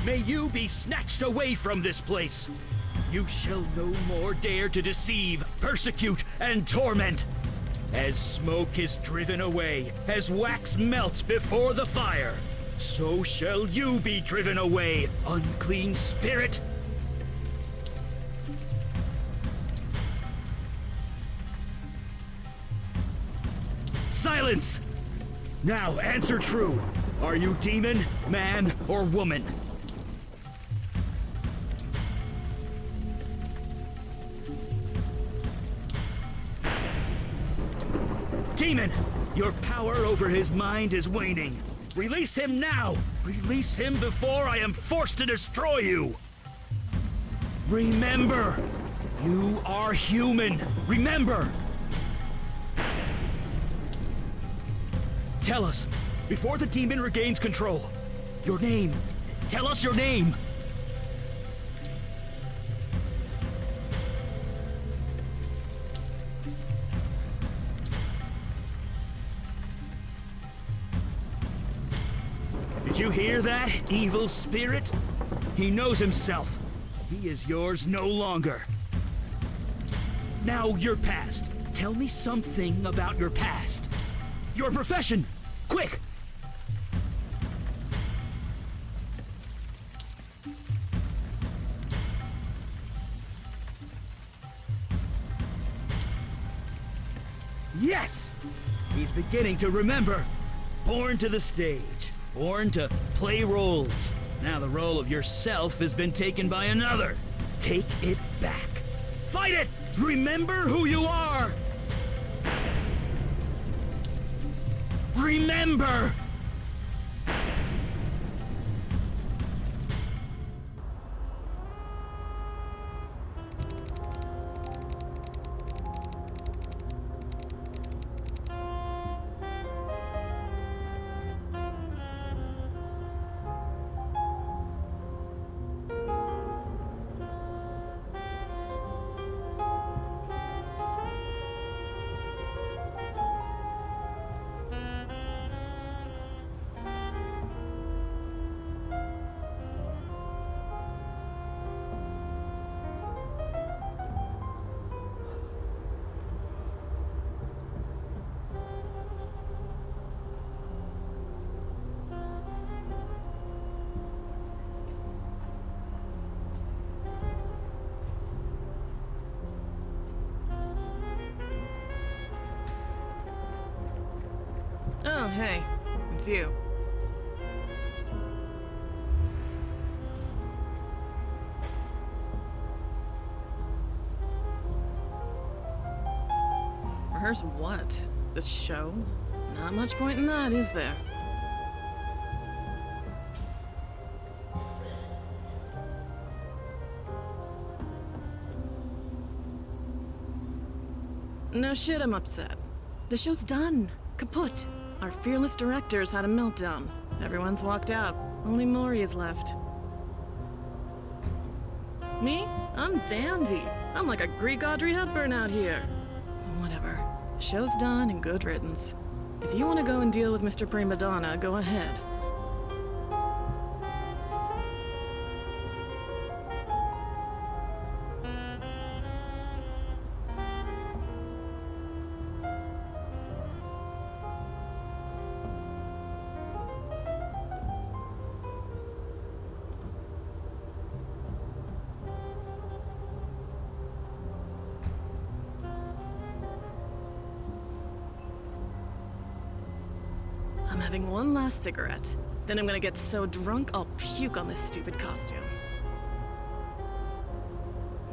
may you be snatched away from this place. You shall no more dare to deceive, persecute, and torment. As smoke is driven away, as wax melts before the fire, so shall you be driven away, unclean spirit. Silence! Now answer true. Are you demon, man, or woman? Demon! Your power over his mind is waning. Release him now! Release him before I am forced to destroy you! Remember! You are human! Remember! Tell us, before the demon regains control, your name. Tell us your name! Did you hear that, evil spirit? He knows himself. He is yours no longer. Now, your past. Tell me something about your past. Your profession! Quick! Yes! He's beginning to remember. Born to the stage. Born to play roles. Now the role of yourself has been taken by another. Take it back. Fight it! Remember who you are! Remember! Oh, hey. It's you. Rehearse what? The show? Not much point in that, is there? No shit, I'm upset. The show's done. Kaput. Our fearless director's had a meltdown. Everyone's walked out. Only Maury is left. Me? I'm dandy. I'm like a Greek Audrey Hepburn out here. Whatever. The show's done and good riddance. If you want to go and deal with Mr. Prima Donna, go ahead. I'm having one last cigarette. Then I'm gonna get so drunk I'll puke on this stupid costume.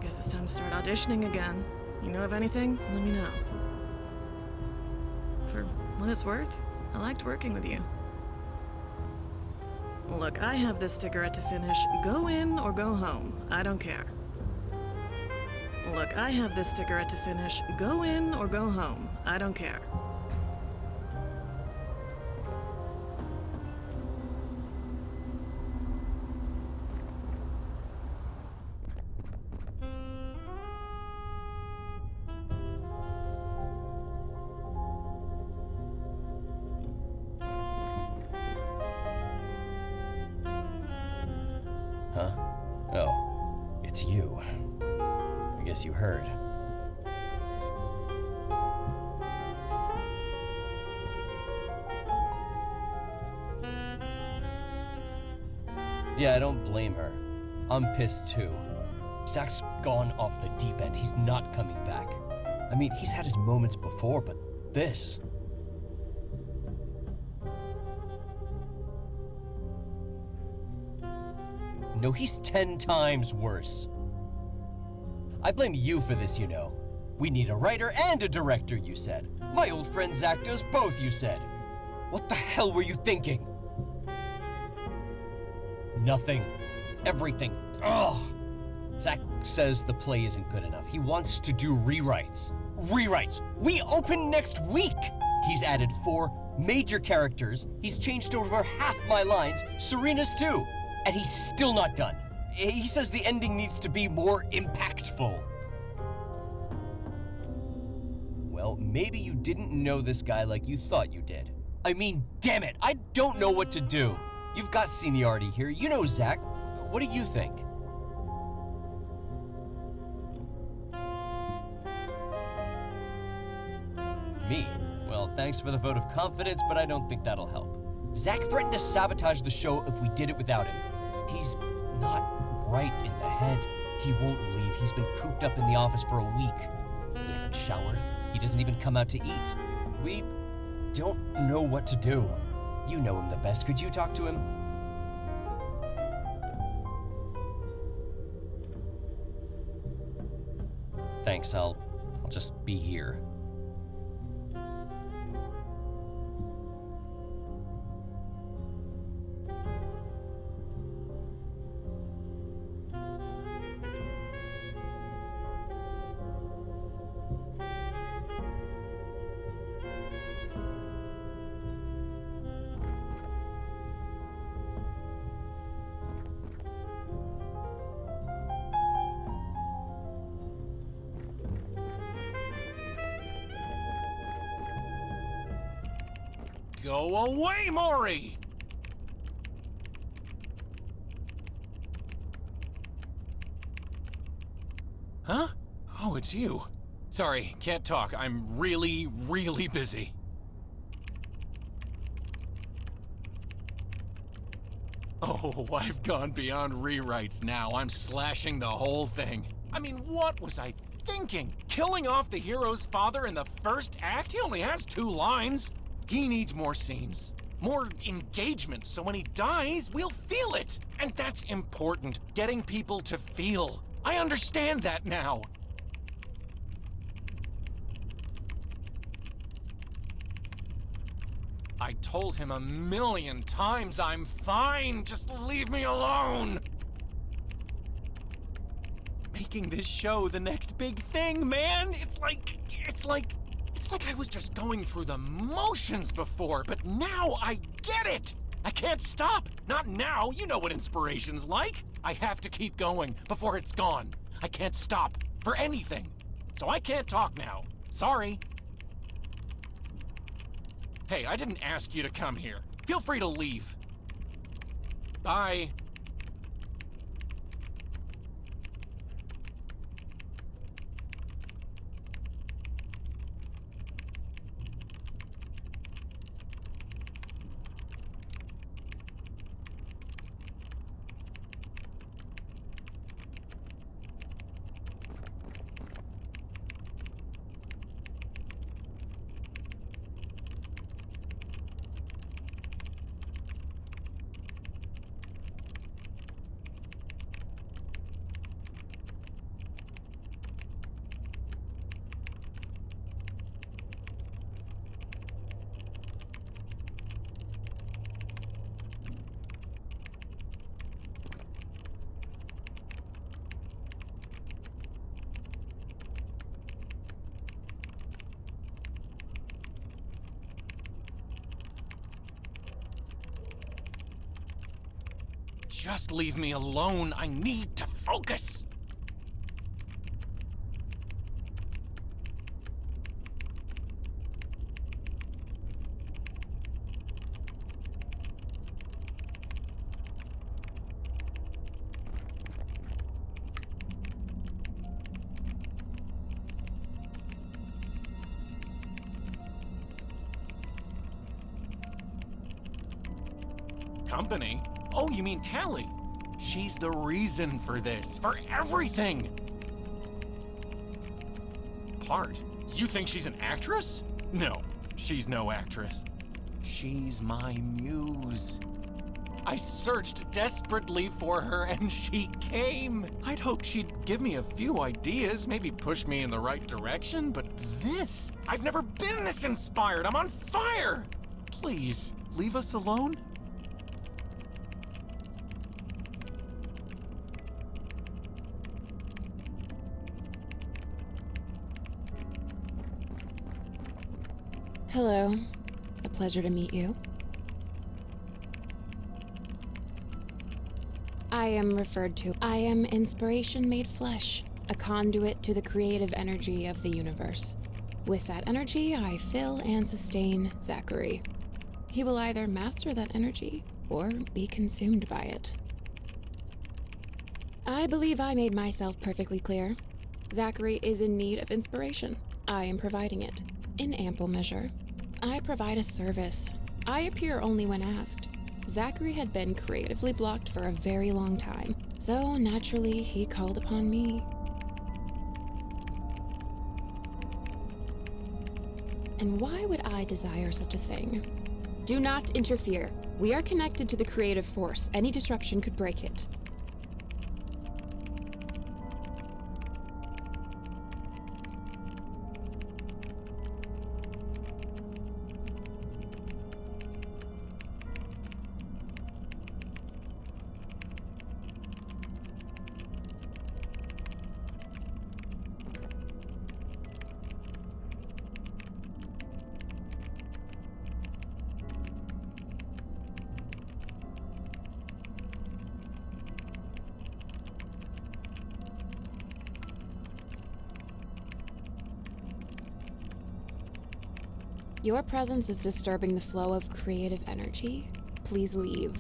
Guess it's time to start auditioning again. You know of anything? Let me know. For what it's worth, I liked working with you. Look, I have this cigarette to finish. Go in or go home. I don't care. Look, I have this cigarette to finish. Go in or go home. I don't care. guess you heard. Yeah, I don't blame her. I'm pissed too. Zach's gone off the deep end. He's not coming back. I mean, he's had his moments before, but this... No, he's 10 times worse. I blame you for this, you know. We need a writer and a director, you said. My old friend Zach does both, you said. What the hell were you thinking? Nothing. Everything. Ugh. Zach says the play isn't good enough. He wants to do rewrites. Rewrites! We open next week! He's added 4 major characters. He's changed over half my lines. Serena's too. And he's still not done. He says the ending needs to be more impactful. Well, maybe you didn't know this guy like you thought you did. I mean, damn it, I don't know what to do. You've got seniority here. You know Zach. What do you think? Me? Well, thanks for the vote of confidence, but I don't think that'll help. Zach threatened to sabotage the show if we did it without him. He's not right in the head. He won't leave. He's been cooped up in the office for a week. He hasn't showered. He doesn't even come out to eat. We don't know what to do. You know him the best. Could you talk to him? Thanks, I'll just be here. Go away, Maury! Huh? Oh, it's you. Sorry, can't talk. I'm really, really busy. Oh, I've gone beyond rewrites now. I'm slashing the whole thing. I mean, what was I thinking? Killing off the hero's father in the first act? He only has 2 lines. He needs more scenes, more engagement, so when he dies, we'll feel it. And that's important, getting people to feel. I understand that now. I told him 1,000,000 times I'm fine, just leave me alone. Making this show the next big thing, man. It's like I was just going through the motions before, but now I get it! I can't stop! Not now, you know what inspiration's like! I have to keep going before it's gone. I can't stop for anything. So I can't talk now. Sorry. Hey, I didn't ask you to come here. Feel free to leave. Bye. Just leave me alone. I need to focus. Company? Oh, you mean Kelly? She's the reason for this, for everything! Part? You think she's an actress? No, she's no actress. She's my muse. I searched desperately for her and she came. I'd hoped she'd give me a few ideas, maybe push me in the right direction, but this? I've never been this inspired. I'm on fire. Please, leave us alone. Hello. A pleasure to meet you. I am referred to. I am inspiration made flesh, a conduit to the creative energy of the universe. With that energy, I fill and sustain Zachary. He will either master that energy or be consumed by it. I believe I made myself perfectly clear. Zachary is in need of inspiration. I am providing it, in ample measure. I provide a service. I appear only when asked. Zachary had been creatively blocked for a very long time, so naturally he called upon me. And why would I desire such a thing? Do not interfere. We are connected to the creative force. Any disruption could break it. Your presence is disturbing the flow of creative energy. Please leave.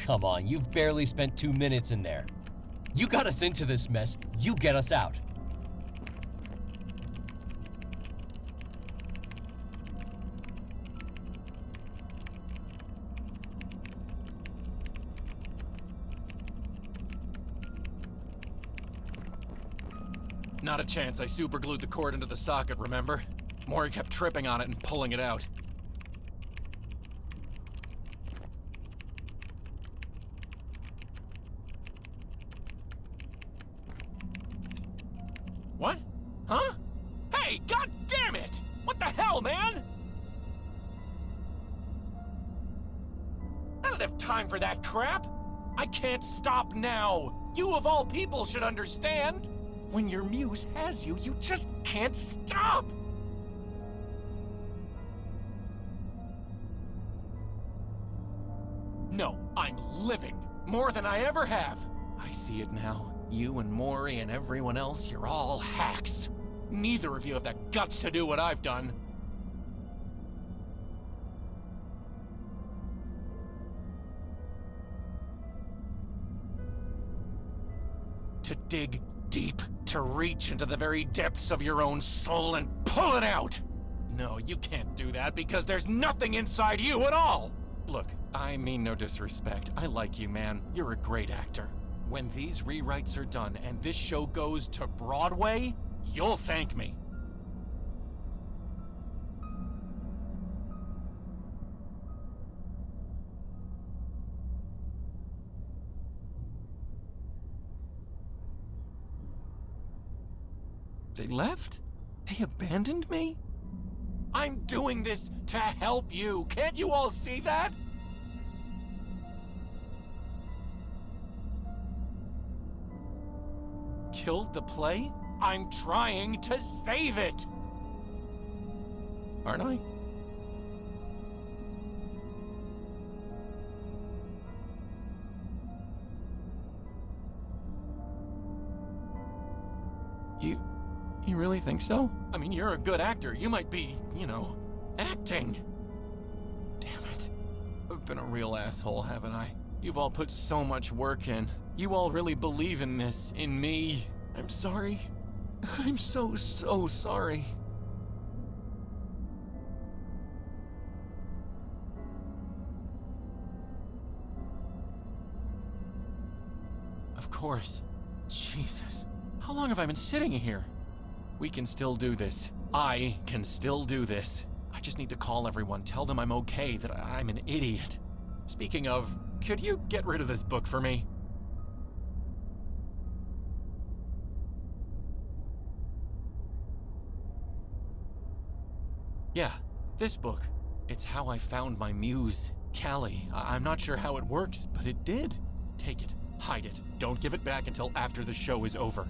Come on, you've barely spent 2 minutes in there. You got us into this mess, you get us out. Not a chance. I superglued the cord into the socket, remember? Mori kept tripping on it and pulling it out. What? Huh? Hey, god damn it! What the hell, man? I don't have time for that crap! I can't stop now! You of all people should understand! When your muse has you, you just can't stop! No, I'm living. More than I ever have. I see it now. You and Mori and everyone else, you're all hacks. Neither of you have the guts to do what I've done. To dig deep, to reach into the very depths of your own soul and pull it out! No, you can't do that because there's nothing inside you at all! Look, I mean no disrespect. I like you, man. You're a great actor. When these rewrites are done and this show goes to Broadway, you'll thank me. They left? They abandoned me? I'm doing this to help you. Can't you all see that? Killed the play? I'm trying to save it! Aren't I? You really think so? I mean, you're a good actor. You might be, acting. Damn it. I've been a real asshole, haven't I? You've all put so much work in. You all really believe in this, in me. I'm sorry. I'm so sorry. Of course. Jesus. How long have I been sitting here? We can still do this. I can still do this. I just need to call everyone, tell them I'm okay, that I'm an idiot. Speaking of, could you get rid of this book for me? Yeah, this book. It's how I found my muse, Callie. I'm not sure how it works, but it did. Take it. Hide it. Don't give it back until after the show is over.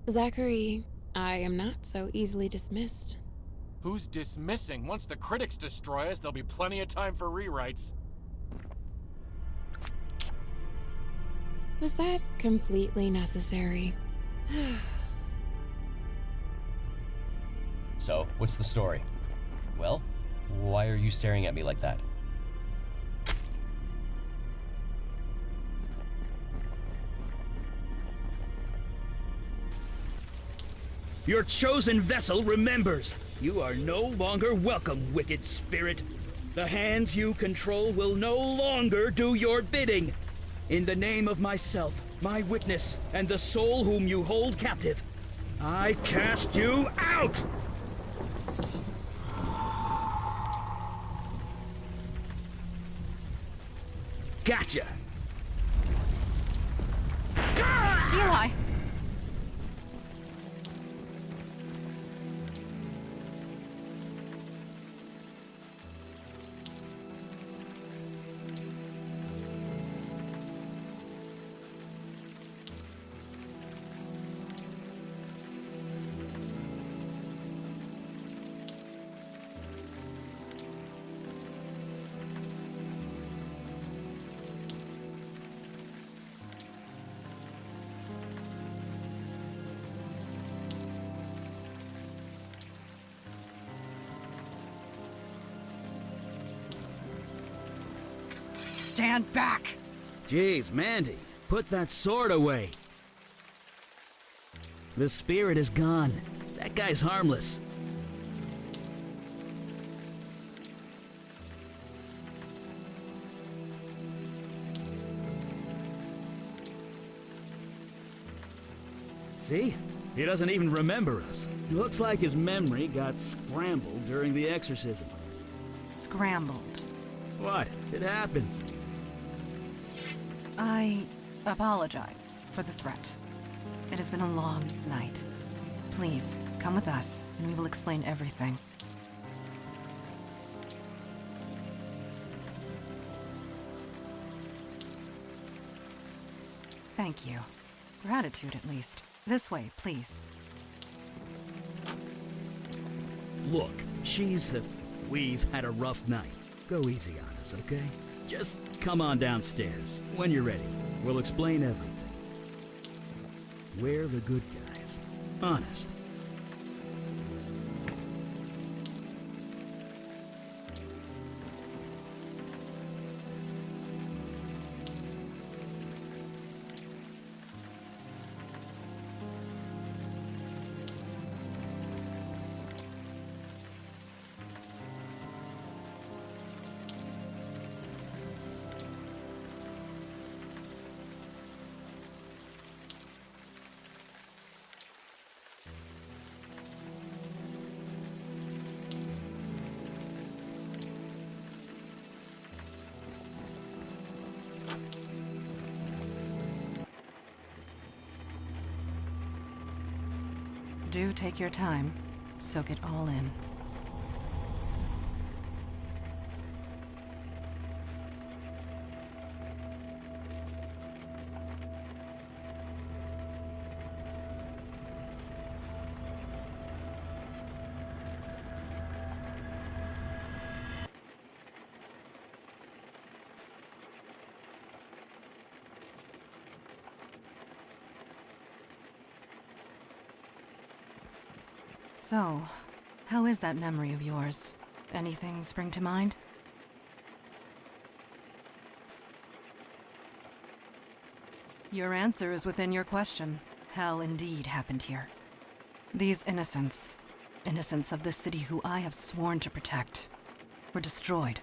Zachary, I am not so easily dismissed. Who's dismissing? Once the critics destroy us, there'll be plenty of time for rewrites. Was that completely necessary? So, what's the story? Well, why are you staring at me like that? Your chosen vessel remembers. You are no longer welcome, wicked spirit. The hands you control will no longer do your bidding. In the name of myself, my witness, and the soul whom you hold captive, I cast you out! Gotcha! Eli! Stand back! Jeez, Mandy, put that sword away. The spirit is gone. That guy's harmless. See? He doesn't even remember us. Looks like his memory got scrambled during the exorcism. Scrambled. What? It happens. I apologize for the threat. It has been a long night. Please, come with us, and we will explain everything. Thank you. Gratitude, at least. This way, please. Look, we've had a rough night. Go easy on us, okay? Just come on downstairs. When you're ready, we'll explain everything. We're the good guys. Honest. do take your time. Soak it all in. So, how is that memory of yours? Anything spring to mind? Your answer is within your question. Hell indeed happened here. These innocents of the city who I have sworn to protect, were destroyed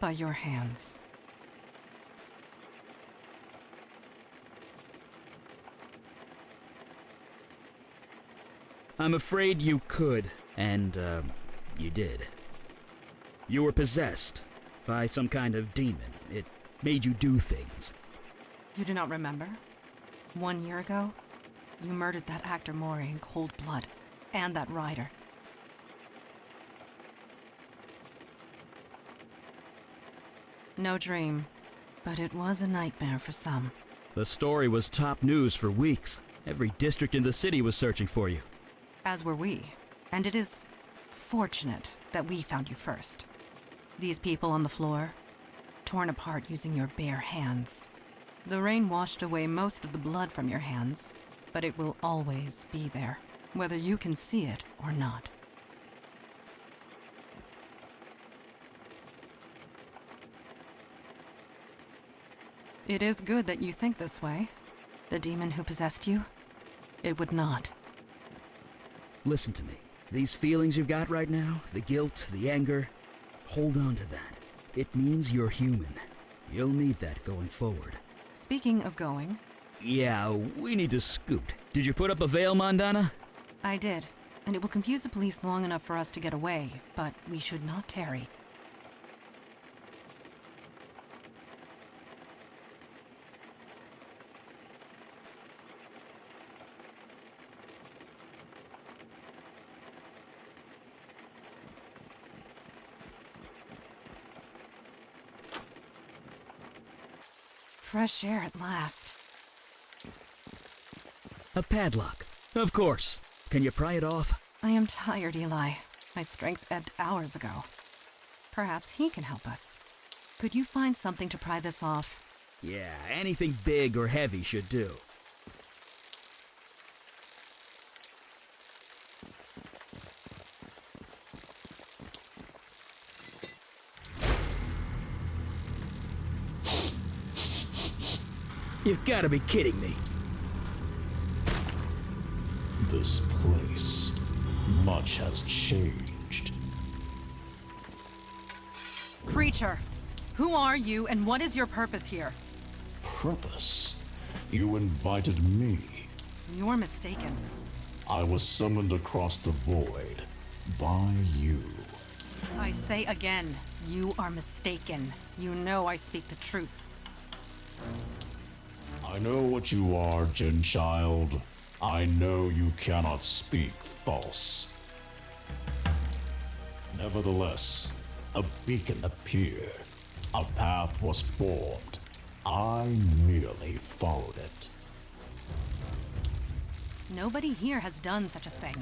by your hands. I'm afraid you could, and, you did. You were possessed by some kind of demon. It made you do things. You do not remember? 1 year ago, you murdered that actor Mori in cold blood, and that rider. No dream, but it was a nightmare for some. The story was top news for weeks. Every district in the city was searching for you. As were we, and it is fortunate that we found you first. These people on the floor, torn apart using your bare hands. The rain washed away most of the blood from your hands, but it will always be there, whether you can see it or not. It is good that you think this way. The demon who possessed you, it would not. Listen to me. These feelings you've got right now, the guilt, the anger, hold on to that. It means you're human. You'll need that going forward. Speaking of going... Yeah, we need to scoot. Did you put up a veil, Mandana? I did, and it will confuse the police long enough for us to get away, but we should not tarry. Fresh air at last. A padlock. Of course. Can you pry it off? I am tired, Eli. My strength ebbed hours ago. Perhaps he can help us. Could you find something to pry this off? Yeah, anything big or heavy should do. You've got to be kidding me. This place, much has changed. Creature, who are you and what is your purpose here? Purpose? You invited me. You're mistaken. I was summoned across the void by you. I say again, you are mistaken. You know I speak the truth. I know what you are, Jin Child. I know you cannot speak false. Nevertheless, a beacon appeared. A path was formed. I merely followed it. Nobody here has done such a thing.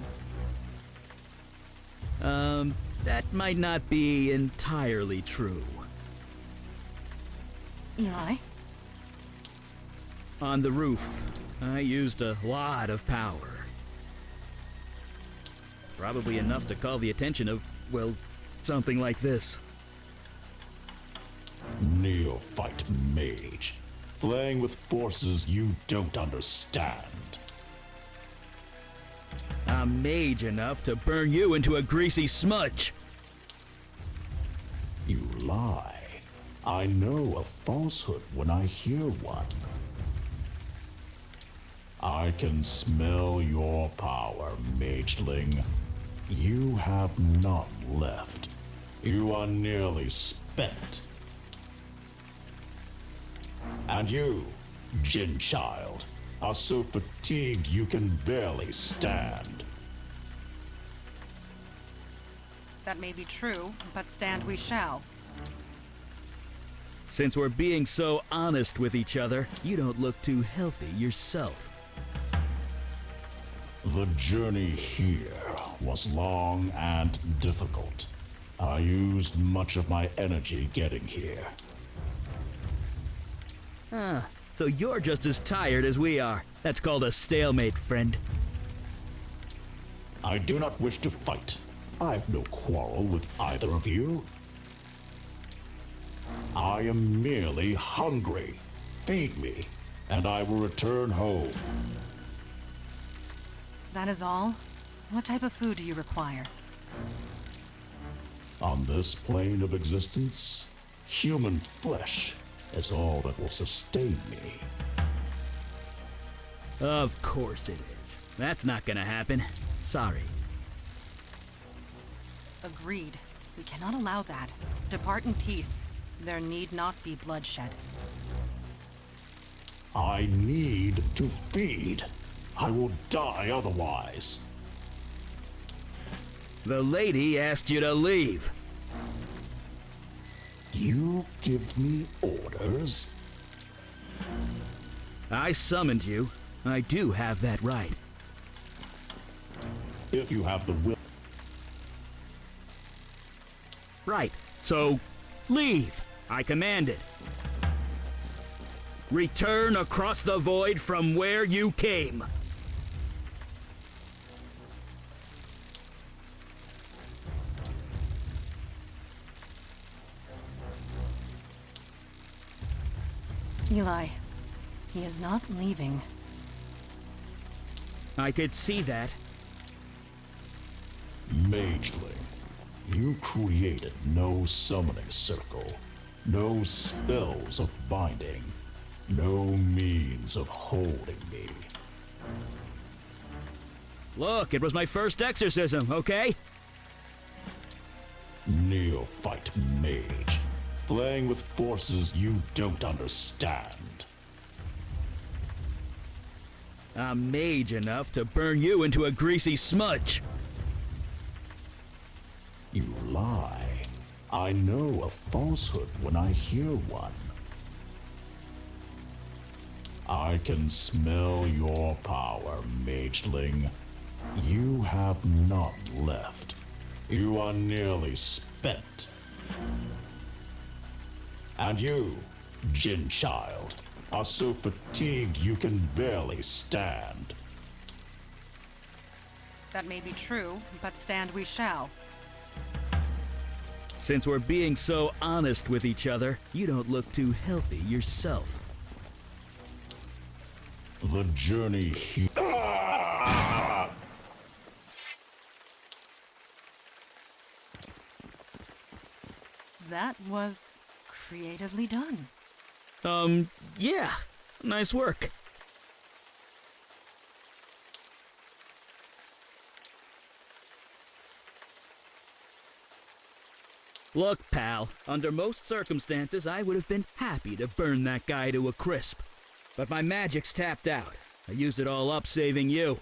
That might not be entirely true. Eli? On the roof, I used a lot of power. Probably enough to call the attention of, well, something like this. Neophyte mage, playing with forces you don't understand. I'm mage enough to burn you into a greasy smudge. You lie. I know a falsehood when I hear one. I can smell your power, mageling. You have none left. You are nearly spent. And you, Jin Child, are so fatigued you can barely stand. That may be true, but stand we shall. Since we're being so honest with each other, you don't look too healthy yourself. The journey here was long and difficult. I used much of my energy getting here. Ah, so you're just as tired as we are. That's called a stalemate, friend. I do not wish to fight. I have no quarrel with either of you. I am merely hungry. Feed me, and I will return home. That is all? What type of food do you require? On this plane of existence, human flesh is all that will sustain me. Of course it is. That's not gonna happen. Sorry. Agreed. We cannot allow that. Depart in peace. There need not be bloodshed. I need to feed. I will die otherwise. The lady asked you to leave. You give me orders? I summoned you. I do have that right. If you have the will. Right. So, leave. I commanded. Return across the void from where you came. Eli, he is not leaving. I could see that. Mageling, you created no summoning circle, no spells of binding, no means of holding me. Look, it was my first exorcism, okay? Neophyte mage, playing with forces you don't understand. I'm mage enough to burn you into a greasy smudge. You lie. I know a falsehood when I hear one. I can smell your power, mageling. You have none left. You are nearly spent. And you, Jinn child, are so fatigued you can barely stand. That may be true, but stand we shall. Since we're being so honest with each other, you don't look too healthy yourself. The journey here. That was creatively done. Yeah. Nice work. Look, pal, under most circumstances, I would have been happy to burn that guy to a crisp. But my magic's tapped out. I used it all up saving you.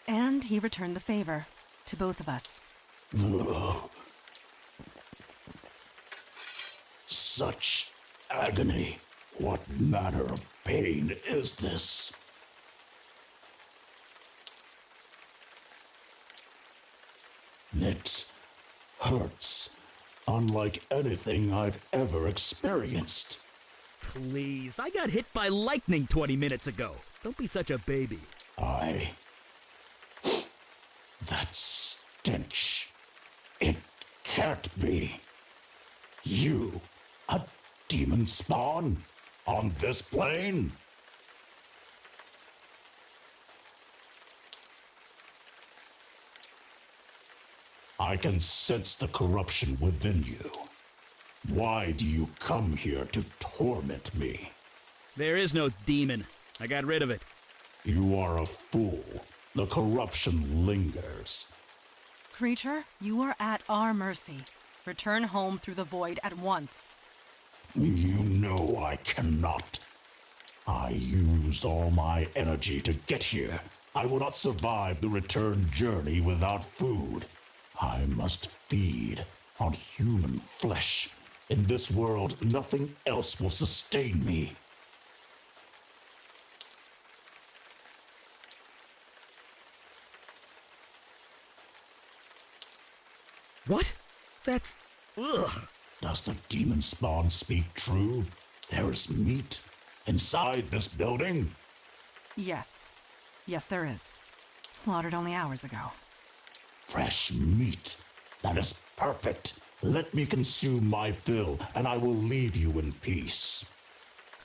And he returned the favor to both of us. Such agony. What manner of pain is this? It hurts, unlike anything I've ever experienced. Please, I got hit by lightning 20 minutes ago. Don't be such a baby. That stench. It can't be. You, a demon spawn? On this plane? I can sense the corruption within you. Why do you come here to torment me? There is no demon. I got rid of it. You are a fool. The corruption lingers. Creature, you are at our mercy. Return home through the void at once. You know I cannot. I used all my energy to get here. I will not survive the return journey without food. I must feed on human flesh. In this world, nothing else will sustain me. What? That's... ugh. Does the demon spawn speak true? There is meat inside this building? Yes. Yes, there is. Slaughtered only hours ago. Fresh meat. That is perfect. Let me consume my fill, and I will leave you in peace.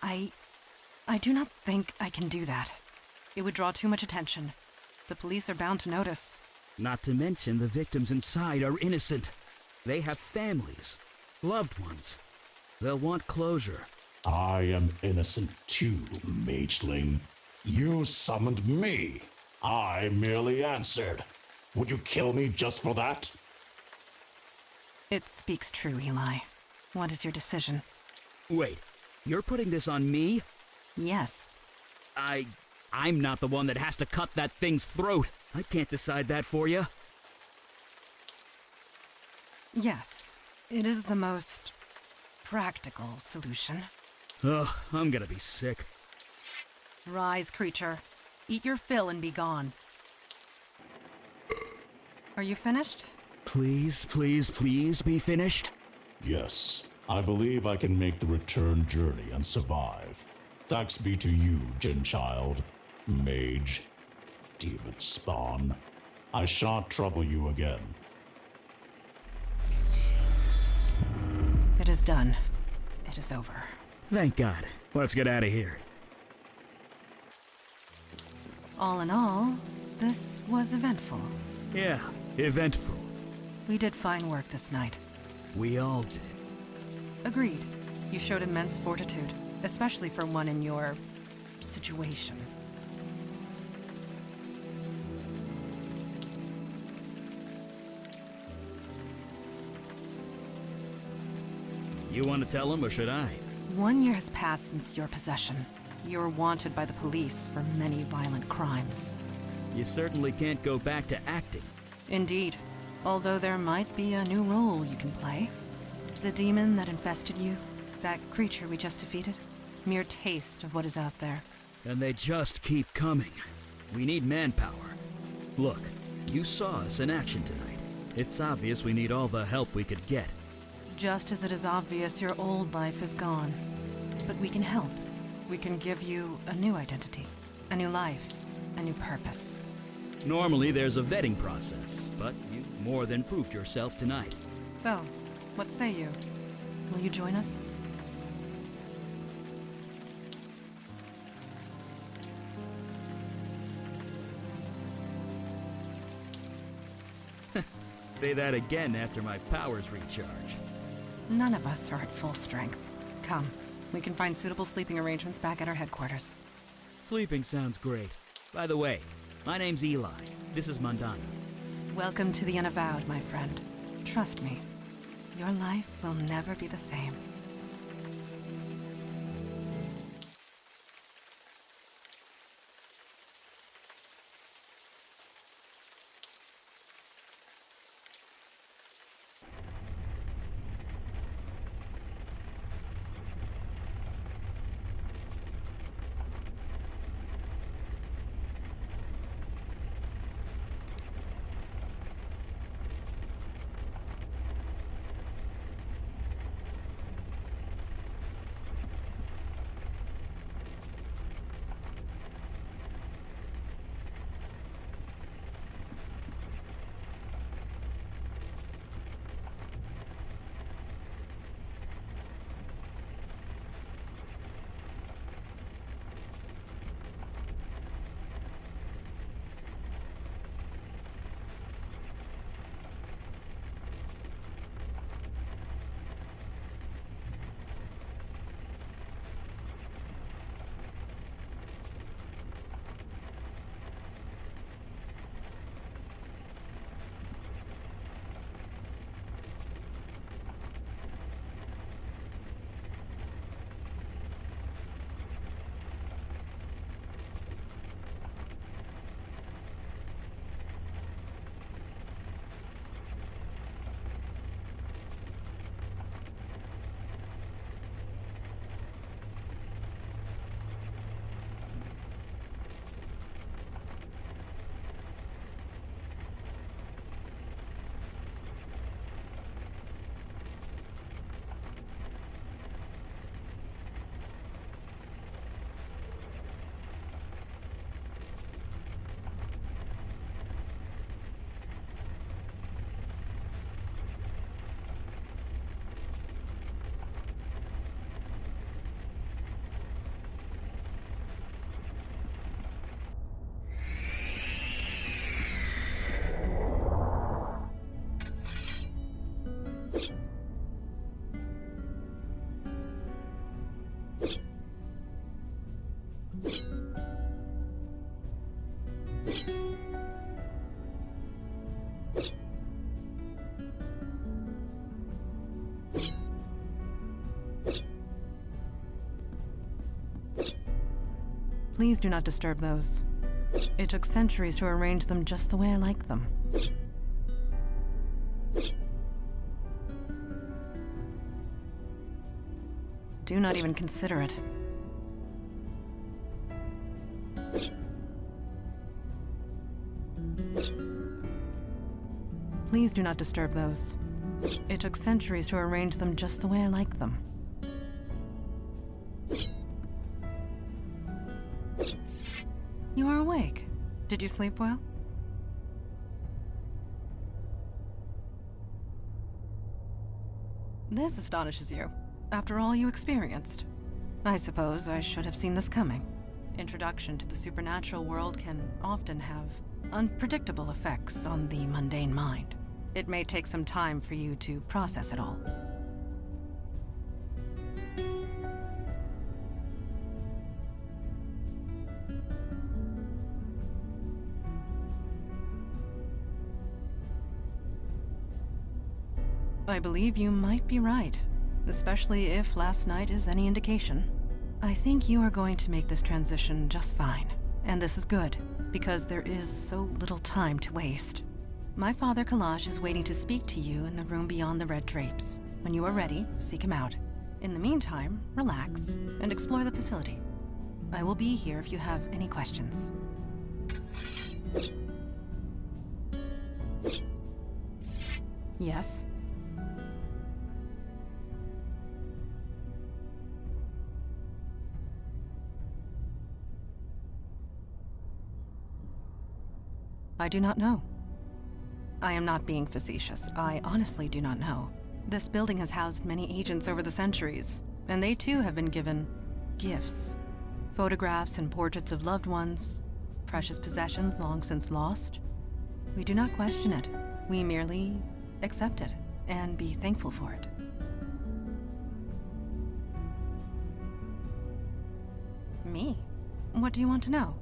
I do not think I can do that. It would draw too much attention. The police are bound to notice. Not to mention the victims inside are innocent. They have families, loved ones. They'll want closure. I am innocent too, mageling. You summoned me. I merely answered. Would you kill me just for that? It speaks true, Eli. What is your decision? Wait, you're putting this on me? Yes. I'm not the one that has to cut that thing's throat. I can't decide that for you. Yes. It is the most practical solution. Ugh, I'm gonna be sick. Rise, creature. Eat your fill and be gone. Are you finished? Please, please, please be finished. Yes, I believe I can make the return journey and survive. Thanks be to you, Genchild, mage, demon spawn. I shan't trouble you again. It is done. It is over. Thank God. Let's get out of here. All in all, this was eventful. Yeah, eventful. We did fine work this night. We all did. Agreed. You showed immense fortitude, especially for one in your situation. You want to tell him, or should I? 1 year has passed since your possession. You're wanted by the police for many violent crimes. You certainly can't go back to acting. Indeed. Although there might be a new role you can play. The demon that infested you, that creature we just defeated, mere taste of what is out there. And they just keep coming. We need manpower. Look, you saw us in action tonight. It's obvious we need all the help we could get. Just as it is obvious your old life is gone. But we can help. We can give you a new identity, a new life, a new purpose. Normally there's a vetting process, but you more than proved yourself tonight. So, what say you? Will you join us? Say that again after my powers recharge. None of us are at full strength. Come, we can find suitable sleeping arrangements back at our headquarters. Sleeping sounds great. By the way, my name's Eli. This is Mandana. Welcome to the Unavowed, my friend. Trust me, your life will never be the same. Please do not disturb those. It took centuries to arrange them just the way I like them. Do not even consider it. Please do not disturb those. It took centuries to arrange them just the way I like them. You are awake. Did you sleep well? This astonishes you, after all you experienced. I suppose I should have seen this coming. Introduction to the supernatural world can often have unpredictable effects on the mundane mind. It may take some time for you to process it all. I believe you might be right, especially if last night is any indication. I think you are going to make this transition just fine. And this is good, because there is so little time to waste. My father Kalash is waiting to speak to you in the room beyond the red drapes. When you are ready, seek him out. In the meantime, relax and explore the facility. I will be here if you have any questions. Yes? I do not know. I am not being facetious. I honestly do not know. This building has housed many agents over the centuries, and they too have been given gifts. Photographs and portraits of loved ones, precious possessions long since lost. We do not question it. We merely accept it and be thankful for it. Me? What do you want to know?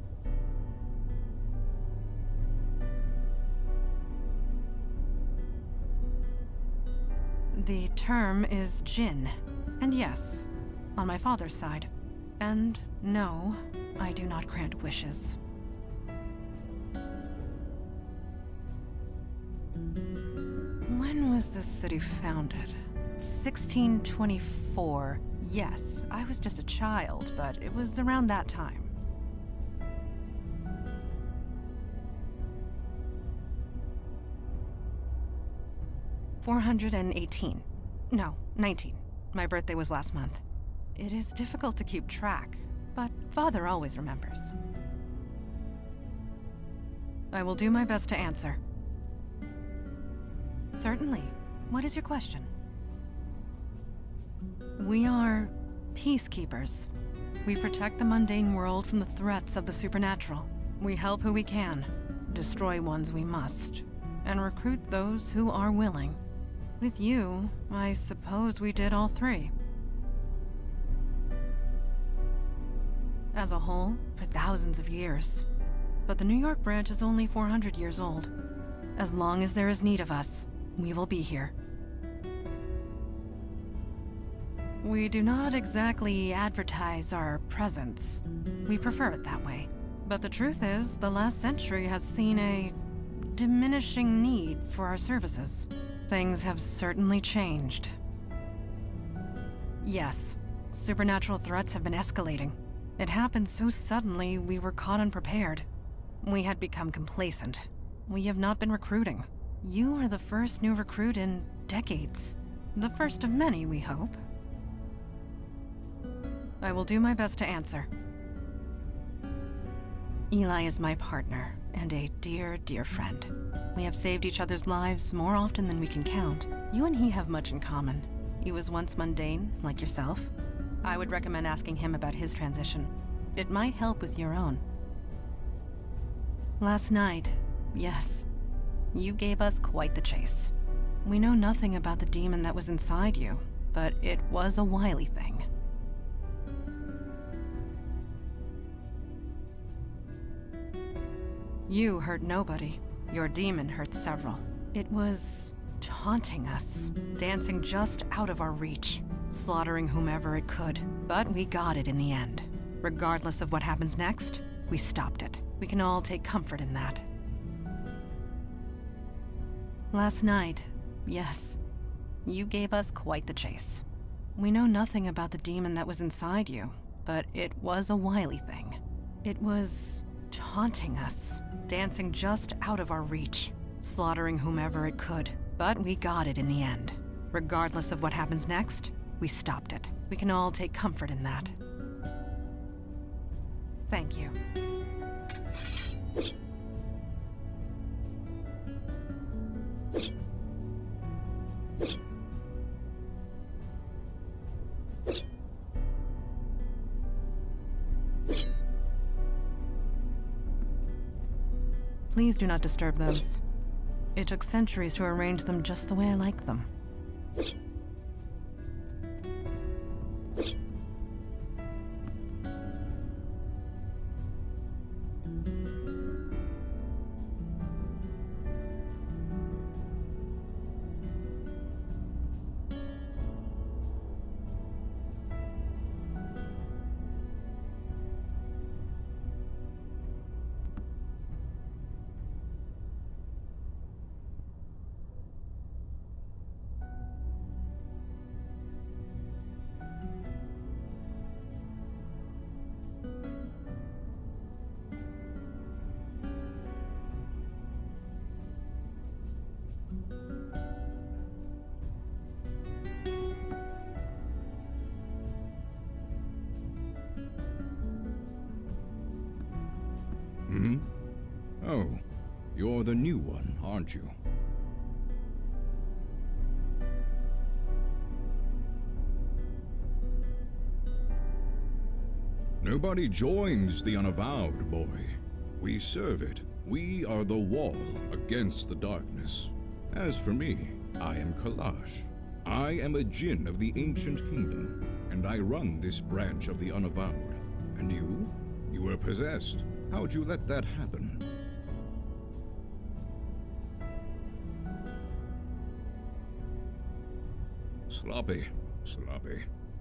The term is Jinn. And yes, on my father's side. And no, I do not grant wishes. When was this city founded? 1624. Yes, I was just a child, but it was around that time. $418. No, 19. My birthday was last month. It is difficult to keep track, but Father always remembers. I will do my best to answer. Certainly. What is your question? We are peacekeepers. We protect the mundane world from the threats of the supernatural. We help who we can, destroy ones we must, and recruit those who are willing. With you, I suppose we did all three. As a whole, for thousands of years. But the New York branch is only 400 years old. As long as there is need of us, we will be here. We do not exactly advertise our presence. We prefer it that way. But the truth is, the last century has seen a diminishing need for our services. Things have certainly changed. Yes, supernatural threats have been escalating. It happened so suddenly we were caught unprepared. We had become complacent. We have not been recruiting. You are the first new recruit in decades. The first of many, we hope. I will do my best to answer. Eli is my partner, and a dear, dear friend. We have saved each other's lives more often than we can count. You and he have much in common. He was once mundane, like yourself. I would recommend asking him about his transition. It might help with your own. Last night, yes, you gave us quite the chase. We know nothing about the demon that was inside you, but it was a wily thing. You hurt nobody. Your demon hurt several. It was taunting us, dancing just out of our reach, slaughtering whomever it could. But we got it in the end. Regardless of what happens next, we stopped it. We can all take comfort in that. Last night, yes, you gave us quite the chase. We know nothing about the demon that was inside you, but it was a wily thing. It was taunting us, dancing just out of our reach, slaughtering whomever it could. But we got it in the end. Regardless of what happens next, we stopped it. We can all take comfort in that. Thank you. Please do not disturb those. It took centuries to arrange them just the way I like them. Oh, you're the new one, aren't you? Nobody joins the Unavowed, boy. We serve it. We are the wall against the darkness. As for me, I am Kalash. I am a Jinn of the Ancient Kingdom, and I run this branch of the Unavowed. And you? You were possessed. How'd you let that happen? Sloppy.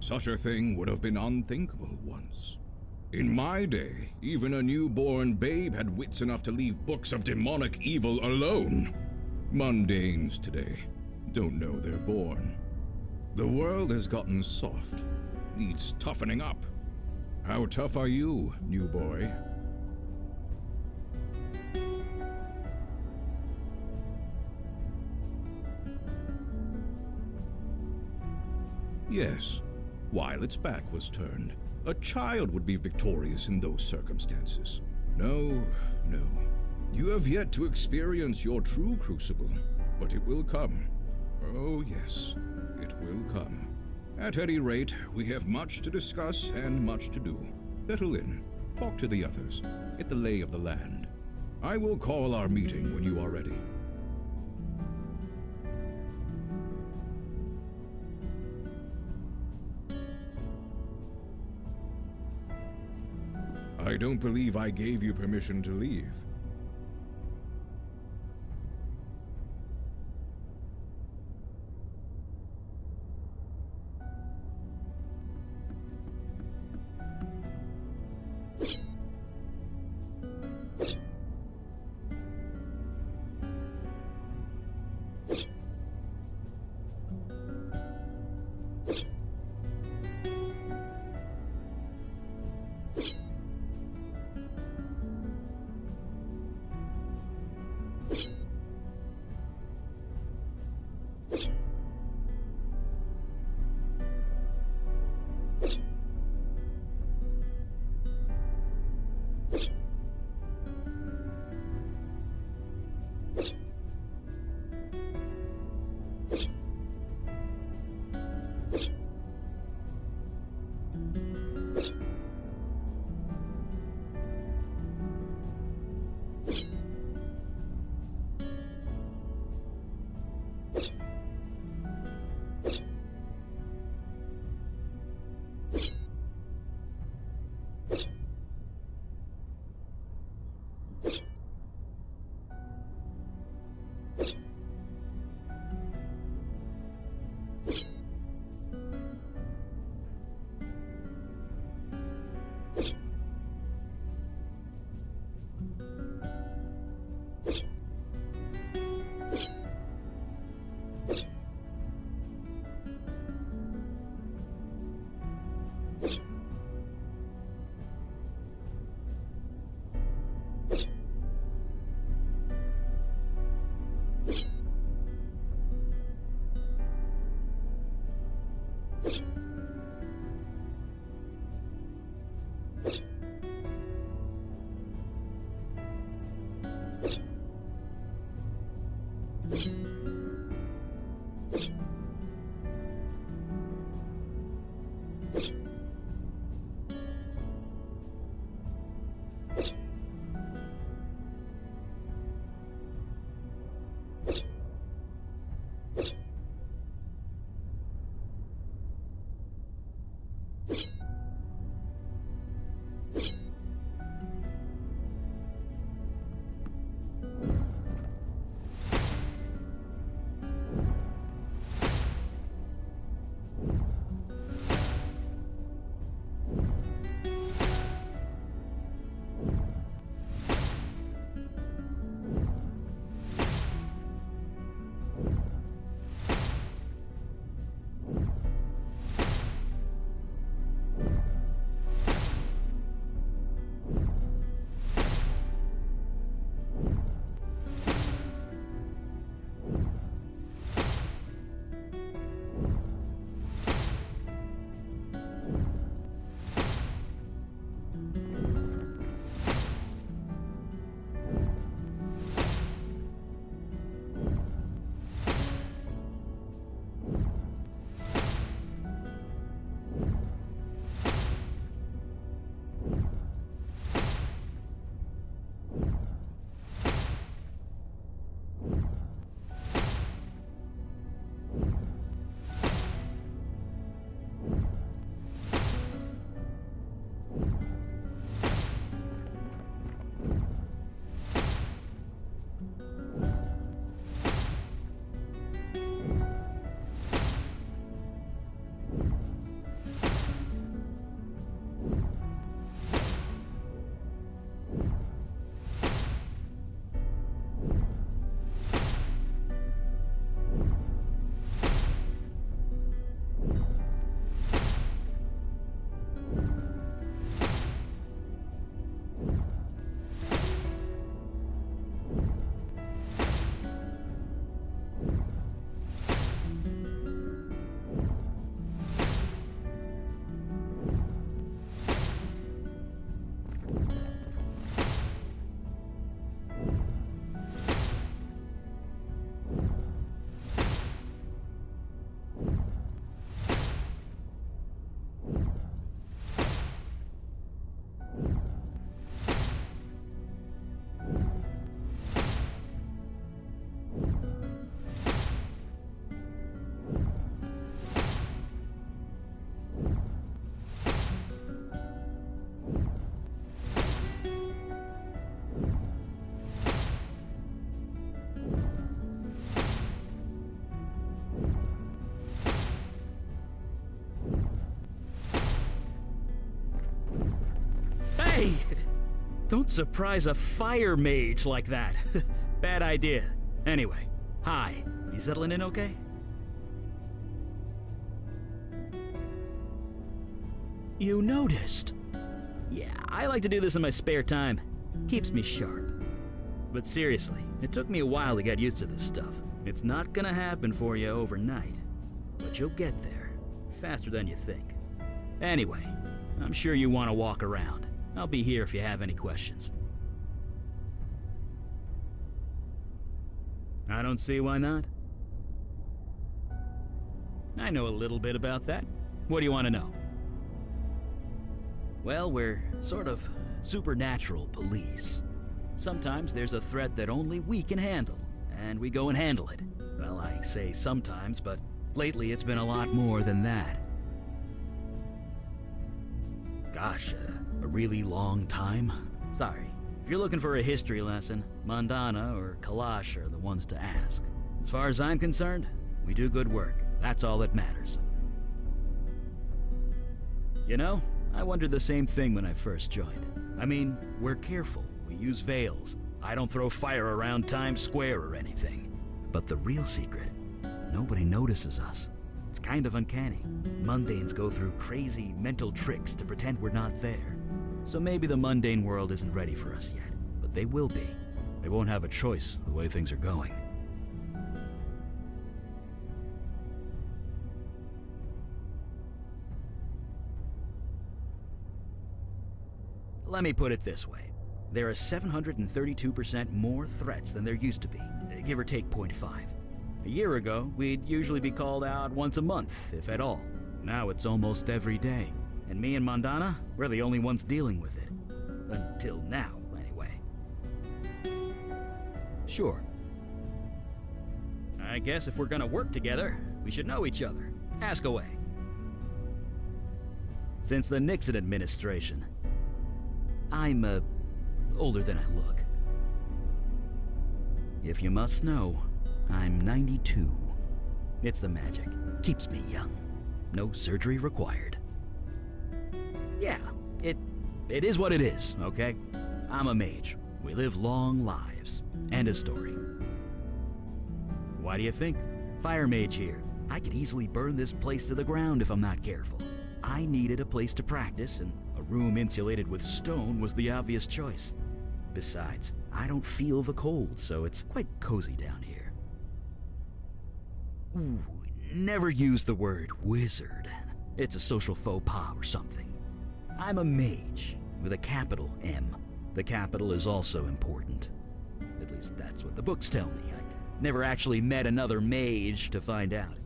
Such a thing would have been unthinkable once. In my day, even a newborn babe had wits enough to leave books of demonic evil alone. Mundanes today don't know they're born. The world has gotten soft, needs toughening up. How tough are you, new boy? Yes, while its back was turned, a child would be victorious in those circumstances. No. You have yet to experience your true crucible, but it will come. Oh yes, it will come. At any rate, we have much to discuss and much to do. Settle in, talk to the others, get the lay of the land. I will call our meeting when you are ready. I don't believe I gave you permission to leave. Hey! Don't surprise a fire mage like that. Bad idea. Anyway, hi. You settling in okay? You noticed? Yeah, I like to do this in my spare time. Keeps me sharp. But seriously, it took me a while to get used to this stuff. It's not gonna happen for you overnight. But you'll get there. Faster than you think. Anyway, I'm sure you want to walk around. I'll be here if you have any questions. I don't see why not. I know a little bit about that. What do you want to know? Well, we're sort of supernatural police. Sometimes there's a threat that only we can handle, and we go and handle it. Well, I say sometimes, but lately it's been a lot more than that. Gosh, a really long time? Sorry. If you're looking for a history lesson, Mandana or Kalash are the ones to ask. As far as I'm concerned, we do good work. That's all that matters. You know, I wondered the same thing when I first joined. I mean, we're careful. We use veils. I don't throw fire around Times Square or anything. But the real secret, nobody notices us. It's kind of uncanny. Mundanes go through crazy mental tricks to pretend we're not there. So maybe the mundane world isn't ready for us yet, but they will be. They won't have a choice the way things are going. Let me put it this way. There are 732% more threats than there used to be, give or take 0.5. A year ago, we'd usually be called out once a month, if at all. Now it's almost every day. And me and Mondana, we're the only ones dealing with it. Until now, anyway. Sure. I guess if we're gonna work together, we should know each other. Ask away. Since the Nixon administration, I'm, older than I look. If you must know, I'm 92. It's the magic. Keeps me young. No surgery required. Yeah, it is what it is, okay? I'm a mage. We live long lives. End of story. Why do you think? Fire mage here. I could easily burn this place to the ground if I'm not careful. I needed a place to practice, and a room insulated with stone was the obvious choice. Besides, I don't feel the cold, so it's quite cozy down here. Ooh, never use the word wizard. It's a social faux pas or something. I'm a mage, with a capital M. The capital is also important. At least that's what the books tell me. I never actually met another mage to find out.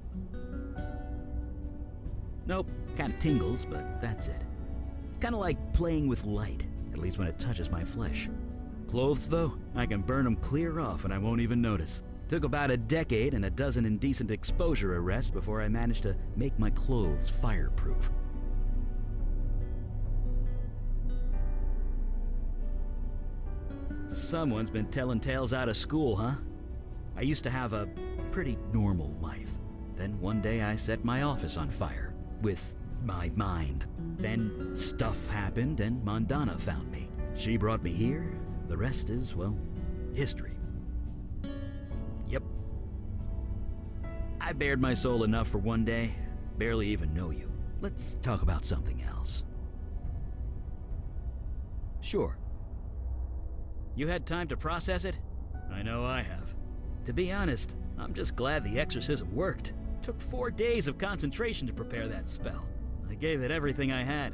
Nope, kinda tingles, but that's it. It's kinda like playing with light, at least when it touches my flesh. Clothes, though, I can burn them clear off and I won't even notice. Took about a decade and a dozen indecent exposure arrests before I managed to make my clothes fireproof. Someone's been telling tales out of school, huh? I used to have a pretty normal life. Then one day I set my office on fire. With my mind. Then stuff happened and Mondana found me. She brought me here. The rest is, well, history. Yep. I bared my soul enough for one day. Barely even know you. Let's talk about something else. Sure. You had time to process it? I know I have. To be honest, I'm just glad the exorcism worked. Took 4 days of concentration to prepare that spell. I gave it everything I had.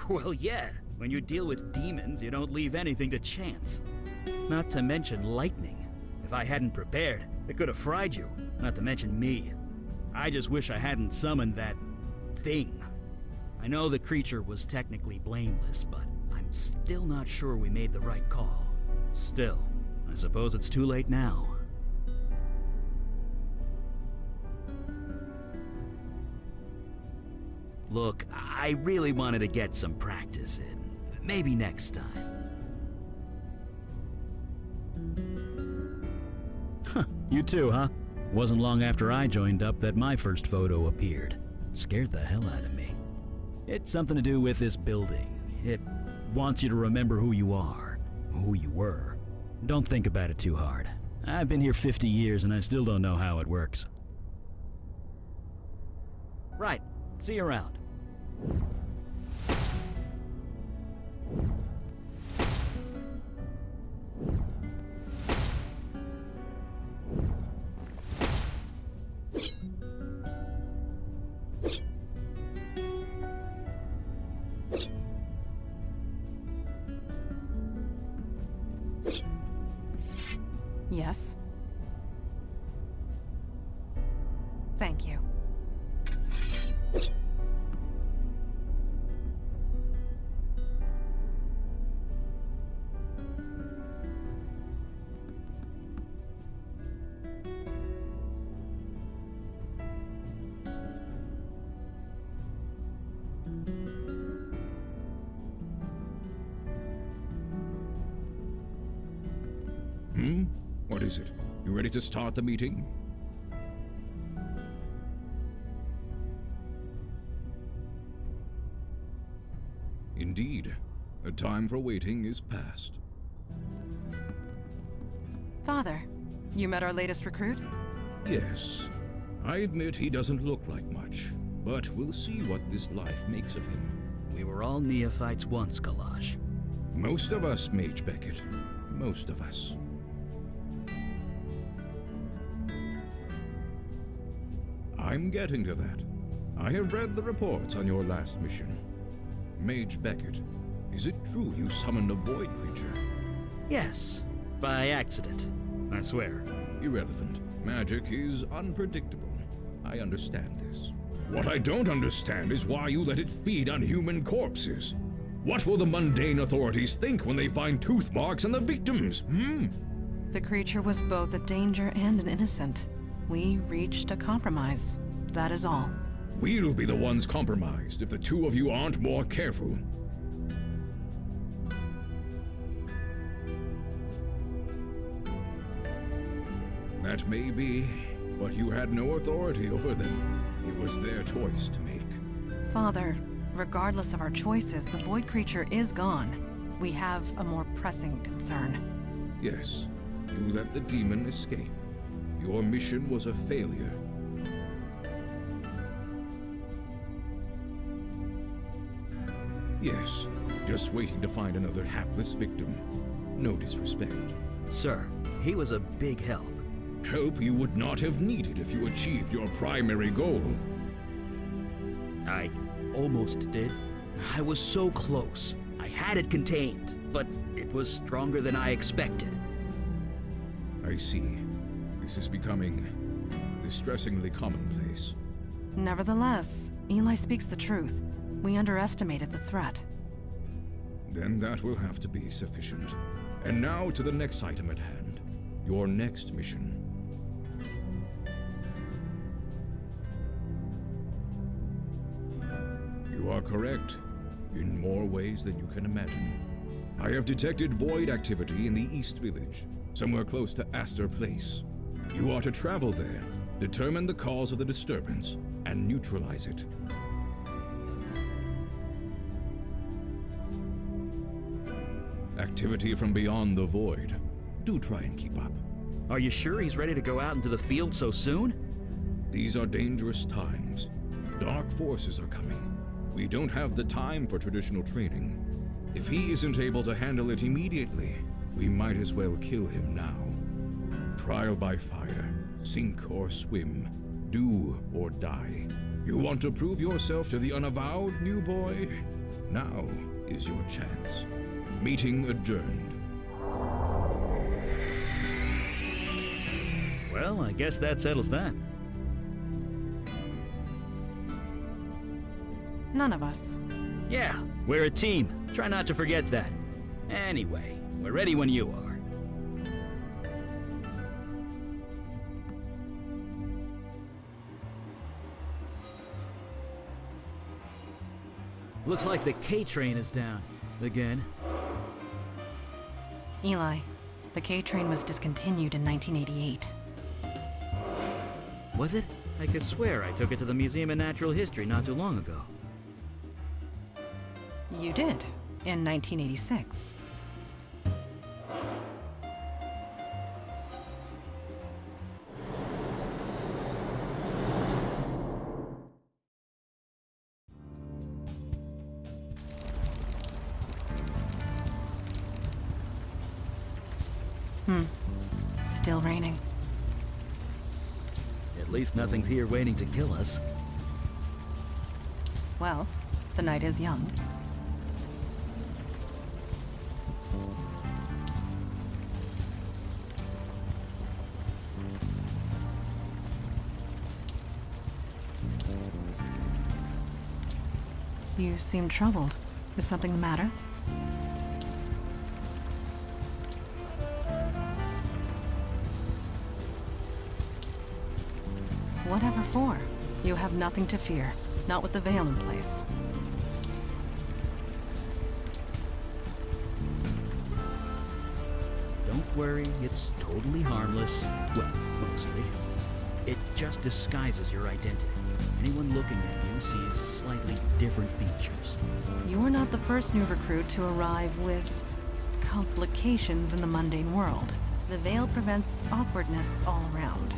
Well, yeah. When you deal with demons, you don't leave anything to chance. Not to mention lightning. If I hadn't prepared, it could have fried you. Not to mention me. I just wish I hadn't summoned that thing. I know the creature was technically blameless, but I'm still not sure we made the right call. Still, I suppose it's too late now. Look, I really wanted to get some practice in. Maybe next time. Huh, you too, huh? Wasn't long after I joined up that my first photo appeared. Scared the hell out of me. It's something to do with this building. It wants you to remember who you are, who you were. Don't think about it too hard. I've been here 50 years and I still don't know how it works. Right. See you around. Yes. Thank you. What is it? You ready to start the meeting? Indeed. The time for waiting is past. Father, you met our latest recruit? Yes. I admit he doesn't look like much, but we'll see what this life makes of him. We were all neophytes once, Kalash. Most of us, Mage Beckett. Most of us. I'm getting to that. I have read the reports on your last mission. Mage Beckett, is it true you summoned a void creature? Yes, by accident, I swear. Irrelevant. Magic is unpredictable. I understand this. What I don't understand is why you let it feed on human corpses. What will the mundane authorities think when they find tooth marks on the victims, The creature was both a danger and an innocent. We reached a compromise. That is all. We'll be the ones compromised if the two of you aren't more careful. That may be, but you had no authority over them. It was their choice to make. Father, regardless of our choices, the void creature is gone. We have a more pressing concern. Yes, you let the demon escape. Your mission was a failure. Yes, just waiting to find another hapless victim. No disrespect. Sir, he was a big help. Help you would not have needed if you achieved your primary goal. I almost did. I was so close. I had it contained, but it was stronger than I expected. I see. This is becoming distressingly commonplace. Nevertheless, Eli speaks the truth. We underestimated the threat. Then that will have to be sufficient. And now to the next item at hand. Your next mission. You are correct, in more ways than you can imagine. I have detected void activity in the East Village, somewhere close to Astor Place. You are to travel there, determine the cause of the disturbance, and neutralize it. Activity from beyond the void. Do try and keep up. Are you sure he's ready to go out into the field so soon? These are dangerous times. Dark forces are coming. We don't have the time for traditional training. If he isn't able to handle it immediately, we might as well kill him now. Trial by fire, sink or swim, do or die. You want to prove yourself to the Unavowed, new boy? Now is your chance. Meeting adjourned. Well, I guess that settles that. None of us. Yeah, we're a team. Try not to forget that. Anyway, we're ready when you are. Looks like the K train is down. Again. Eli, the K train was discontinued in 1988. Was it? I could swear I took it to the Museum of Natural History not too long ago. You did, in 1986. Still raining. At least nothing's here waiting to kill us. Well, the night is young. You seem troubled. Is something the matter? Whatever for. You have nothing to fear. Not with the veil in place. Don't worry, it's totally harmless. Well, mostly. It just disguises your identity. Anyone looking at you sees slightly different features. You're not the first new recruit to arrive with complications in the mundane world. The veil prevents awkwardness all around.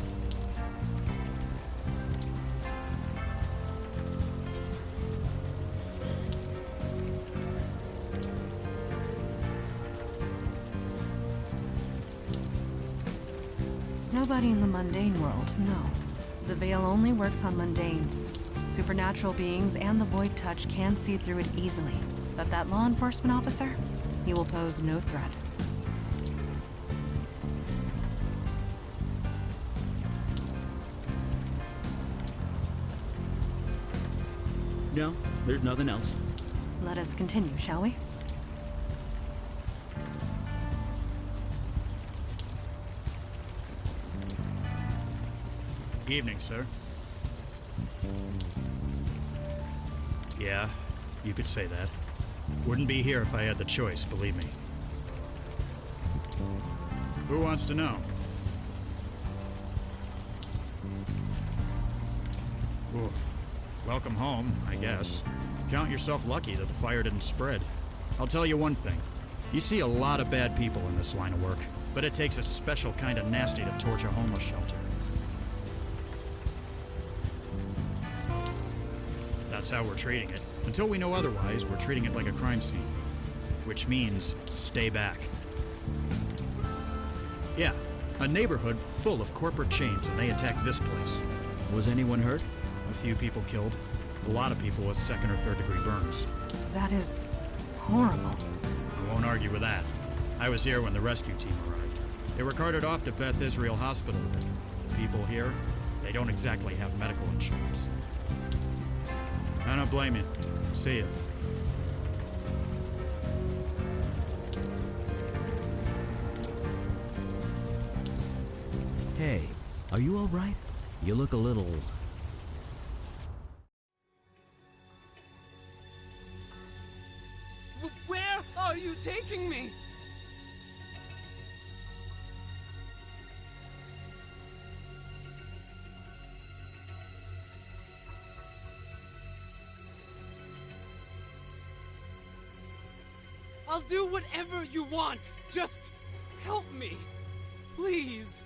Nobody in the mundane world, no. The veil only works on mundanes. Supernatural beings and the Void Touch can see through it easily, but that law enforcement officer, he will pose no threat. No, there's nothing else. Let us continue, shall we? Evening, sir. Yeah, you could say that. Wouldn't be here if I had the choice, believe me. Who wants to know? Ooh. Welcome home, I guess. Count yourself lucky that the fire didn't spread. I'll tell you one thing. You see a lot of bad people in this line of work, but it takes a special kind of nasty to torch a homeless shelter. That's how we're treating it. Until we know otherwise, we're treating it like a crime scene. Which means, stay back. Yeah, a neighborhood full of corporate chains, and they attacked this place. Was anyone hurt? A few people killed. A lot of people with second or third degree burns. That is horrible. I won't argue with that. I was here when the rescue team arrived. They were carted off to Beth Israel Hospital. People here, they don't exactly have medical insurance. I don't blame you. See ya. Hey, are you all right? You look a little... Where are you taking me? I'll do whatever you want. Just help me. Please.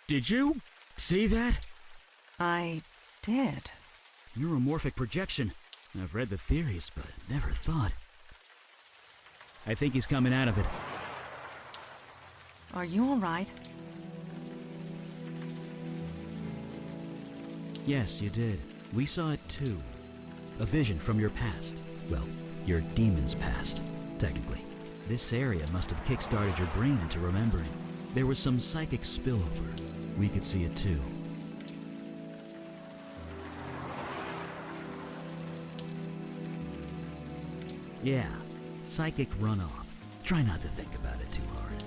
Did you see that? I did. Neuromorphic projection. I've read the theories, but never thought. I think he's coming out of it. Are you all right? Yes, you did. We saw it too. A vision from your past. Well, your demon's past, technically. This area must have kick-started your brain into remembering. There was some psychic spillover. We could see it too. Yeah, psychic runoff. Try not to think about it too hard.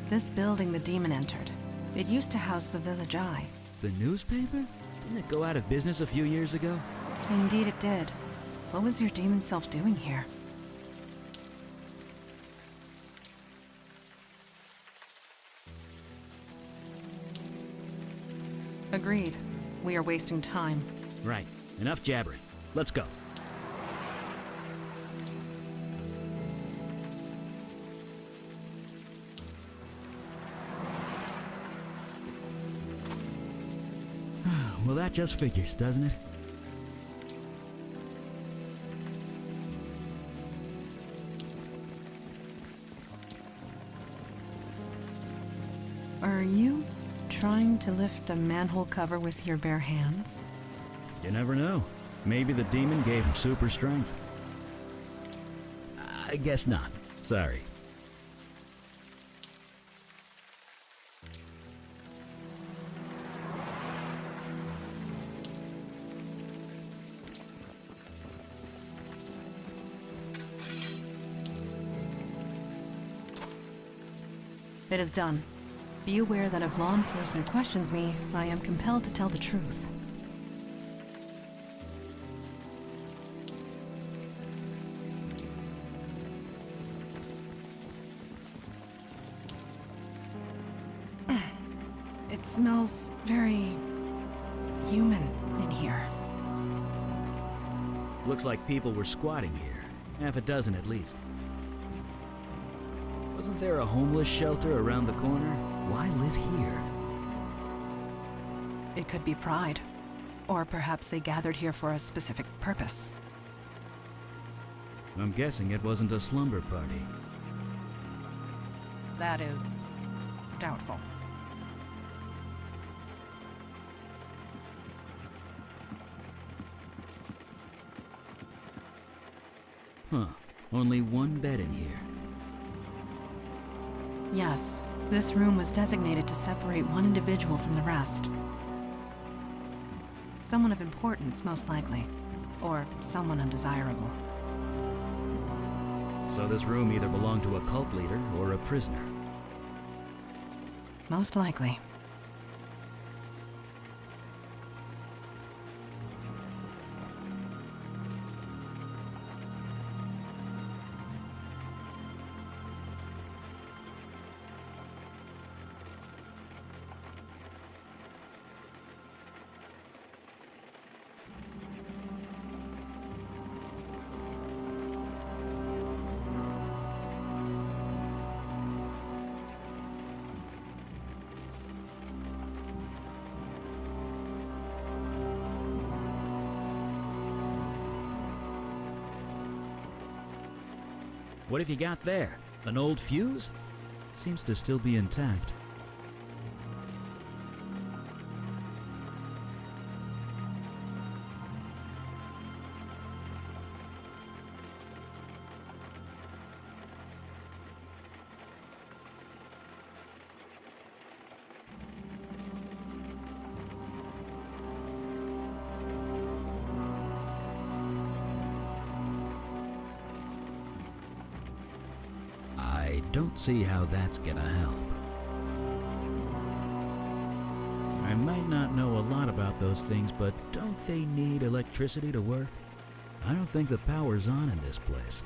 This building the demon entered. It used to house the Village Eye. The newspaper? Didn't it go out of business a few years ago? Indeed it did. What was your demon self doing here? Agreed. We are wasting time. Right. Enough jabbering. Let's go. Well, that just figures, doesn't it? Are you trying to lift a manhole cover with your bare hands? You never know. Maybe the demon gave him super strength. I guess not. Sorry. It is done. Be aware that if law enforcement questions me, I am compelled to tell the truth. It smells very human in here. Looks like people were squatting here. Half a dozen at least. Wasn't there a homeless shelter around the corner? Why live here? It could be pride. Or perhaps they gathered here for a specific purpose. I'm guessing it wasn't a slumber party. That is doubtful. Huh. Only one bed in here. Yes, this room was designated to separate one individual from the rest. Someone of importance, most likely. Or someone undesirable. So this room either belonged to a cult leader or a prisoner. Most likely. What have you got there? An old fuse? Seems to still be intact. I don't see how that's gonna help. I might not know a lot about those things, but don't they need electricity to work? I don't think the power's on in this place.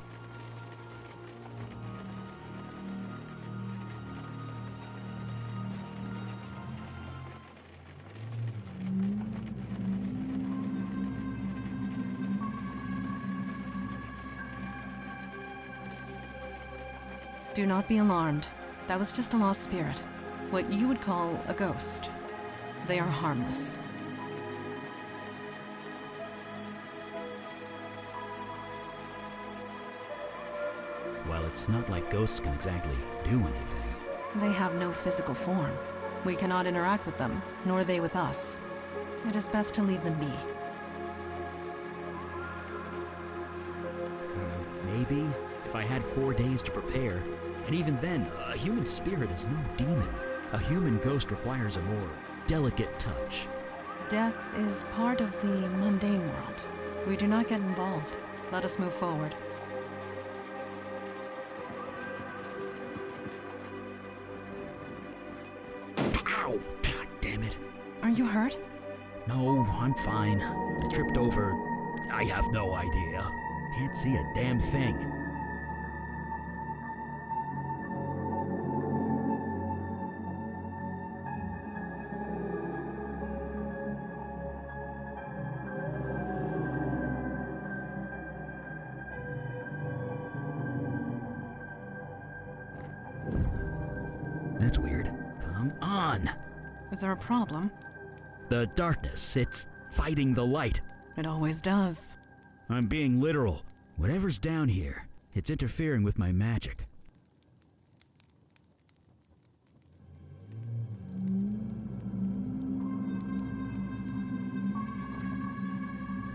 Do not be alarmed. That was just a lost spirit. What you would call a ghost. They are harmless. Well, it's not like ghosts can exactly do anything. They have no physical form. We cannot interact with them, nor they with us. It is best to leave them be. Maybe if I had 4 days to prepare. And even then, a human spirit is no demon. A human ghost requires a more delicate touch. Death is part of the mundane world. We do not get involved. Let us move forward. Ow! God damn it. Are you hurt? No, I'm fine. I tripped over. I have no idea. Can't see a damn thing. That's weird. Come on! Is there a problem? The darkness, it's fighting the light. It always does. I'm being literal. Whatever's down here, it's interfering with my magic.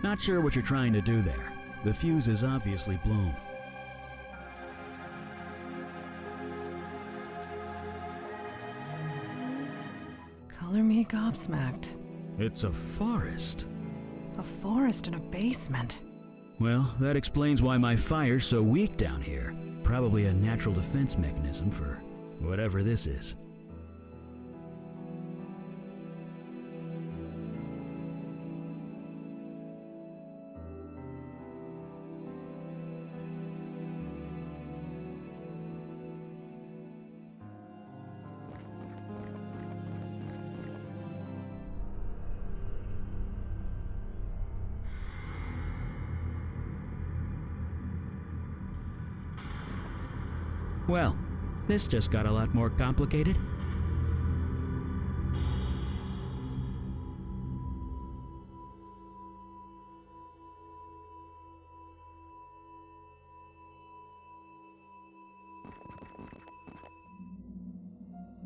Not sure what you're trying to do there. The fuse is obviously blown. Color me gobsmacked. It's a forest. A forest in a basement. Well, that explains why my fire's so weak down here. Probably a natural defense mechanism for whatever this is. Well, this just got a lot more complicated.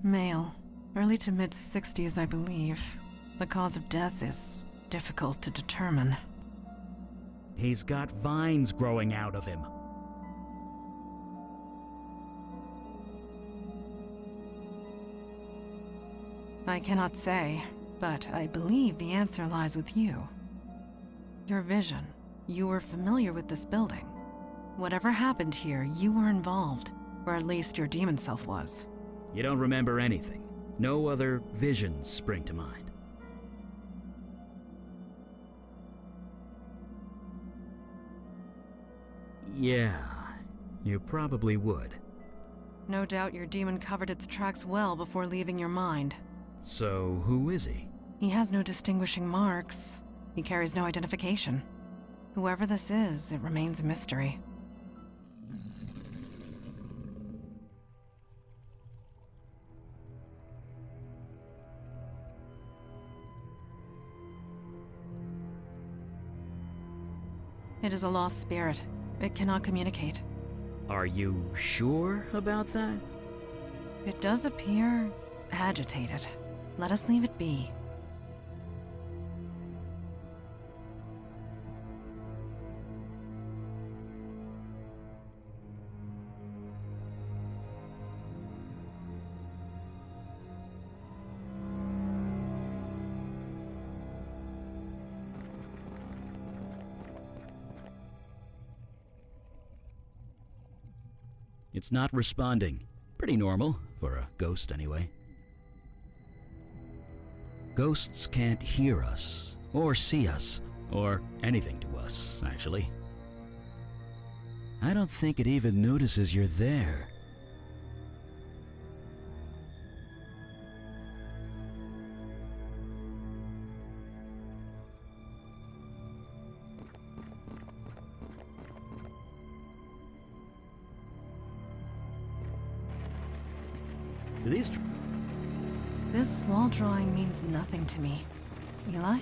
Male. Early to mid-60s, I believe. The cause of death is difficult to determine. He's got vines growing out of him. I cannot say, but I believe the answer lies with you. Your vision. You were familiar with this building. Whatever happened here, you were involved, or at least your demon self was. You don't remember anything. No other visions spring to mind. Yeah, you probably would. No doubt your demon covered its tracks well before leaving your mind. So, who is he? He has no distinguishing marks. He carries no identification. Whoever this is, it remains a mystery. It is a lost spirit. It cannot communicate. Are you sure about that? It does appear agitated. Let us leave it be. It's not responding. Pretty normal, for a ghost anyway. Ghosts can't hear us, or see us, or anything to us, actually. I don't think it even notices you're there. Do these... This wall drawing means nothing to me. Eli?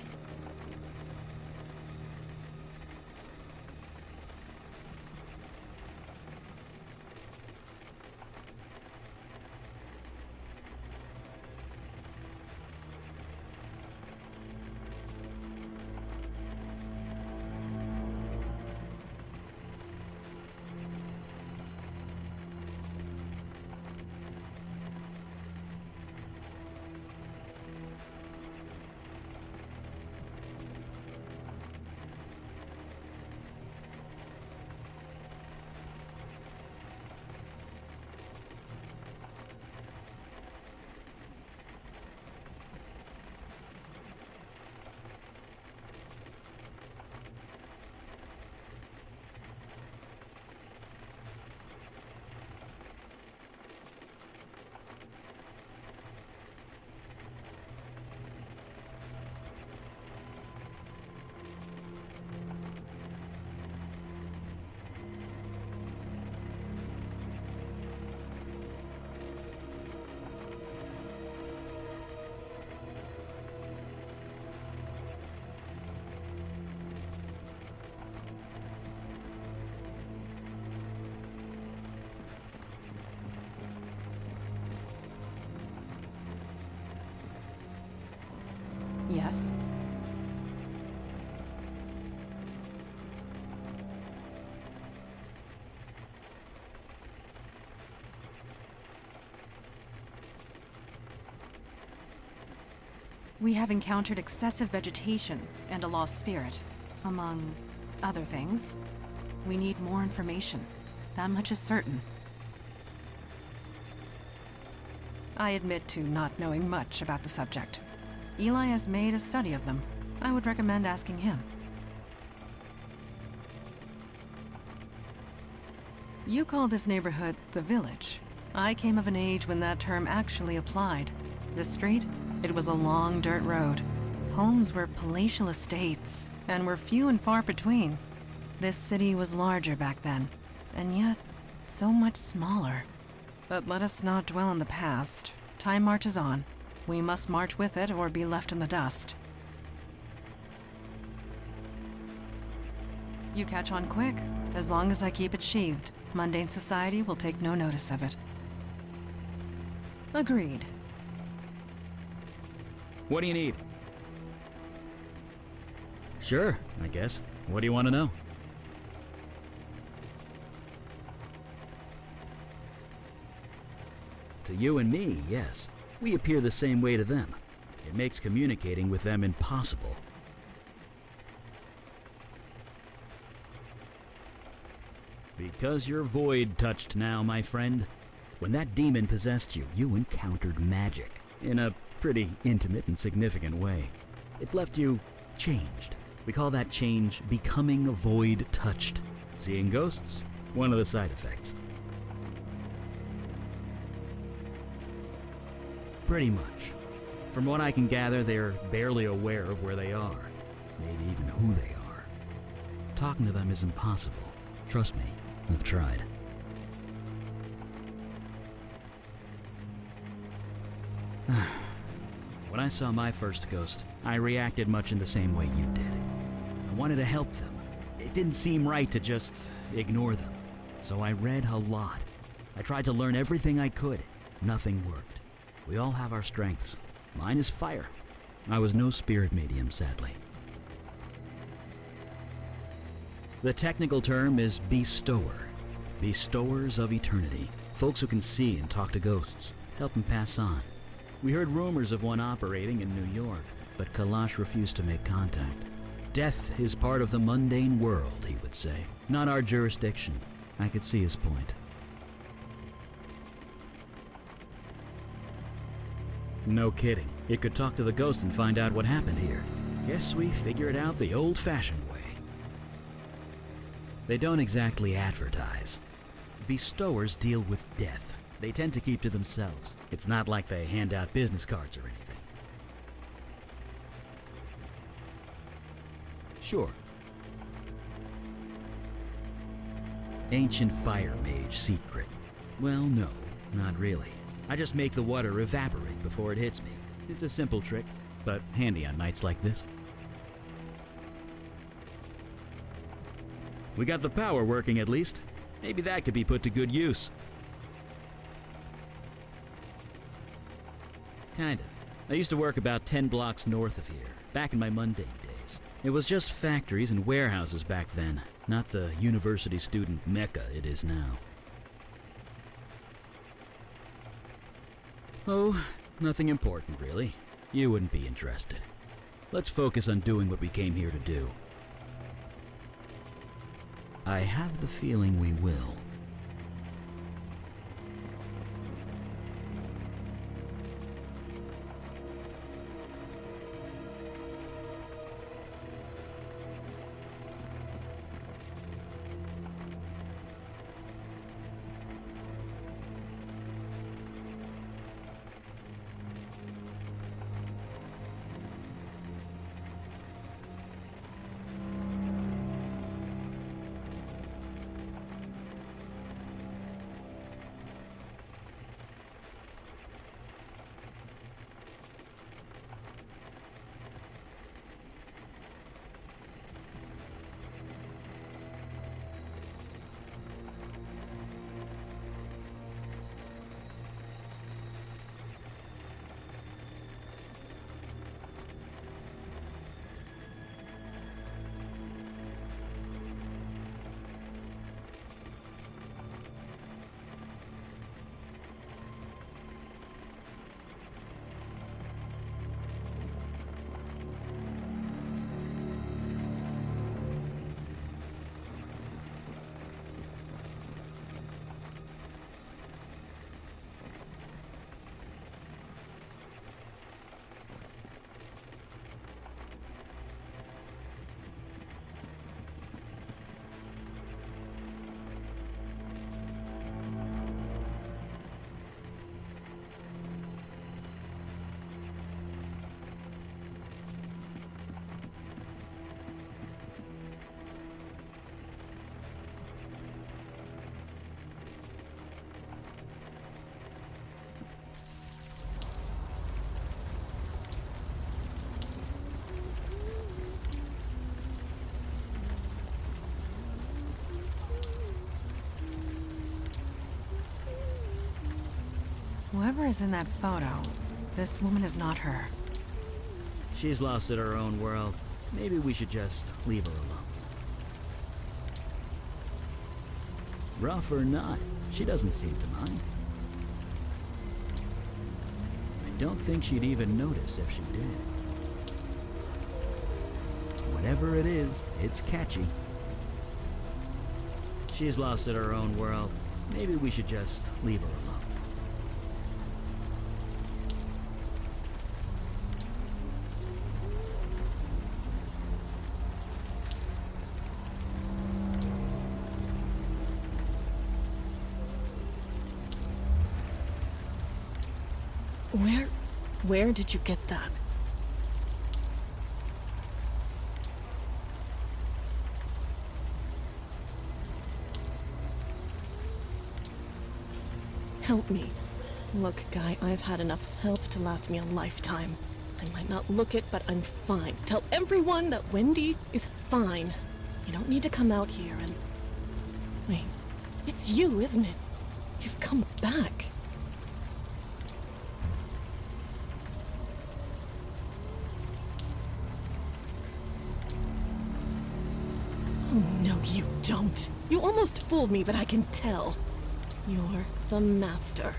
Yes. We have encountered excessive vegetation and a lost spirit, among other things. We need more information. That much is certain. I admit to not knowing much about the subject. Eli has made a study of them. I would recommend asking him. You call this neighborhood the Village. I came of an age when that term actually applied. This street, it was a long dirt road. Homes were palatial estates, and were few and far between. This city was larger back then, and yet so much smaller. But let us not dwell on the past. Time marches on. We must march with it or be left in the dust. You catch on quick. As long as I keep it sheathed, mundane society will take no notice of it. Agreed. What do you need? Sure, I guess. What do you want to know? To you and me, yes. We appear the same way to them. It makes communicating with them impossible. Because you're void-touched now, my friend. When that demon possessed you, you encountered magic. In a pretty intimate and significant way. It left you changed. We call that change becoming void-touched. Seeing ghosts? One of the side effects. Pretty much. From what I can gather, they're barely aware of where they are. Maybe even who they are. Talking to them is impossible. Trust me, I've tried. When I saw my first ghost, I reacted much in the same way you did. I wanted to help them. It didn't seem right to just ignore them. So I read a lot. I tried to learn everything I could. Nothing worked. We all have our strengths. Mine is fire. I was no spirit medium, sadly. The technical term is bestower. Bestowers of eternity. Folks who can see and talk to ghosts. Help them pass on. We heard rumors of one operating in New York, but Kalash refused to make contact. Death is part of the mundane world, he would say. Not our jurisdiction. I could see his point. No kidding. It could talk to the ghost and find out what happened here. Guess we figure it out the old-fashioned way. They don't exactly advertise. Bestowers deal with death. They tend to keep to themselves. It's not like they hand out business cards or anything. Sure. Ancient fire mage secret. Well, no, not really. I just make the water evaporate before it hits me. It's a simple trick, but handy on nights like this. We got the power working at least. Maybe that could be put to good use. Kind of. I used to work about 10 blocks north of here, back in my mundane days. It was just factories and warehouses back then, not the university student mecca it is now. Oh, nothing important really. You wouldn't be interested. Let's focus on doing what we came here to do. I have the feeling we will. Whoever is in that photo, this woman is not her. She's lost in her own world. Maybe we should just leave her alone. Rough or not, she doesn't seem to mind. I don't think she'd even notice if she did. Whatever it is, it's catchy. She's lost in her own world. Maybe we should just leave her alone. Where did you get that? Help me. Look, guy, I've had enough help to last me a lifetime. I might not look it, but I'm fine. Tell everyone that Wendy is fine. You don't need to come out here and... Wait, it's you, isn't it? You've come back. Oh, no, you don't. You almost fooled me, but I can tell. You're the master.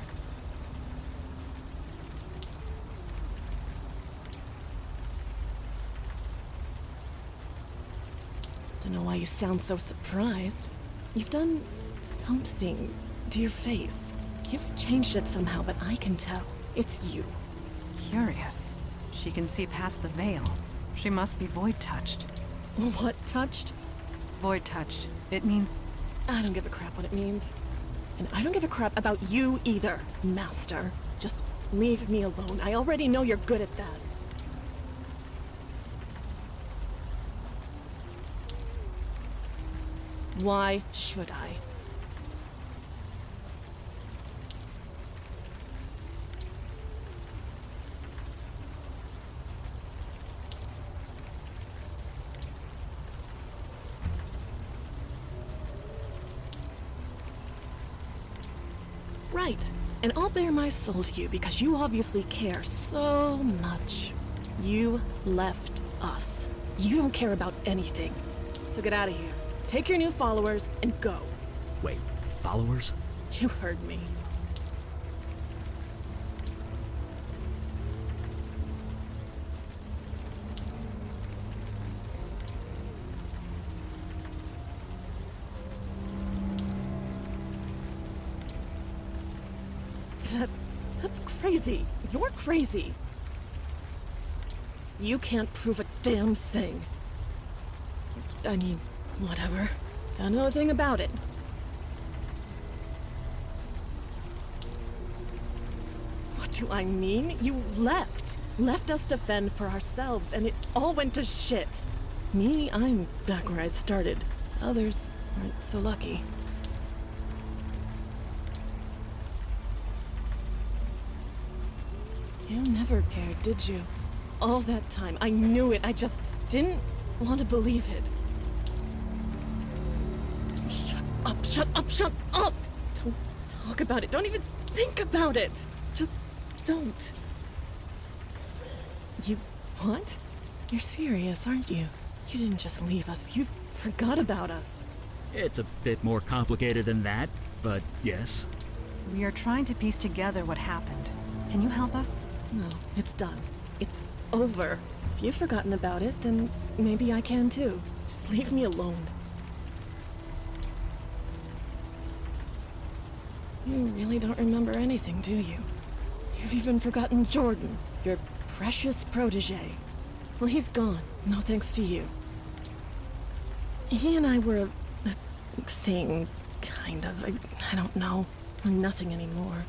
Don't know why you sound so surprised. You've done something to your face. You've changed it somehow, but I can tell. It's you. Curious. She can see past the veil. She must be void-touched. What touched? Void-touched. It means... I don't give a crap what it means. And I don't give a crap about you either, Master. Just leave me alone. I already know you're good at that. Why should I? Right. And I'll bare my soul to you because you obviously care so much. You left us. You don't care about anything. So get out of here. Take your new followers and go. Wait, followers? You heard me. That's crazy. You're crazy. You can't prove a damn thing. I mean, whatever. Don't know a thing about it. What do I mean? You left. Left us to fend for ourselves, and it all went to shit. Me, I'm back where I started. Others aren't so lucky. You never cared, did you? All that time, I knew it. I just didn't want to believe it. Shut up, shut up, shut up! Don't talk about it. Don't even think about it. Just don't. You what? You're serious, aren't you? You didn't just leave us. You forgot about us. It's a bit more complicated than that, but yes. We are trying to piece together what happened. Can you help us? No, it's done. It's over. If you've forgotten about it, then maybe I can too. Just leave me alone. You really don't remember anything, do you? You've even forgotten Jordan, your precious protege. Well, he's gone. No thanks to you. He and I were a thing, kind of. I don't know. We're nothing anymore.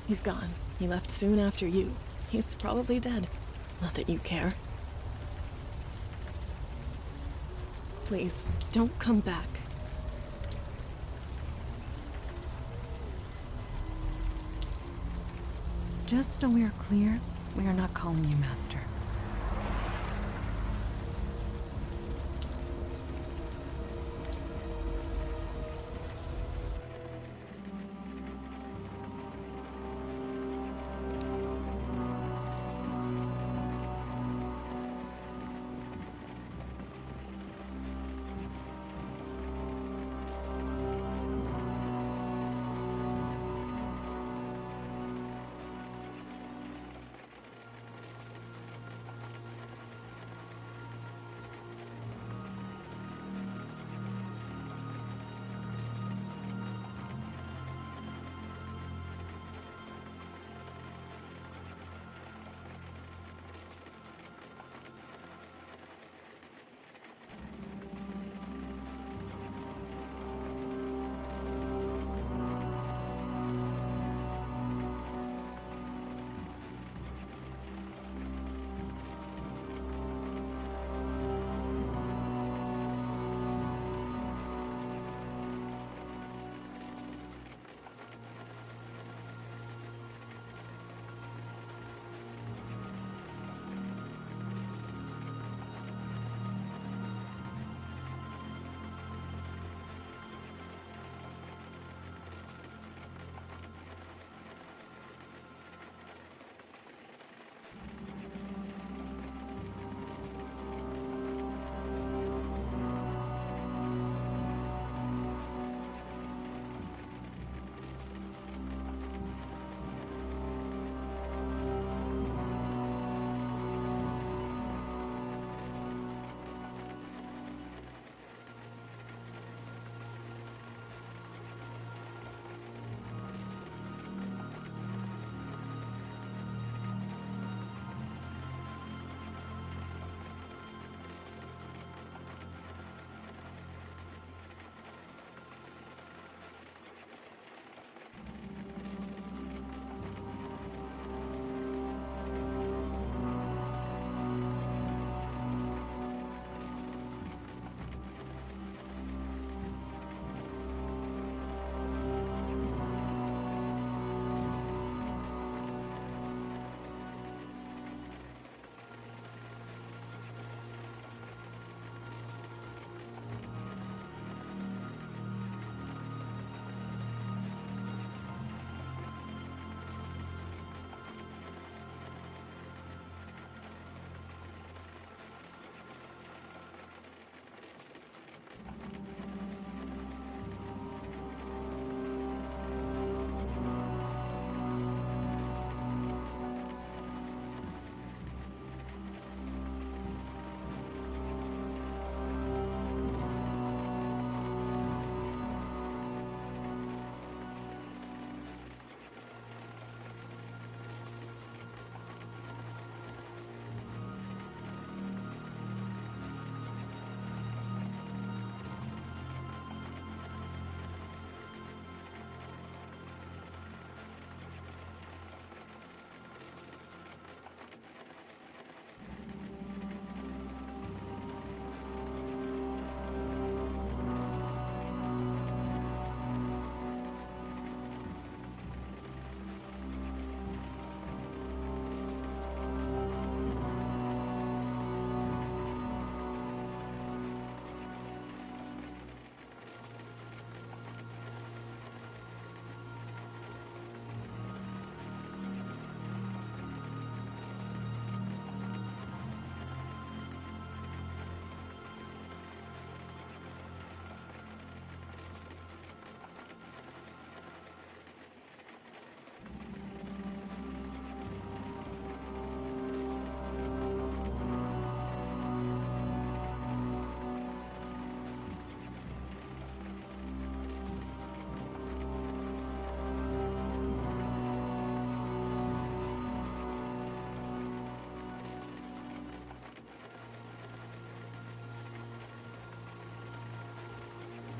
He's gone. He left soon after you. He's probably dead. Not that you care. Please, don't come back. Just so we are clear, we are not calling you Master.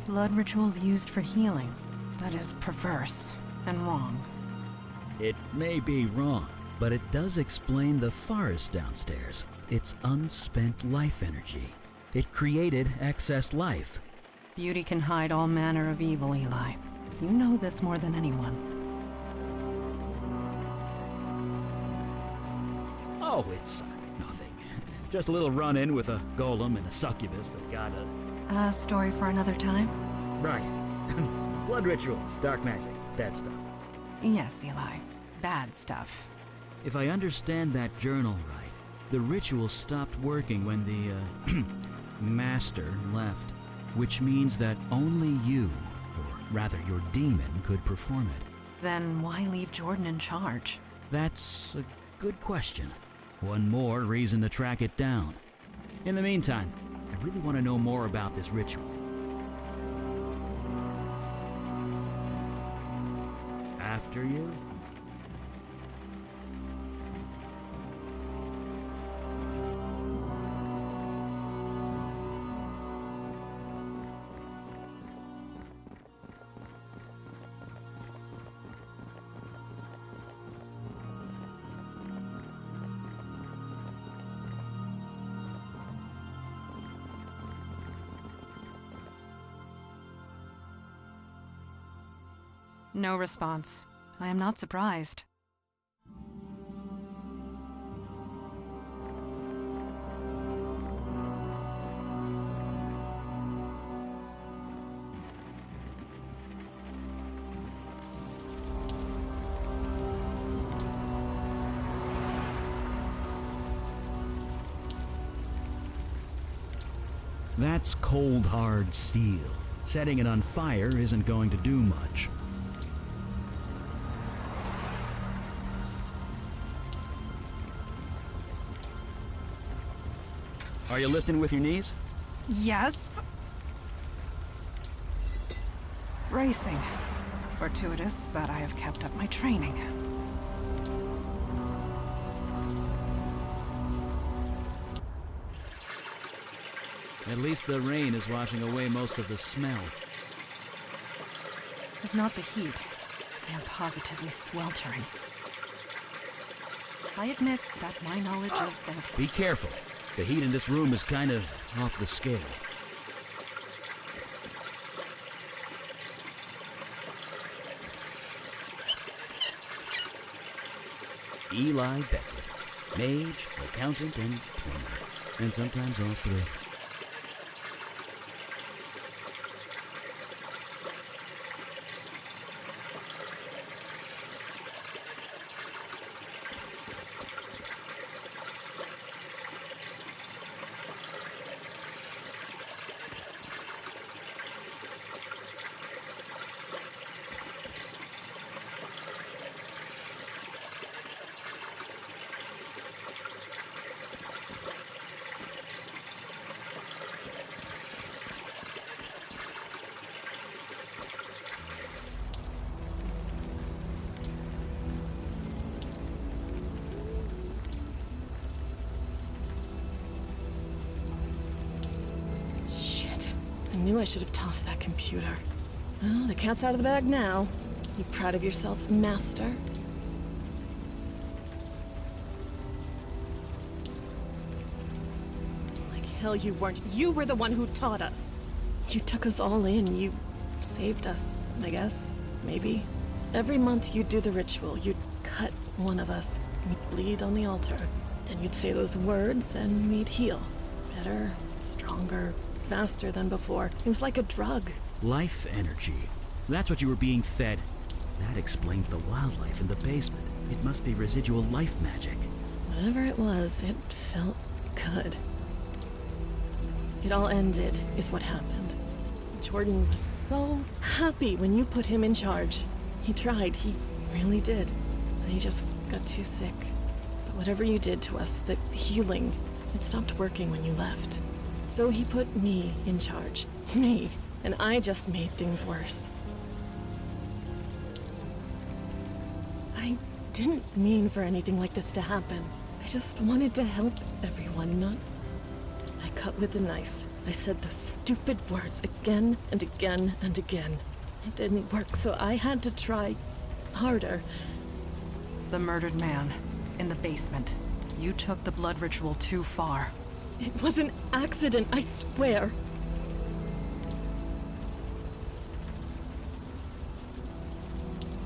Blood rituals used for healing. That is perverse and wrong. It may be wrong, but it does explain the forest downstairs. It's unspent life energy. It created excess life. Beauty can hide all manner of evil, Eli. You know this more than anyone. Oh, it's nothing. Just a little run-in with a golem and a succubus that got a... A story for another time? Right. Blood rituals, dark magic, bad stuff. Yes, Eli. Bad stuff. If I understand that journal right, the ritual stopped working when the, master left, which means that only you, or rather your demon, could perform it. Then why leave Jordan in charge? That's a good question. One more reason to track it down. In the meantime, I really want to know more about this ritual. After you? No response. I am not surprised. That's cold, hard steel. Setting it on fire isn't going to do much. Are you lifting with your knees? Yes. Bracing. Fortuitous that I have kept up my training. At least the rain is washing away most of the smell. If not the heat, I am positively sweltering. I admit that my knowledge of scent... Be careful. The heat in this room is kind of off the scale. Eli Beckett, mage, accountant, and plumber. And sometimes all three. I knew I should have tossed that computer. Well, the cat's out of the bag now. You proud of yourself, Master? Like hell you weren't. You were the one who taught us. You took us all in. You saved us, I guess. Maybe. Every month you'd do the ritual. You'd cut one of us. We'd bleed on the altar. Then you'd say those words and we'd heal. Better, stronger, faster than before. It was like a drug. Life energy. That's what you were being fed. That explains the wildlife in the basement. It must be residual life magic. Whatever it was, it felt good. It all ended, is what happened. Jordan was so happy when you put him in charge. He tried, he really did. But he just got too sick. But whatever you did to us, the healing, it stopped working when you left. So he put me in charge. Me. And I just made things worse. I didn't mean for anything like this to happen. I just wanted to help everyone, not... I cut with the knife. I said those stupid words again and again and again. It didn't work, so I had to try harder. The murdered man, in the basement. You took the blood ritual too far. It was an accident, I swear.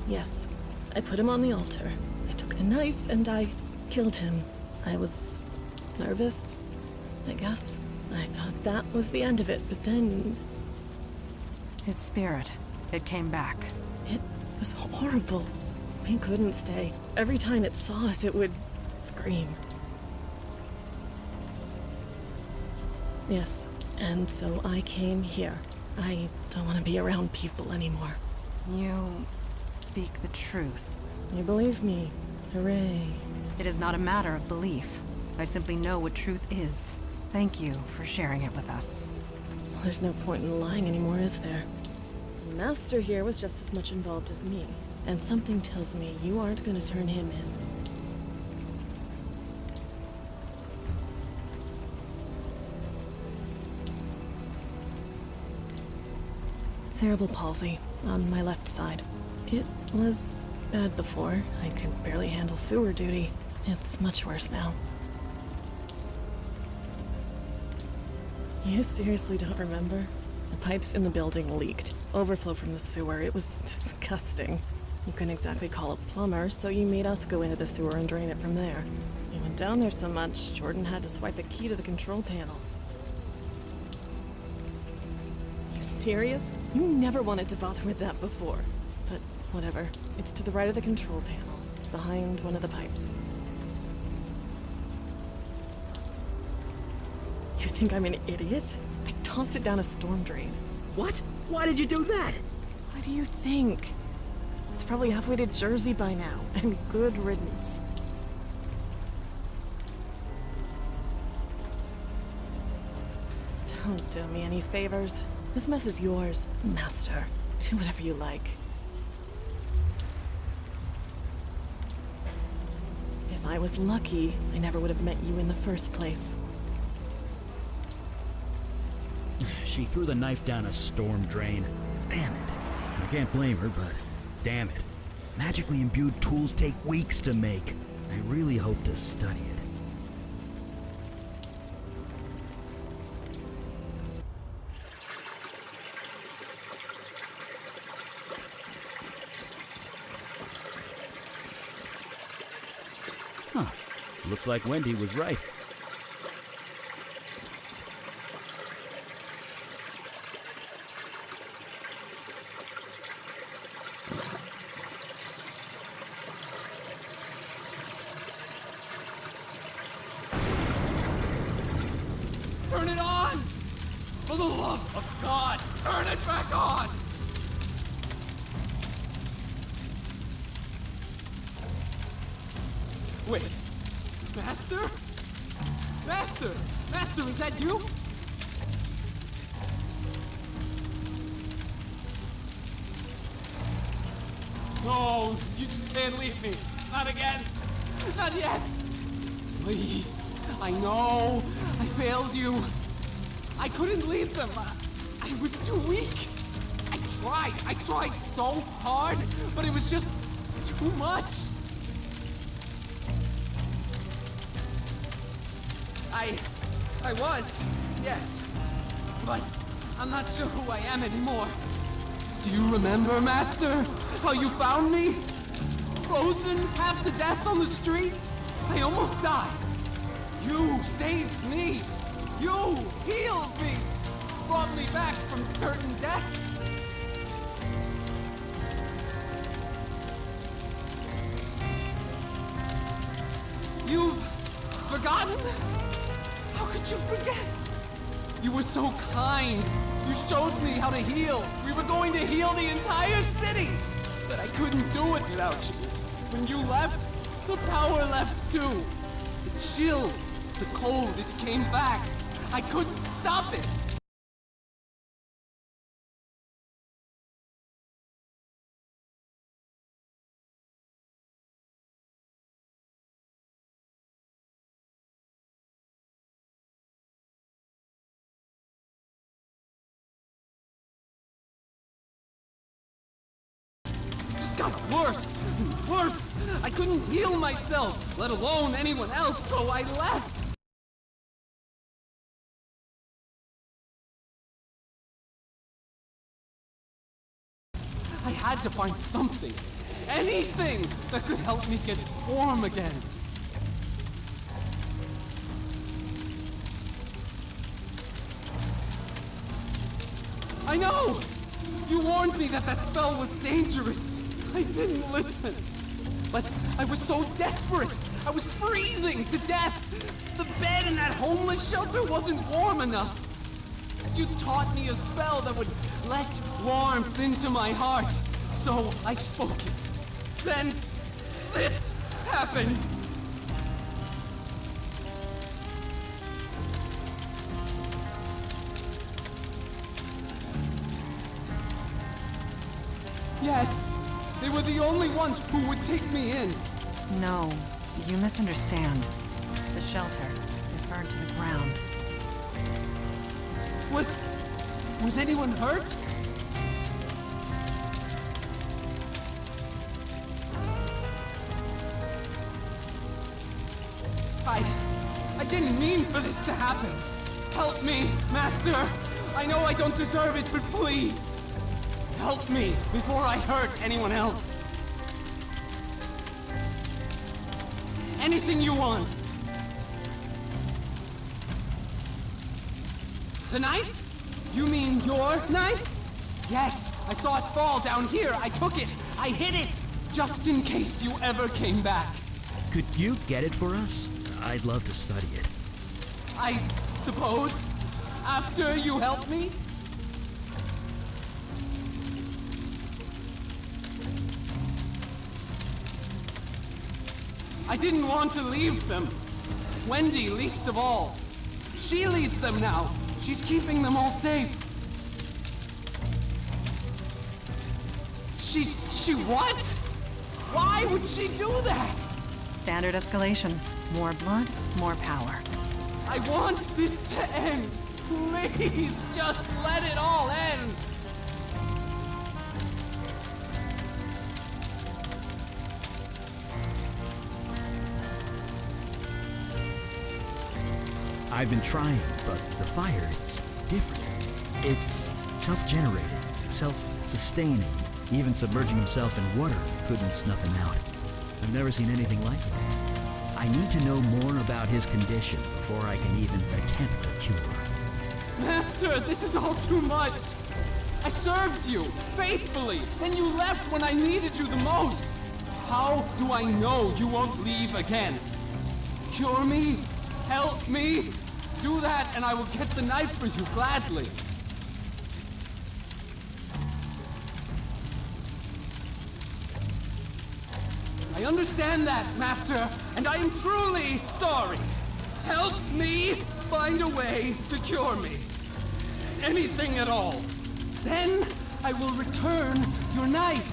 Yes, I put him on the altar. I took the knife and I killed him. I was nervous, I guess. I thought that was the end of it, but then... His spirit, it came back. It was horrible. He couldn't stay. Every time it saw us, it would scream. Yes, and so I came here. I don't want to be around people anymore. You speak the truth. You believe me? Hooray. It is not a matter of belief. I simply know what truth is. Thank you for sharing it with us. Well, there's no point in lying anymore, is there? The Master here was just as much involved as me, and something tells me you aren't going to turn him in. Cerebral palsy on my left side. It was bad before. I could barely handle sewer duty. It's much worse now. You seriously don't remember? The pipes in the building leaked. Overflow from the sewer. It was disgusting. You couldn't exactly call a plumber, so you made us go into the sewer and drain it from there. We went down there so much, Jordan had to swipe a key to the control panel. You serious? You never wanted to bother with that before. But whatever. It's to the right of the control panel, behind one of the pipes. You think I'm an idiot? I tossed it down a storm drain. What? Why did you do that? What do you think? It's probably halfway to Jersey by now, and good riddance. Don't do me any favors. This mess is yours, Master. Do whatever you like. If I was lucky, I never would have met you in the first place. She threw the knife down a storm drain. Damn it. I can't blame her, but damn it. Magically imbued tools take weeks to make. I really hope to study it. Huh. Looks like Wendy was right. Turn it on! For the love of God, turn it back on! Wait, Master? Master! Master, is that you? No, you just can't leave me. Not again. Not yet. Please. I know. I failed you. I couldn't leave them. I was too weak. I tried so hard, but it was just too much. I was, yes. But I'm not sure who I am anymore. Do you remember, Master? How you found me? Frozen half to death on the street? I almost died. You saved me! You healed me! Brought me back from certain death! You've forgotten? How could you forget? You were so kind. You showed me how to heal. We were going to heal the entire city! But I couldn't do it without you. When you left, the power left too. The chill, the cold, it came back. I couldn't stop it. got worse and worse. I couldn't heal myself, let alone anyone else, so I left. I had to find something, anything that could help me get warm again. I know! You warned me that that spell was dangerous. I didn't listen. But I was so desperate. I was freezing to death. The bed in that homeless shelter wasn't warm enough. You taught me a spell that would let warmth into my heart. So I spoke it. Then this happened. Yes, they were the only ones who would take me in. No, you misunderstand. The shelter, it burned to the ground. Was anyone hurt? I didn't mean for this to happen. Help me, Master. I know I don't deserve it, but please. Help me before I hurt anyone else. Anything you want. The knife? You mean your knife? Yes, I saw it fall down here. I took it. I hid it. Just in case you ever came back. Could you get it for us? I'd love to study it. I suppose. After you help me? I didn't want to leave them. Wendy, least of all. She leads them now. She's keeping them all safe. She what? Why would she do that? Standard escalation. More blood, more power. I want this to end. Please, just let it all end. I've been trying, but the fire, it's different. It's self-generated, self-sustaining. Even submerging himself in water couldn't snuff him out. I've never seen anything like it. I need to know more about his condition before I can even attempt a cure. Master, this is all too much. I served you, faithfully. Then you left when I needed you the most. How do I know you won't leave again? Cure me? Help me? Do that and I will get the knife for you gladly. I understand that, Master, and I am truly sorry. Help me find a way to cure me. Anything at all. Then I will return your knife.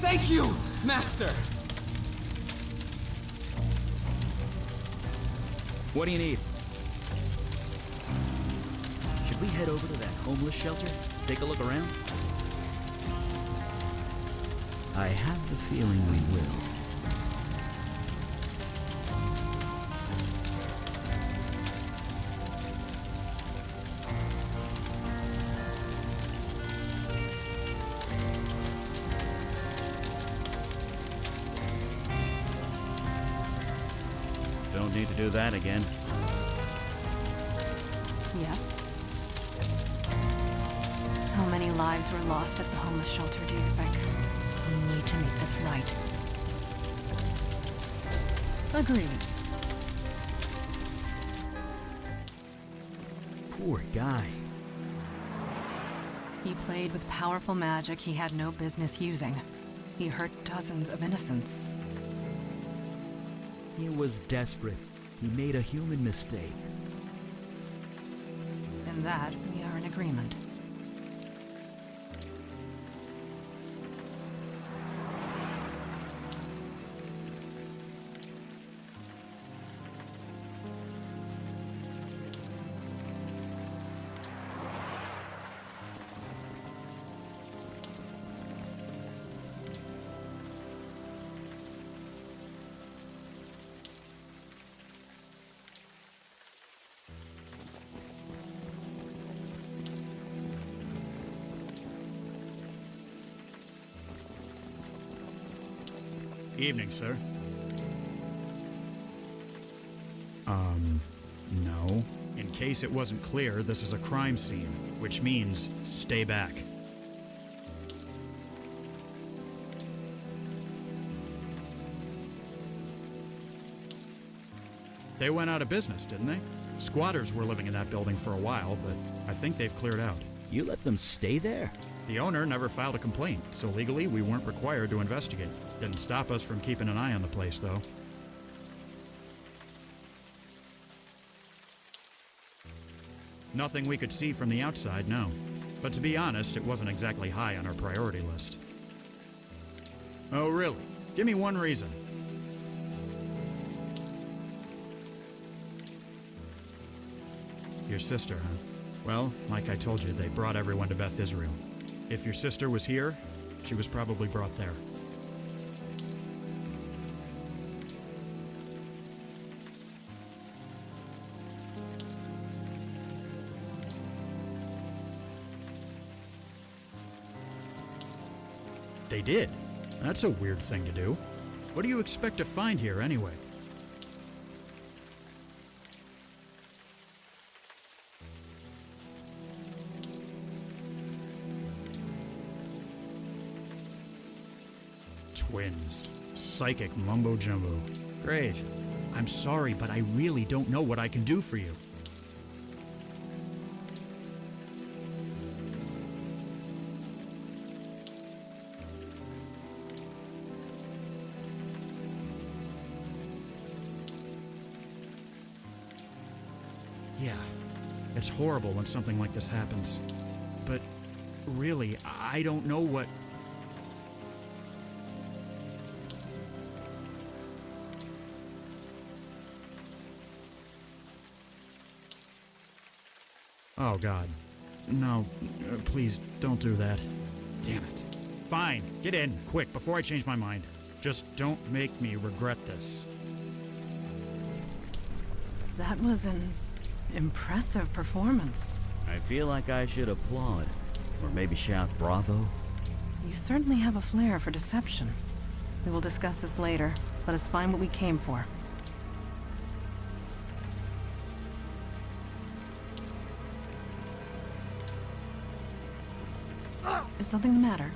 Thank you, Master. What do you need? Should we head over to that homeless shelter? Take a look around? I have the feeling we will. Don't need to do that again. Yes. How many lives were lost at the homeless shelter, do you think? We need to make this right. Agreed. Poor guy. He played with powerful magic he had no business using. He hurt dozens of innocents. He was desperate. He made a human mistake. In that, we are in agreement. Evening, sir. No. In case it wasn't clear, this is a crime scene, which means stay back. They went out of business, didn't they? Squatters were living in that building for a while, but I think they've cleared out. You let them stay there? The owner never filed a complaint, so legally we weren't required to investigate. Didn't stop us from keeping an eye on the place, though. Nothing we could see from the outside, no. But to be honest, it wasn't exactly high on our priority list. Oh, really? Give me one reason. Your sister, huh? Well, like I told you, they brought everyone to Beth Israel. If your sister was here, she was probably brought there. They did? That's a weird thing to do. What do you expect to find here, anyway? Twins. Psychic mumbo-jumbo. Great. I'm sorry, but I really don't know what I can do for you. Yeah, it's horrible when something like this happens. But really, I don't know what... Oh, God. No, please, don't do that. Damn it. Fine, get in, quick, before I change my mind. Just don't make me regret this. That was an impressive performance. I feel like I should applaud. Or maybe shout bravo. You certainly have a flair for deception. We will discuss this later. Let us find what we came for. Is something the matter?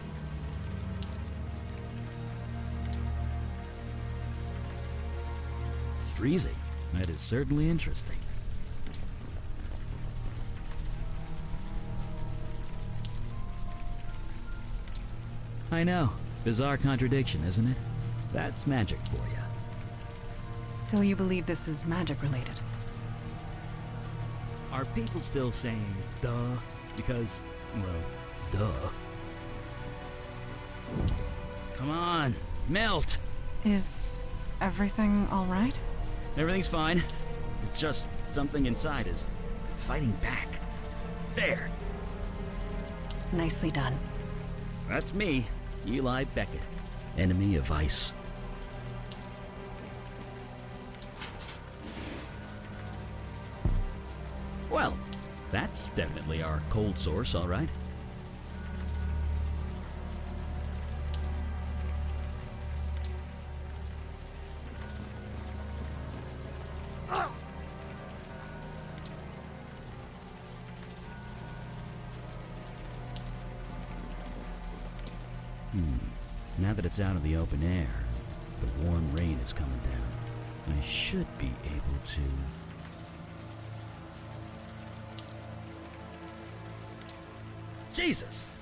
Freezing. That is certainly interesting. I know. Bizarre contradiction, isn't it? That's magic for you. So you believe this is magic related? Are people still saying duh? Because, well, duh. Come on, melt! Is everything all right? Everything's fine. It's just something inside is fighting back. There! Nicely done. That's me, Eli Beckett, enemy of ice. Well, that's definitely our cold source, all right. Now that it's out of the open air, the warm rain is coming down. I should be able to... Jesus!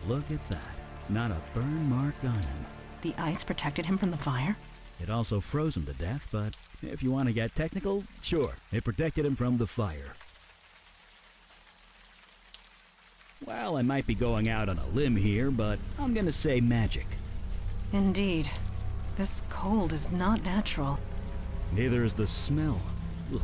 Look at that. Not a burn mark on him. The ice protected him from the fire? It also froze him to death, but if you want to get technical, sure, it protected him from the fire. Well, I might be going out on a limb here, but I'm gonna say magic. Indeed. This cold is not natural. Neither is the smell. Ugh.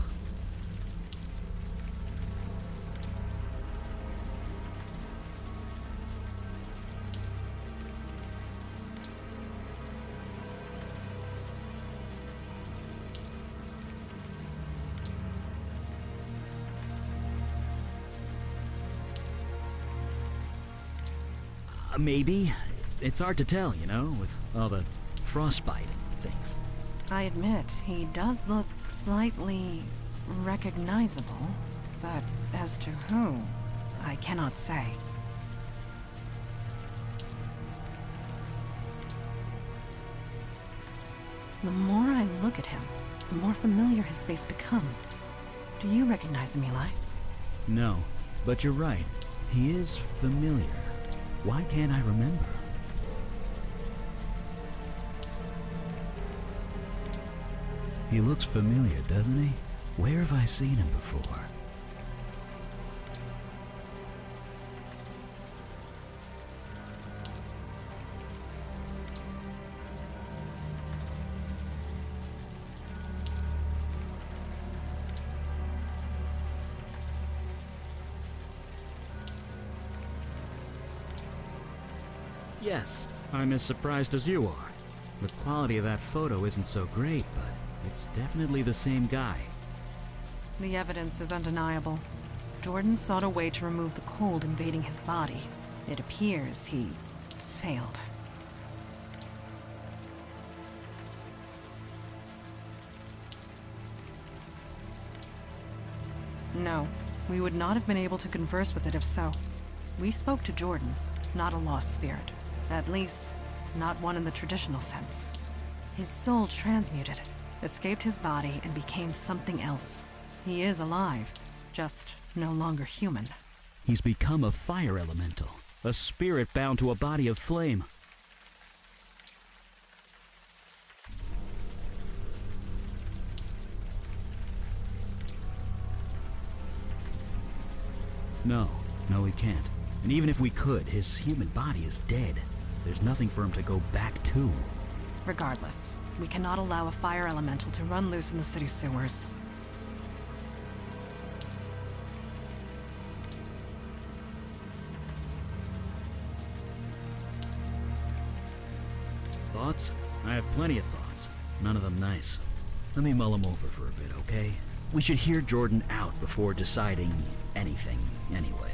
Maybe. It's hard to tell, you know, with all the frostbite and things. I admit, he does look slightly recognizable, but as to who, I cannot say. The more I look at him, the more familiar his face becomes. Do you recognize him, Eli? No, but you're right. He is familiar. Why can't I remember? He looks familiar, doesn't he? Where have I seen him before? Yes, I'm as surprised as you are. The quality of that photo isn't so great, but it's definitely the same guy. The evidence is undeniable. Jordan sought a way to remove the cold invading his body. It appears he failed. No, we would not have been able to converse with it if so. We spoke to Jordan, not a lost spirit. At least, not one in the traditional sense. His soul transmuted, escaped his body, and became something else. He is alive, just no longer human. He's become a fire elemental, a spirit bound to a body of flame. No, he can't. And even if we could, his human body is dead. There's nothing for him to go back to. Regardless, we cannot allow a fire elemental to run loose in the city sewers. Thoughts? I have plenty of thoughts. None of them nice. Let me mull them over for a bit, okay? We should hear Jordan out before deciding anything, anyway.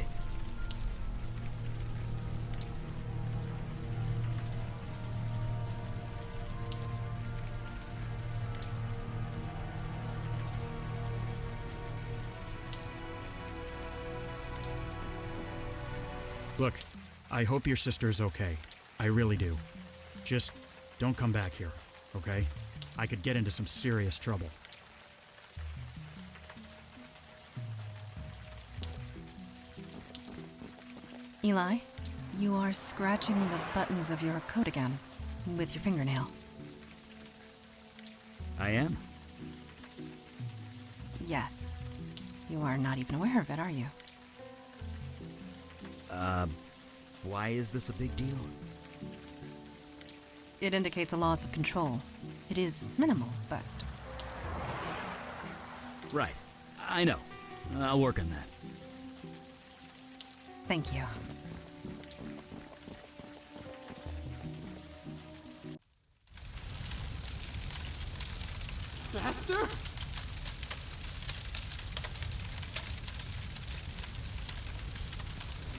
Look, I hope your sister's okay. I really do. Just don't come back here, okay? I could get into some serious trouble. Eli, you are scratching the buttons of your coat again, with your fingernail. I am? Yes. You are not even aware of it, are you? Why is this a big deal? It indicates a loss of control. It is minimal, but... Right. I know. I'll work on that. Thank you. Master?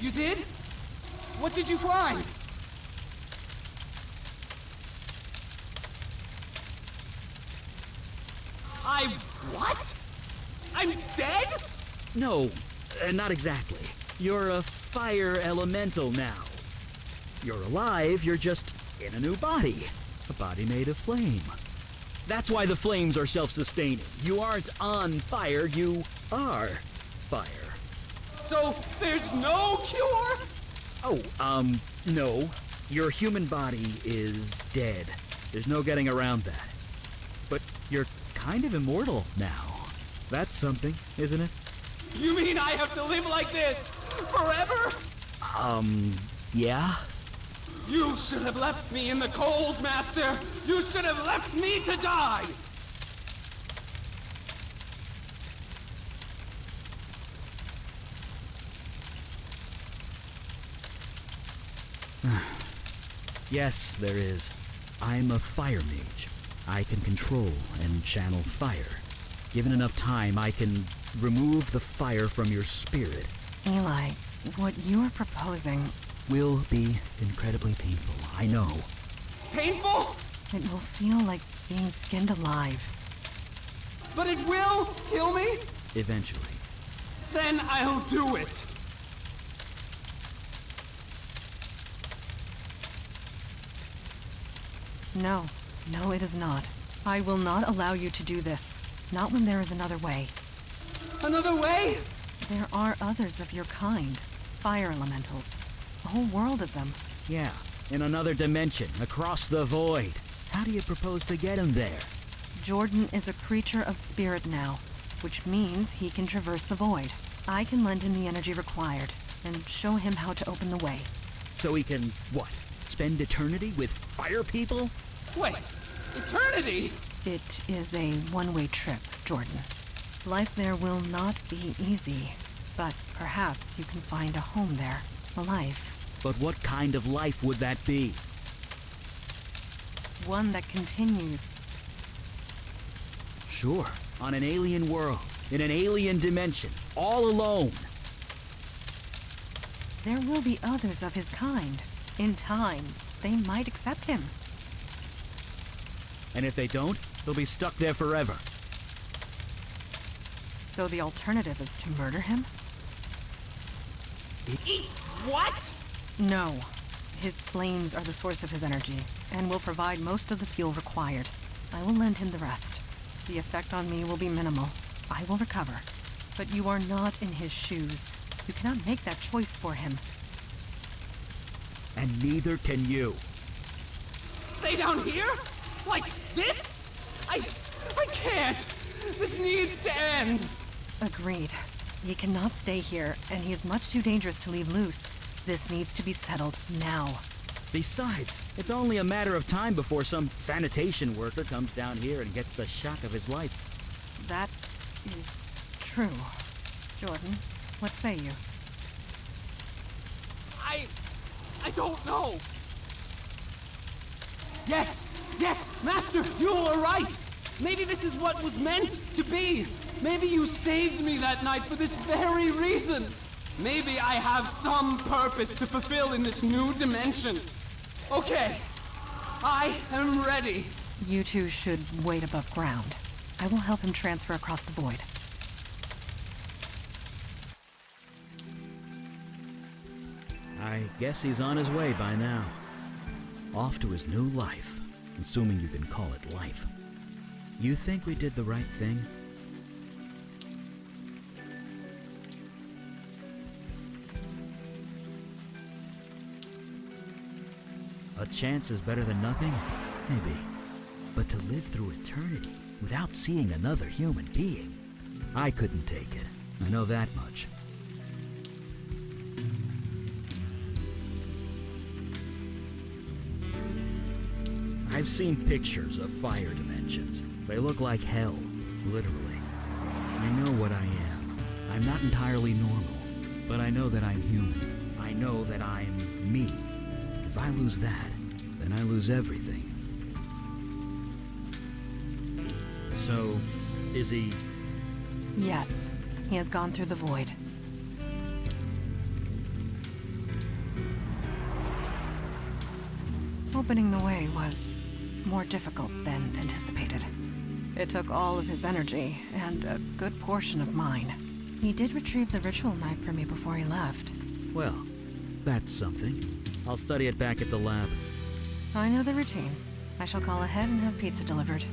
You did? What did you find? What? I'm dead? No, not exactly. You're a fire elemental now. You're alive, you're just in a new body. A body made of flame. That's why the flames are self-sustaining. You aren't on fire, you are fire. So, there's no cure? Oh, no. Your human body is dead. There's no getting around that. But you're kind of immortal now. That's something, isn't it? You mean I have to live like this? Forever? Yeah? You should have left me in the cold, Master! You should have left me to die! Yes, there is. I'm a fire mage. I can control and channel fire. Given enough time, I can remove the fire from your spirit. Eli, what you are proposing will be incredibly painful, I know. Painful? It will feel like being skinned alive. But it will kill me? Eventually. Then I'll do it. No, no, it is not. I will not allow you to do this. Not when there is another way. Another way? There are others of your kind. Fire elementals. A whole world of them. Yeah, in another dimension, across the void. How do you propose to get him there? Jordan is a creature of spirit now, which means he can traverse the void. I can lend him the energy required, and show him how to open the way. So he can, what, spend eternity with fire people? Wait, eternity? It is a one-way trip, Jordan. Life there will not be easy, but perhaps you can find a home there, a life. But what kind of life would that be? One that continues. Sure, on an alien world, in an alien dimension, all alone. There will be others of his kind. In time, they might accept him. And if they don't, they'll be stuck there forever. So the alternative is to murder him? Eat what? No. His flames are the source of his energy, and will provide most of the fuel required. I will lend him the rest. The effect on me will be minimal. I will recover. But you are not in his shoes. You cannot make that choice for him. And neither can you. Stay down here? Like this? I can't! This needs to end! Agreed. He cannot stay here, and he is much too dangerous to leave loose. This needs to be settled now. Besides, it's only a matter of time before some sanitation worker comes down here and gets the shock of his life. That is true. Jordan, what say you? I don't know. Yes, Master, you were right. Maybe this is what was meant to be. Maybe you saved me that night for this very reason. Maybe I have some purpose to fulfill in this new dimension. Okay, I am ready. You two should wait above ground. I will help him transfer across the void. I guess he's on his way by now. Off to his new life, assuming you can call it life. You think we did the right thing? A chance is better than nothing? Maybe. But to live through eternity without seeing another human being, I couldn't take it. I know that much. I've seen pictures of fire dimensions. They look like hell, literally. I know what I am. I'm not entirely normal, but I know that I'm human. I know that I'm me. If I lose that, then I lose everything. So, is he... Yes, he has gone through the void. Opening the way was more difficult than anticipated. It took all of his energy, and a good portion of mine. He did retrieve the ritual knife for me before he left. Well, that's something. I'll study it back at the lab. I know the routine. I shall call ahead and have pizza delivered.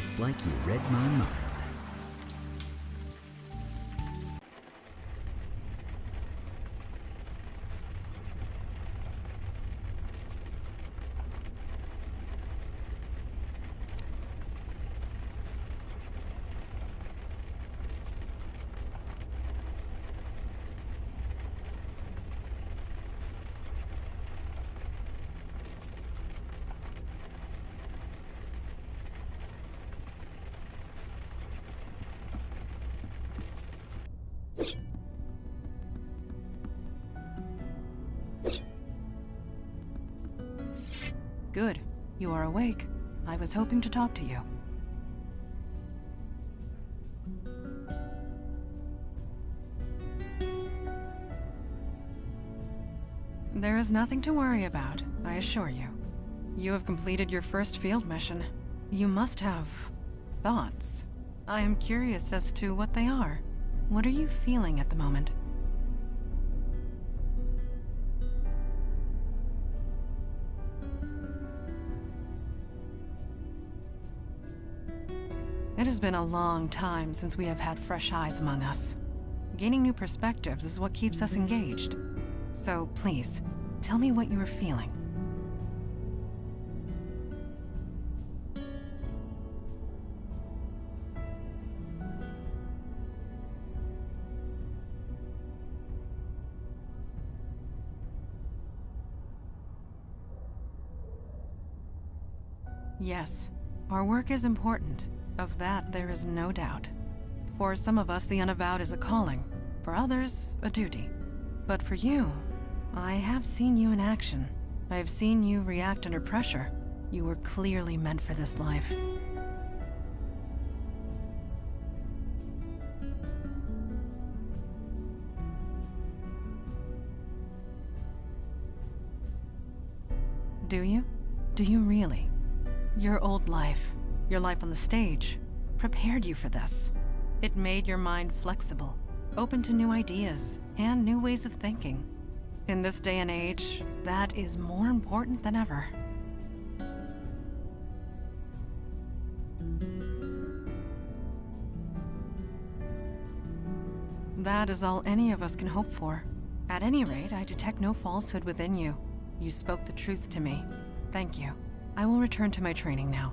It's like you read my mind. Good. You are awake. I was hoping to talk to you. There is nothing to worry about, I assure you. You have completed your first field mission. You must have thoughts. I am curious as to what they are. What are you feeling at the moment? It has been a long time since we have had fresh eyes among us. Gaining new perspectives is what keeps us engaged. So please, tell me what you are feeling. Yes, our work is important. Of that, there is no doubt. For some of us, the Unavowed is a calling. For others, a duty. But for you, I have seen you in action. I have seen you react under pressure. You were clearly meant for this life. Do you? Do you really? Your old life, your life on the stage, prepared you for this. It made your mind flexible, open to new ideas and new ways of thinking. In this day and age, that is more important than ever. That is all any of us can hope for. At any rate, I detect no falsehood within you. You spoke the truth to me. Thank you. I will return to my training now.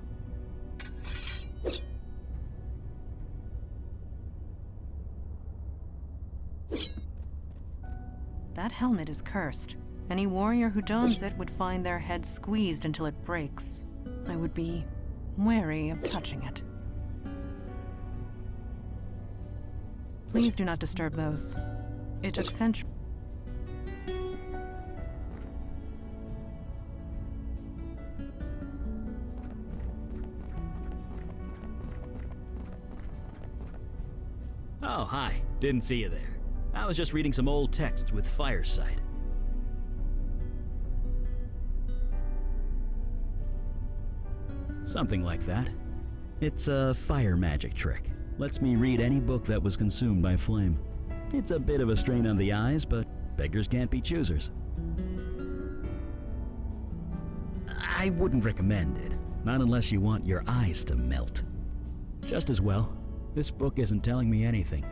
That helmet is cursed. Any warrior who dons it would find their head squeezed until it breaks. I would be wary of touching it. Please do not disturb those. It took centuries. Oh, hi. Didn't see you there. I was just reading some old texts with Fireside. Something like that. It's a fire magic trick. Lets me read any book that was consumed by flame. It's a bit of a strain on the eyes, but beggars can't be choosers. I wouldn't recommend it. Not unless you want your eyes to melt. Just as well, this book isn't telling me anything.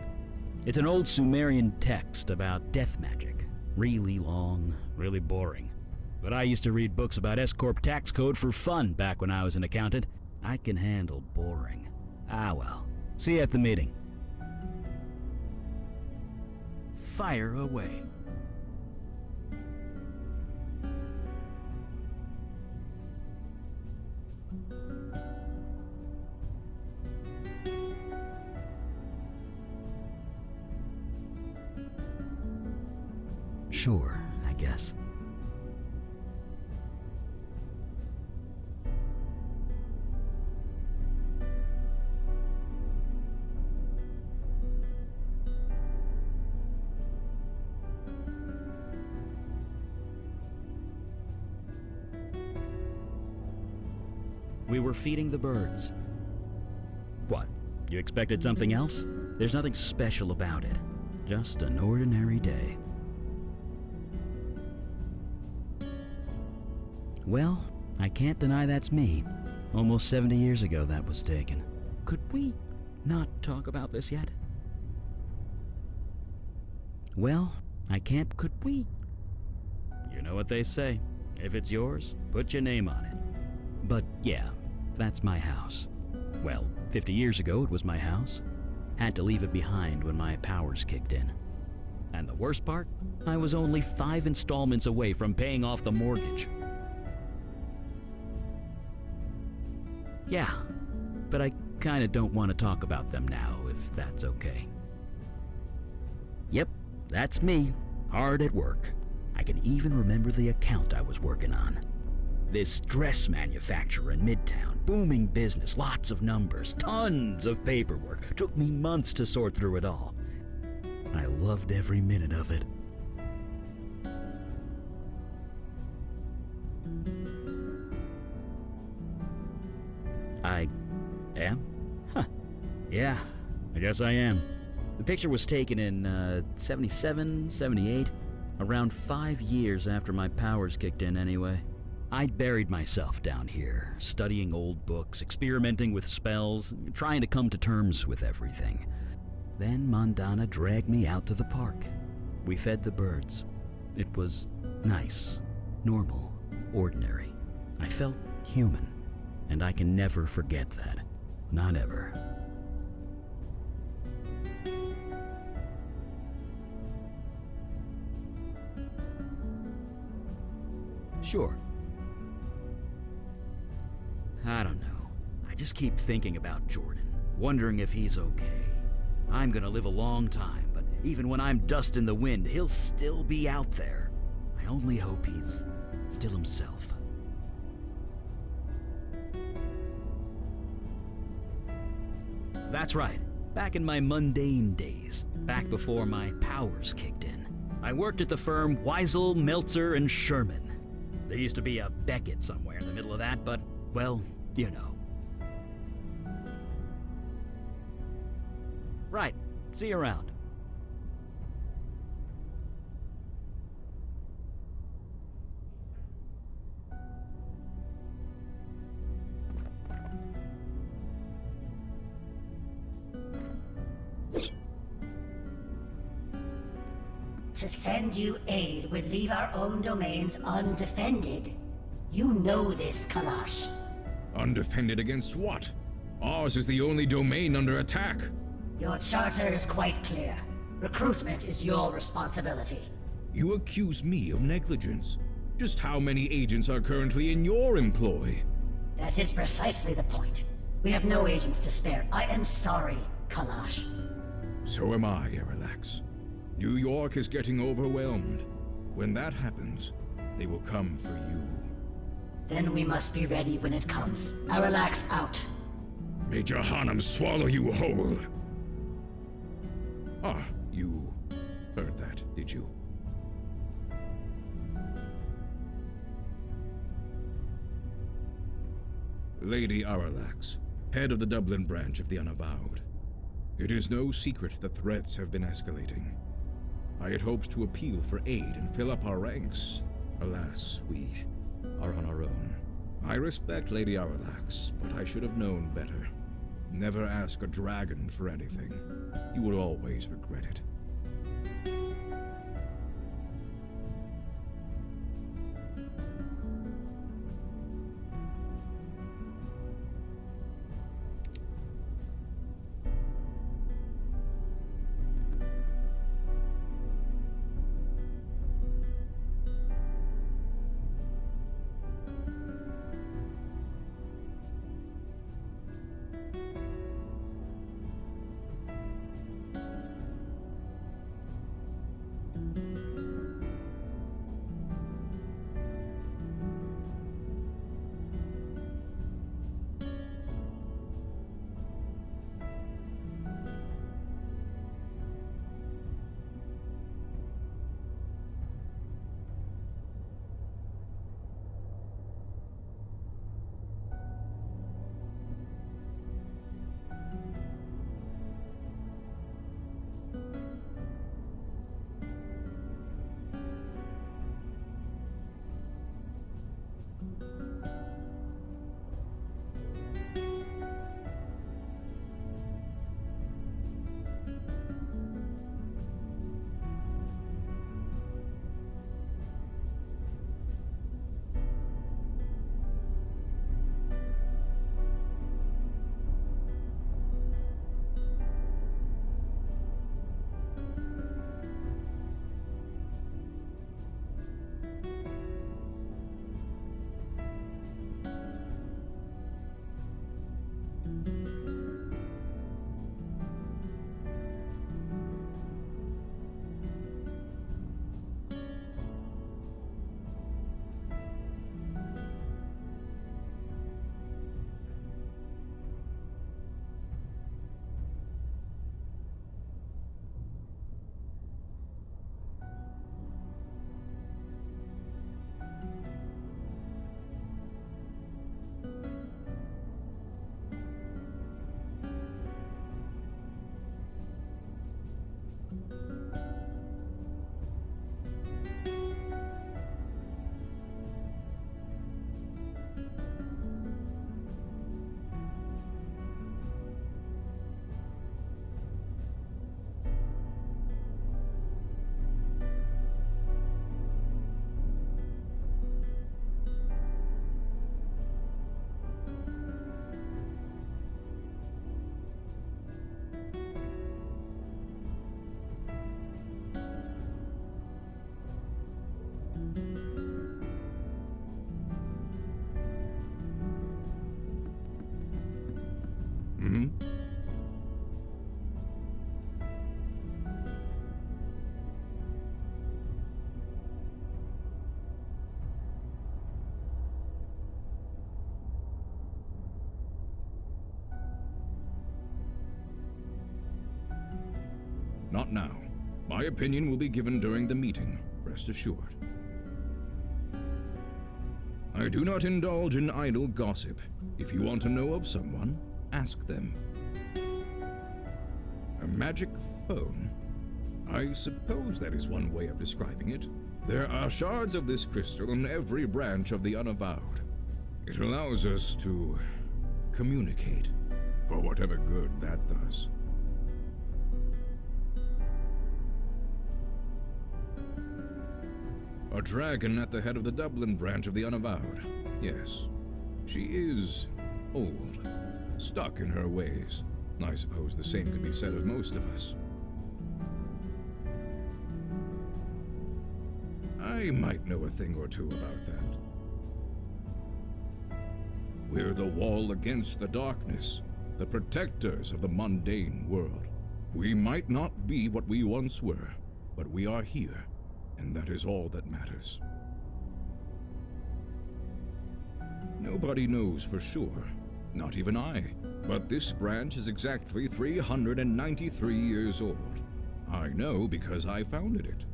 It's an old Sumerian text about death magic. Really long, really boring. But I used to read books about S-Corp tax code for fun back when I was an accountant. I can handle boring. Ah well. See you at the meeting. Fire away. Sure, I guess. We were feeding the birds. What? You expected something else? There's nothing special about it. Just an ordinary day. Well, I can't deny that's me. Almost 70 years ago that was taken. Could we not talk about this yet? Well, I can't. Could we? You know what they say. If it's yours, put your name on it. But yeah, that's my house. Well, 50 years ago it was my house. Had to leave it behind when my powers kicked in. And the worst part? I was only 5 installments away from paying off the mortgage. Yeah, but I kinda don't want to talk about them now, if that's okay. Yep, that's me, hard at work. I can even remember the account I was working on. This dress manufacturer in Midtown, booming business, lots of numbers, tons of paperwork. Took me months to sort through it all. I loved every minute of it. I am? Huh. Yeah, I guess I am. The picture was taken in 77, 78, around 5 years after my powers kicked in anyway. I'd buried myself down here, studying old books, experimenting with spells, trying to come to terms with everything. Then Mandana dragged me out to the park. We fed the birds. It was nice, normal, ordinary. I felt human, and I can never forget that. Not ever. Sure. I don't know. I just keep thinking about Jordan, wondering if he's okay. I'm gonna live a long time, but even when I'm dust in the wind, he'll still be out there. I only hope he's still himself. That's right. Back in my mundane days, back before my powers kicked in, I worked at the firm Weisel, Meltzer, and Sherman. There used to be a Beckett somewhere in the middle of that, but, well, you know. Right. See you around. To send you aid would leave our own domains undefended. You know this, Kalash. Undefended against what? Ours is the only domain under attack. Your charter is quite clear. Recruitment is your responsibility. You accuse me of negligence. Just how many agents are currently in your employ? That is precisely the point. We have no agents to spare. I am sorry, Kalash. So am I, Erelax. New York is getting overwhelmed. When that happens, they will come for you. Then we must be ready when it comes. Erelax out. May Jahannam swallow you whole. Ah, you heard that, did you? Lady Aralax, head of the Dublin branch of the Unavowed. It is no secret that threats have been escalating. I had hoped to appeal for aid and fill up our ranks. Alas, we are on our own. I respect Lady Aralax, but I should have known better. Never ask a dragon for anything. You will always regret it. not now. My opinion will be given during the meeting, rest assured. I do not indulge in idle gossip. If you want to know of someone, ask them. A magic phone? I suppose that is one way of describing it. There are shards of this crystal in every branch of the Unavowed. It allows us to communicate, for whatever good that does. A dragon at the head of the Dublin branch of the Unavowed. Yes, she is old, stuck in her ways. I suppose the same could be said of most of us. I might know a thing or two about that. We're the wall against the darkness, the protectors of the mundane world. We might not be what we once were, but we are here, and that is all that matters. Nobody knows for sure, not even I, but this branch is exactly 393 years old. I know because I founded it.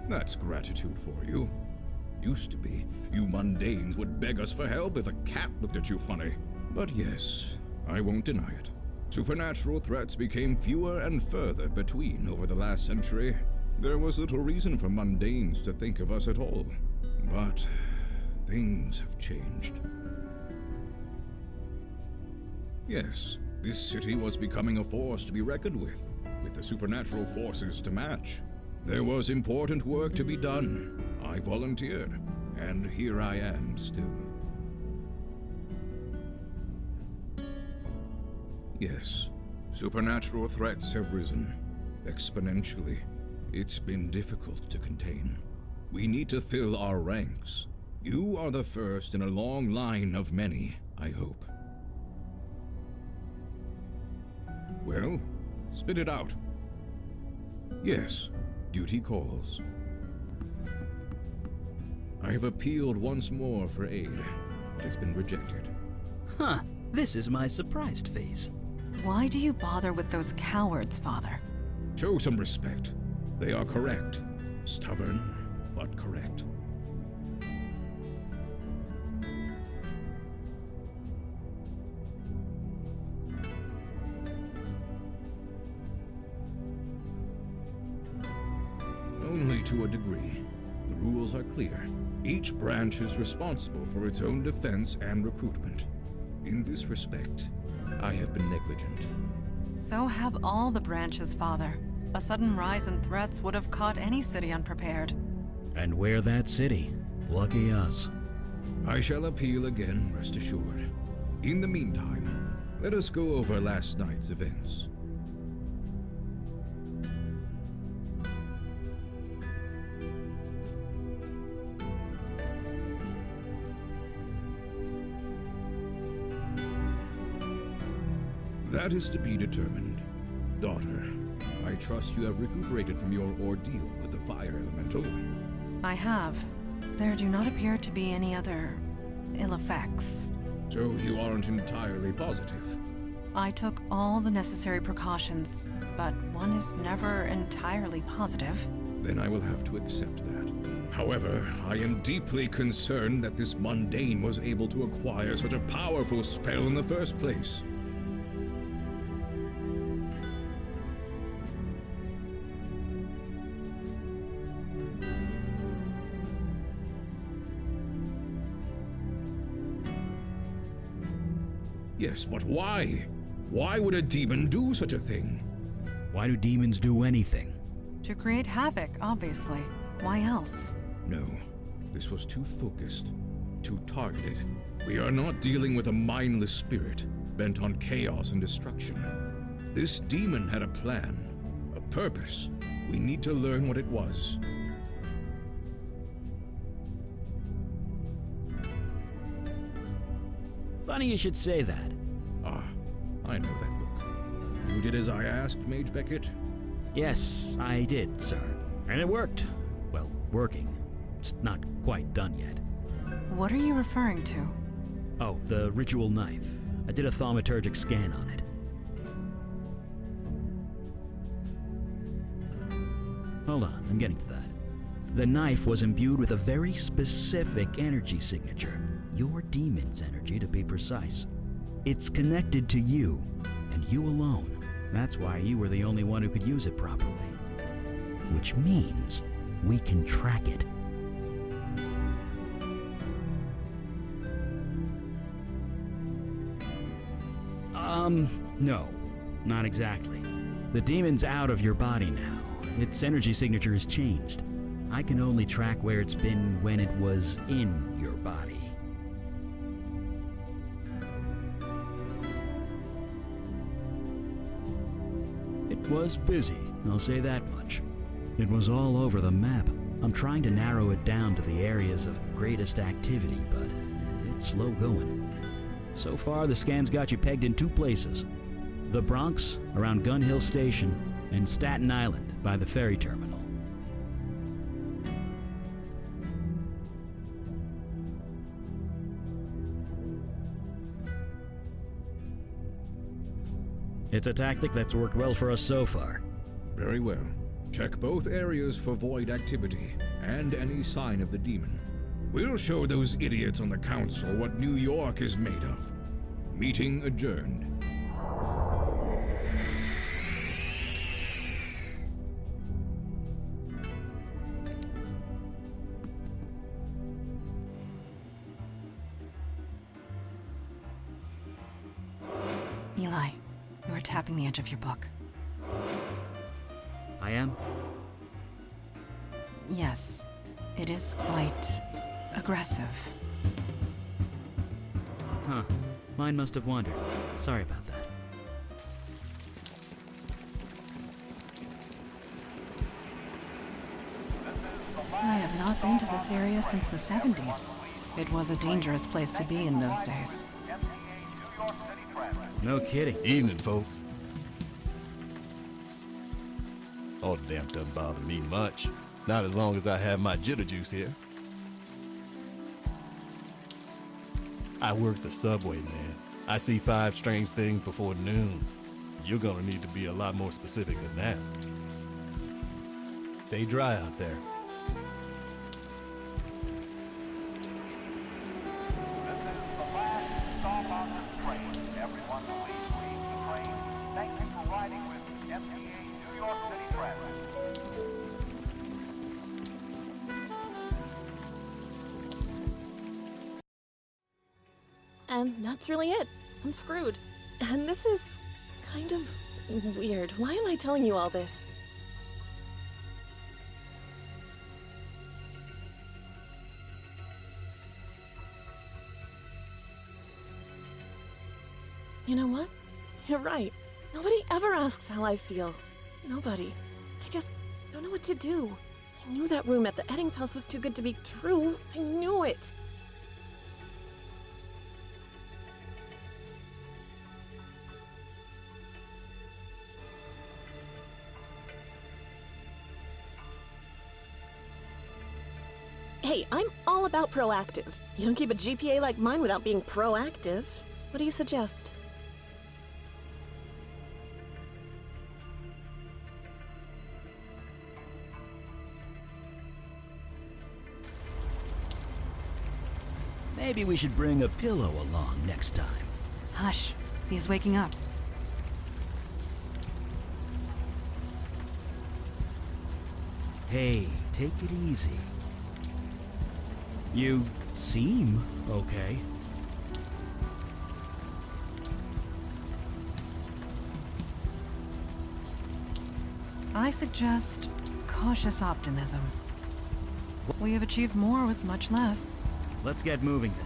That's gratitude for you. Used to be, you mundanes would beg us for help if a cat looked at you funny. But yes, I won't deny it. Supernatural threats became fewer and further between over the last century. There was little reason for mundanes to think of us at all. But things have changed. Yes, this city was becoming a force to be reckoned with the supernatural forces to match. There was important work to be done. I volunteered, and here I am still. Yes, supernatural threats have risen exponentially. It's been difficult to contain. We need to fill our ranks. You are the first in a long line of many, I hope. Well, spit it out. Yes, duty calls. I have appealed once more for aid. It has been rejected. Huh, this is my surprised face. Why do you bother with those cowards, Father? Show some respect. They are correct. Stubborn, but correct. Only to a degree. The rules are clear. Each branch is responsible for its own defense and recruitment. In this respect, I have been negligent. So have all the branches, Father. A sudden rise in threats would have caught any city unprepared. And we're that city. Lucky us. I shall appeal again, rest assured. In the meantime, let us go over last night's events. That is to be determined. Daughter, I trust you have recuperated from your ordeal with the fire elemental. I have. There do not appear to be any other ill effects. So you aren't entirely positive? I took all the necessary precautions, but one is never entirely positive. Then I will have to accept that. However, I am deeply concerned that this mundane was able to acquire such a powerful spell in the first place. Yes, but why? Why would a demon do such a thing? Why do demons do anything? To create havoc, obviously. Why else? No, this was too focused, too targeted. We are not dealing with a mindless spirit, bent on chaos and destruction. This demon had a plan, a purpose. We need to learn what it was. Funny you should say that. Ah, I know that look. You did as I asked, Mage Beckett? Yes, I did, sir. And it worked. Well, working. It's not quite done yet. What are you referring to? Oh, the ritual knife. I did a thaumaturgic scan on it. hold on, I'm getting to that. The knife was imbued with a very specific energy signature. Your demon's energy, to be precise. It's connected to you, and you alone. That's why you were the only one who could use it properly. Which means we can track it. No, not exactly. The demon's out of your body now. Its energy signature has changed. I can only track where it's been when it was in your body. It was busy, I'll say that much. It was all over the map. I'm trying to narrow it down to the areas of greatest activity, but it's slow going. So far, the scan's got you pegged in 2 places. The Bronx, around Gun Hill Station, and Staten Island, by the ferry terminal. It's a tactic that's worked well for us so far. Very well. Check both areas for void activity and any sign of the demon. We'll show those idiots on the council what New York is made of. Meeting adjourned. Eli, you are tapping the edge of your book. I am? Yes, it is quite aggressive. Huh. Mine must have wandered. Sorry about that. I have not been to this area since the 70s. It was a dangerous place to be in those days. No kidding. Evening, folks. All the damn doesn't bother me much. Not as long as I have my jitter juice here. I work the subway, man. I see 5 strange things before noon. You're gonna need to be a lot more specific than that. Stay dry out there. And that's really it. I'm screwed. And this is kind of weird. Why am I telling you all this? You know what? You're right. Nobody ever asks how I feel. Nobody. I just don't know what to do. I knew that room at the Eddings house was too good to be true. I knew it. Hey, I'm all about proactive. You don't keep a GPA like mine without being proactive. What do you suggest? Maybe we should bring a pillow along next time. Hush, he's waking up. Hey, take it easy. You seem okay. I suggest cautious optimism. We have achieved more with much less. Let's get moving then.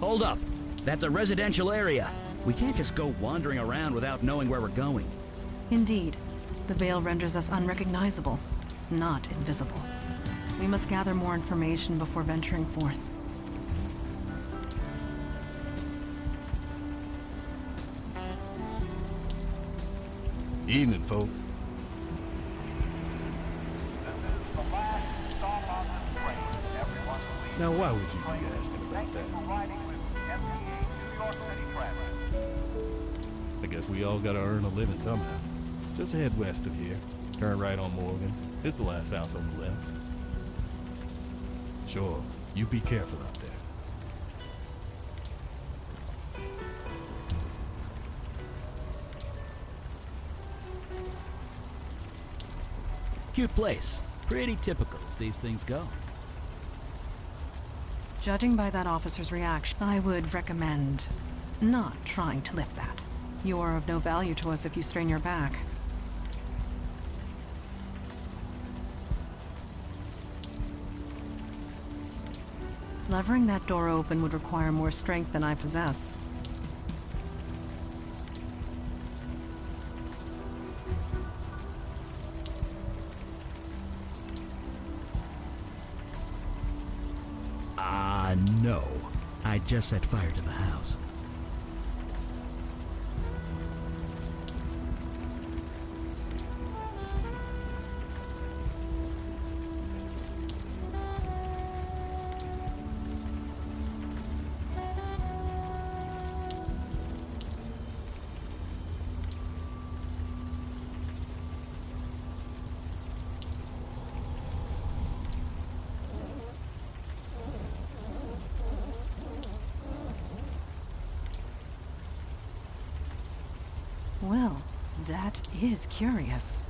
Hold up. That's a residential area. We can't just go wandering around without knowing where we're going. Indeed. The veil renders us unrecognizable, not invisible. We must gather more information before venturing forth. Evening, folks. Now, why would you be asking about that? I guess we all gotta earn a living somehow. Just head west of here. Turn right on Morgan. It's the last house on the left. Sure, you be careful out there. Cute place. Pretty typical as these things go. Judging by that officer's reaction, I would recommend not trying to lift that. You are of no value to us if you strain your back. Levering that door open would require more strength than I possess. No. I just set fire to the house. Well, that is curious.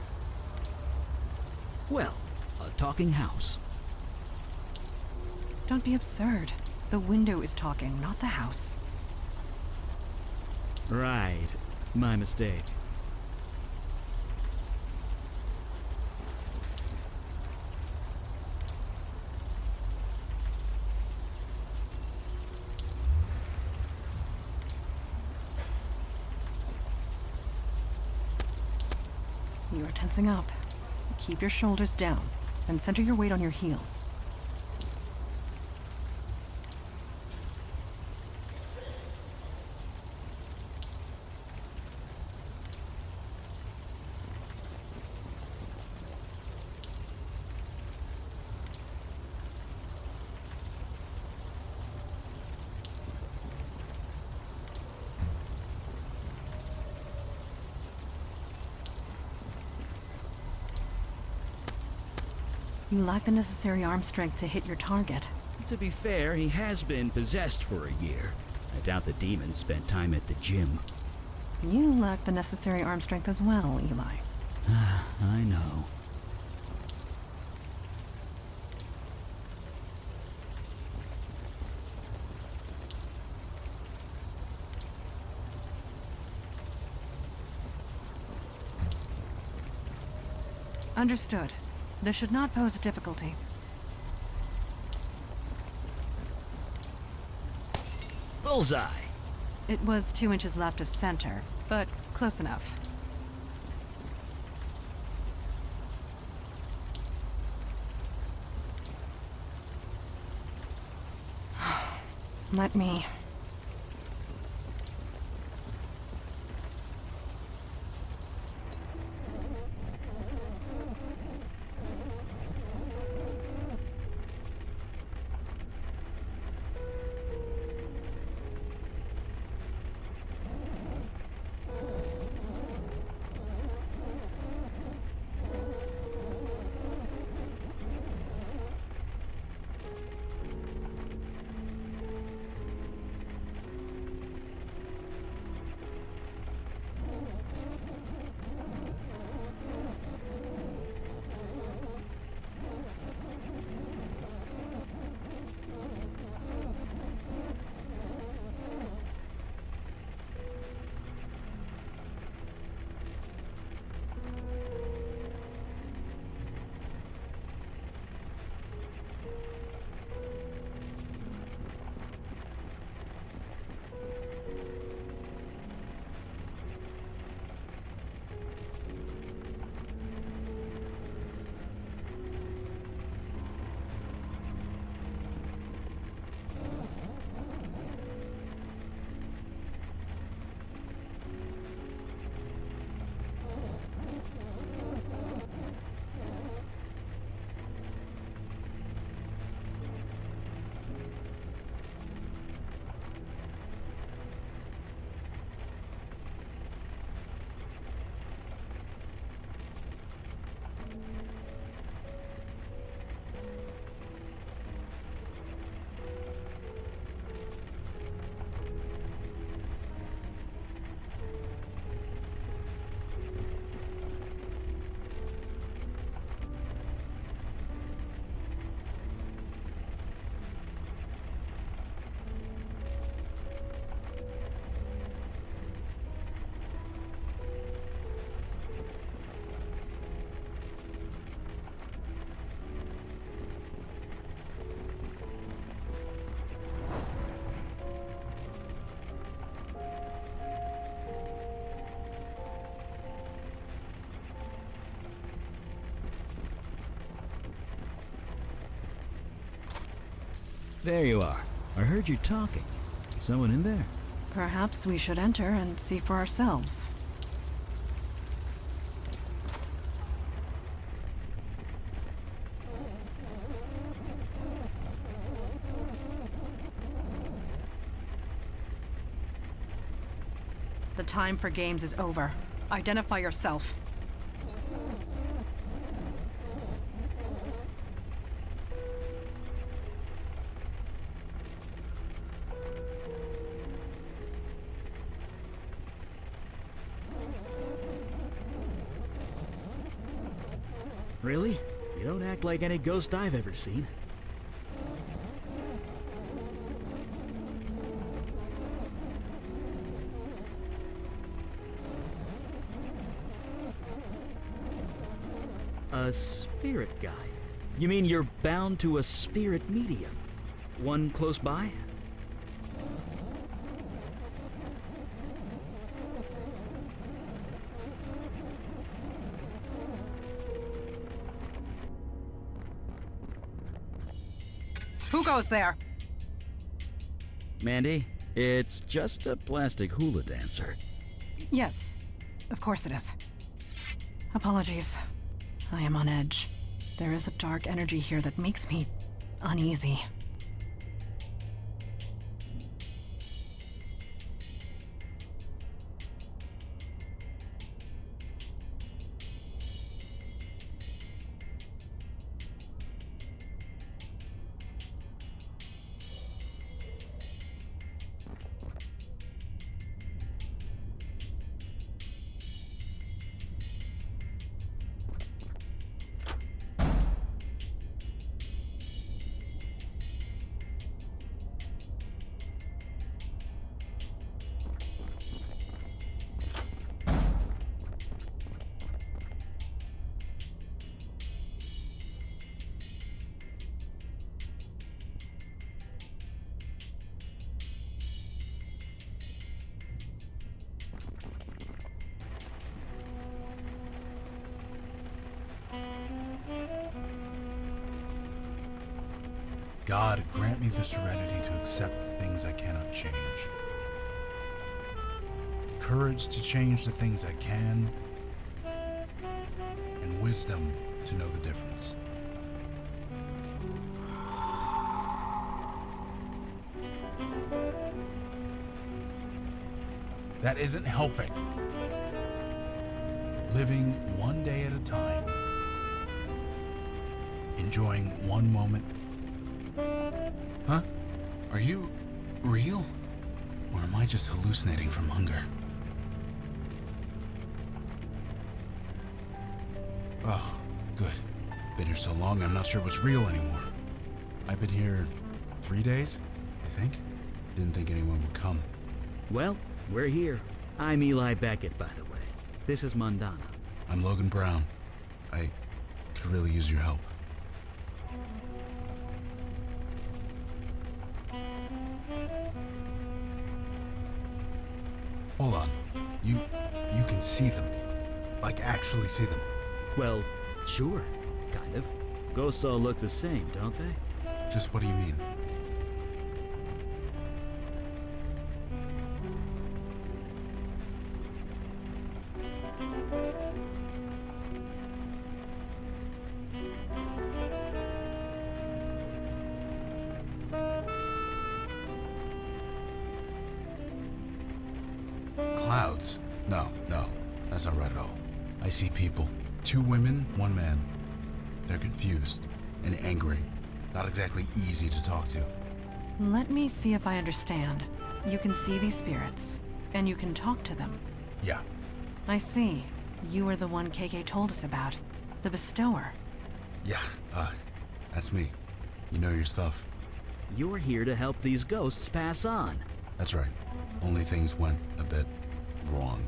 Well, a talking house. Don't be absurd. The window is talking, not the house. Right. My mistake. You are tensing up. Keep your shoulders down, and center your weight on your heels. You lack the necessary arm strength to hit your target. To be fair, he has been possessed for a year. I doubt the demon spent time at the gym. You lack the necessary arm strength as well, Eli. I know. Understood. This should not pose a difficulty. Bullseye! It was 2 inches left of center, but close enough. Let me... There you are. I heard you talking. Someone in there? Perhaps we should enter and see for ourselves. The time for games is over. Identify yourself. Really? You don't act like any ghost I've ever seen. A spirit guide? You mean you're bound to a spirit medium? One close by? Who goes there? Mandy, it's just a plastic hula dancer. Yes, of course it is. Apologies. I am on edge. There is a dark energy here that makes me uneasy. God, grant me the serenity to accept the things I cannot change. Courage to change the things I can, and wisdom to know the difference. That isn't helping. Living one day at a time. Enjoying one moment. Huh? Are you real? Or am I just hallucinating from hunger? Oh, good. Been here so long, I'm not sure what's real anymore. I've been here 3 days, I think. Didn't think anyone would come. Well, we're here. I'm Eli Beckett, by the way. This is Mondana. I'm Logan Brown. I could really use your help. Hold on. You can see them. Like, actually see them. Well, sure. Kind of. Ghosts all look the same, don't they? Just what do you mean? Clouds? No, that's not right at all. I see people. 2 women, 1 man. They're confused and angry. Not exactly easy to talk to. Let me see if I understand. You can see these spirits, and you can talk to them. Yeah. I see. You were the one KK told us about. The bestower. Yeah, that's me. You know your stuff. You're here to help these ghosts pass on. That's right. Only things went a bit wrong.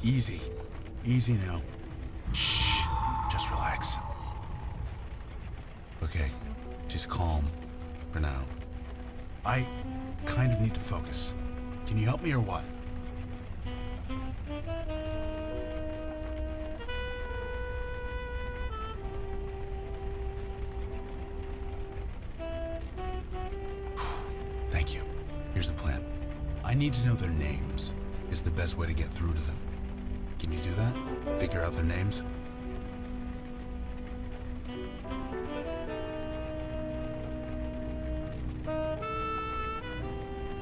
Easy. Easy now. Shh. Just relax. Okay. Just calm. For now. I kind of need to focus. Can you help me or what? Thank you. Here's the plan. I need to know their names. Is the best way to get through to them. Can you do that? Figure out their names?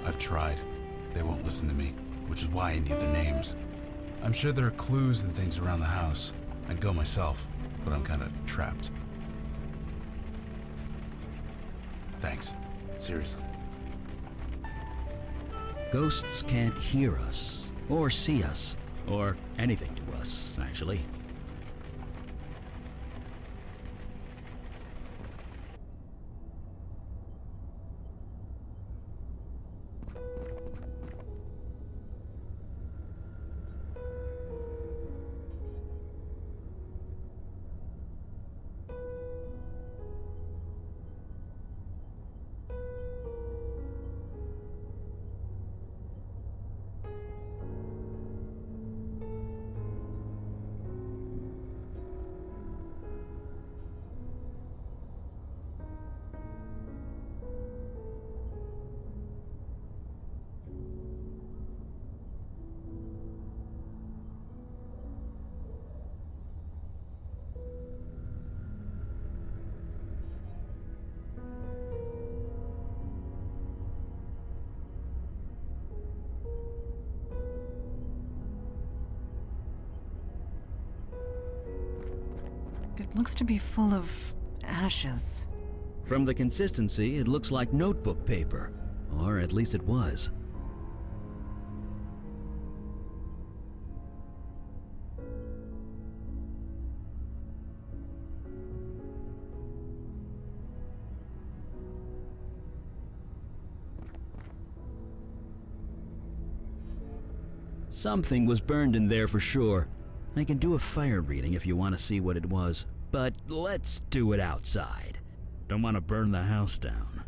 I've tried. They won't listen to me, which is why I need their names. I'm sure there are clues and things around the house. I'd go myself, but I'm kind of trapped. Thanks. Seriously. Ghosts can't hear us, or see us, or anything to us, actually. It looks to be full of ashes. From the consistency, it looks like notebook paper. Or at least it was. Something was burned in there for sure. I can do a fire reading if you want to see what it was, but let's do it outside. Don't want to burn the house down.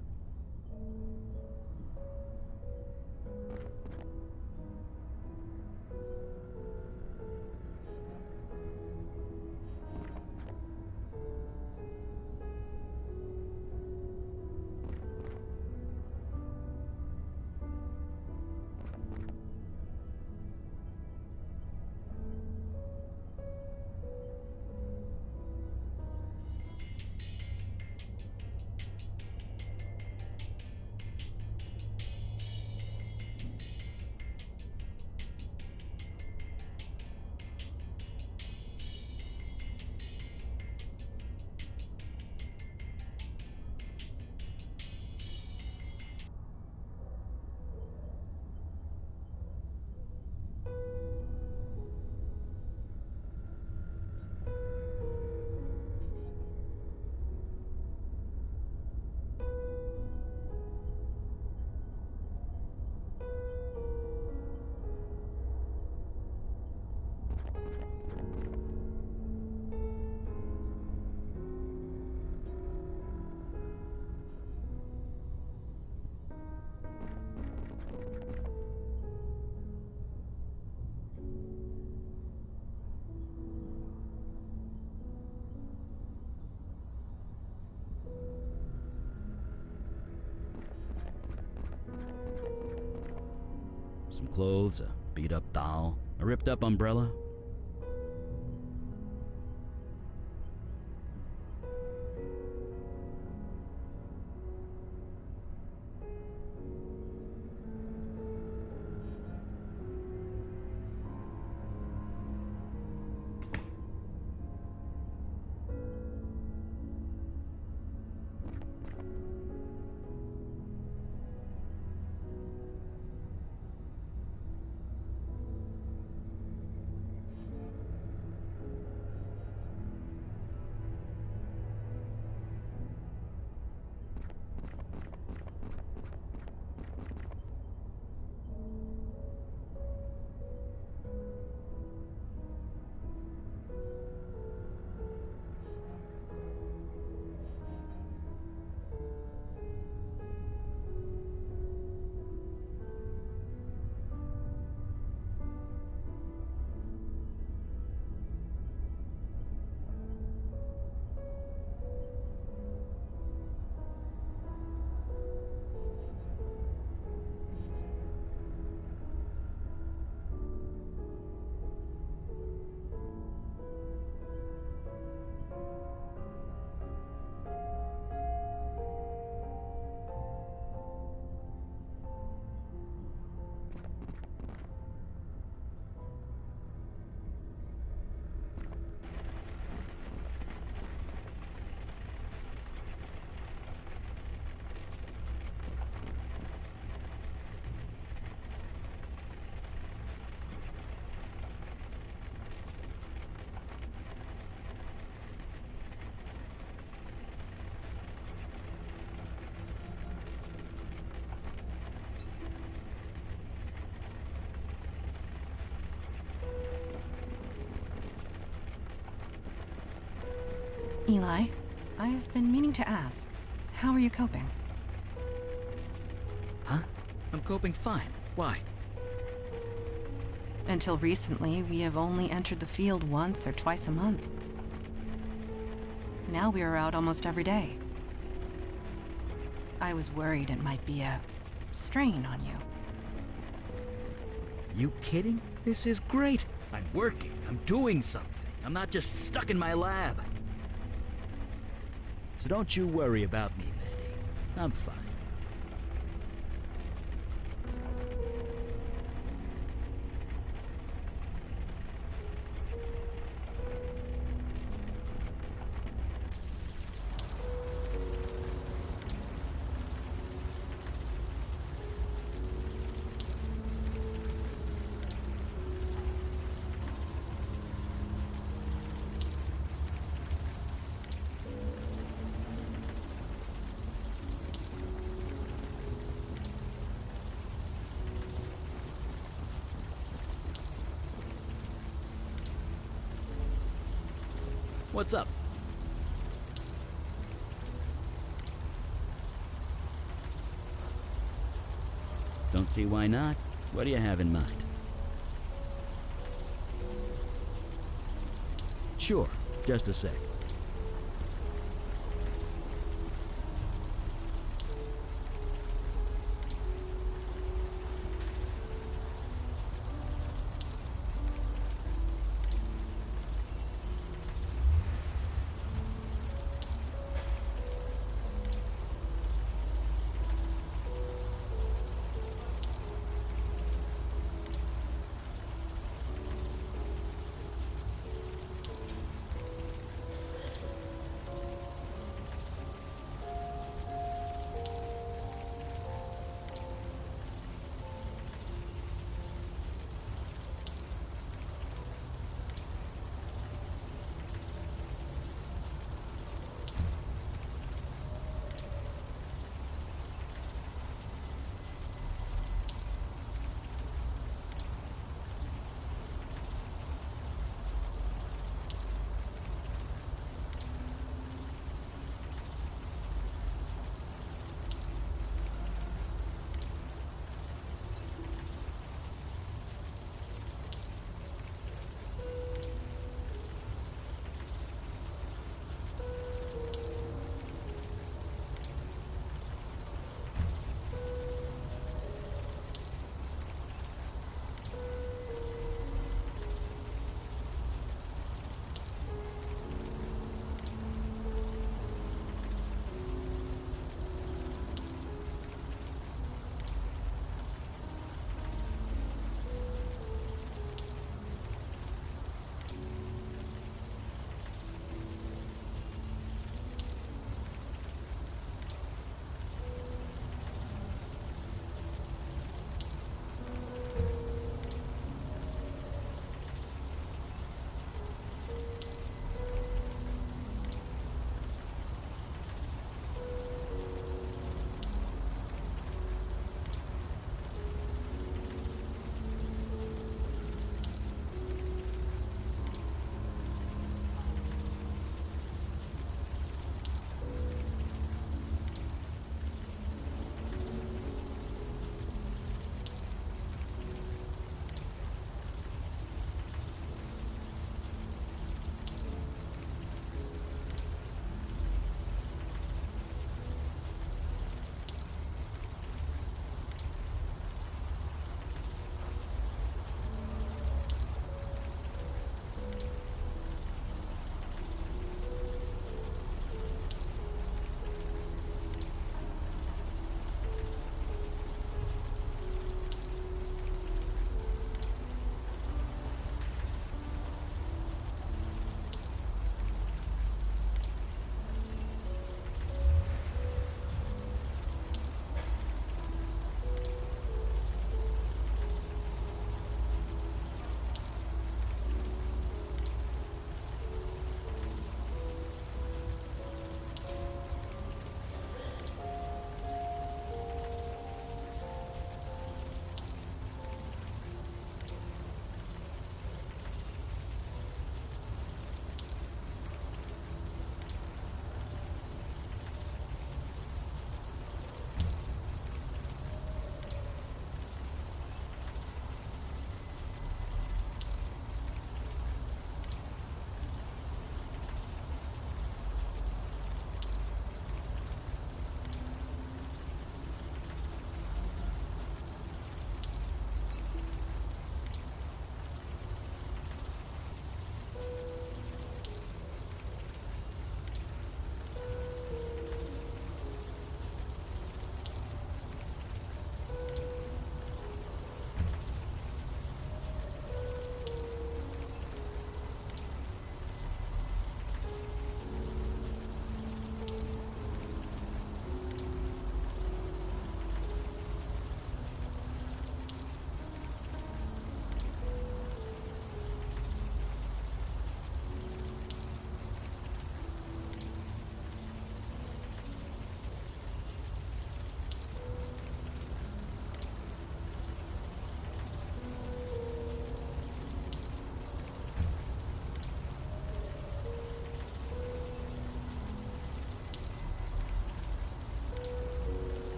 Some clothes, a beat-up doll, a ripped-up umbrella. Eli, I've been meaning to ask, how are you coping? Huh? I'm coping fine. Why? Until recently, we have only entered the field once or twice a month. Now we are out almost every day. I was worried it might be a strain on you. You kidding? This is great. I'm working. I'm doing something. I'm not just stuck in my lab. So don't you worry about me, Mandy. I'm fine. What's up? Don't see why not. What do you have in mind? Sure, just a sec.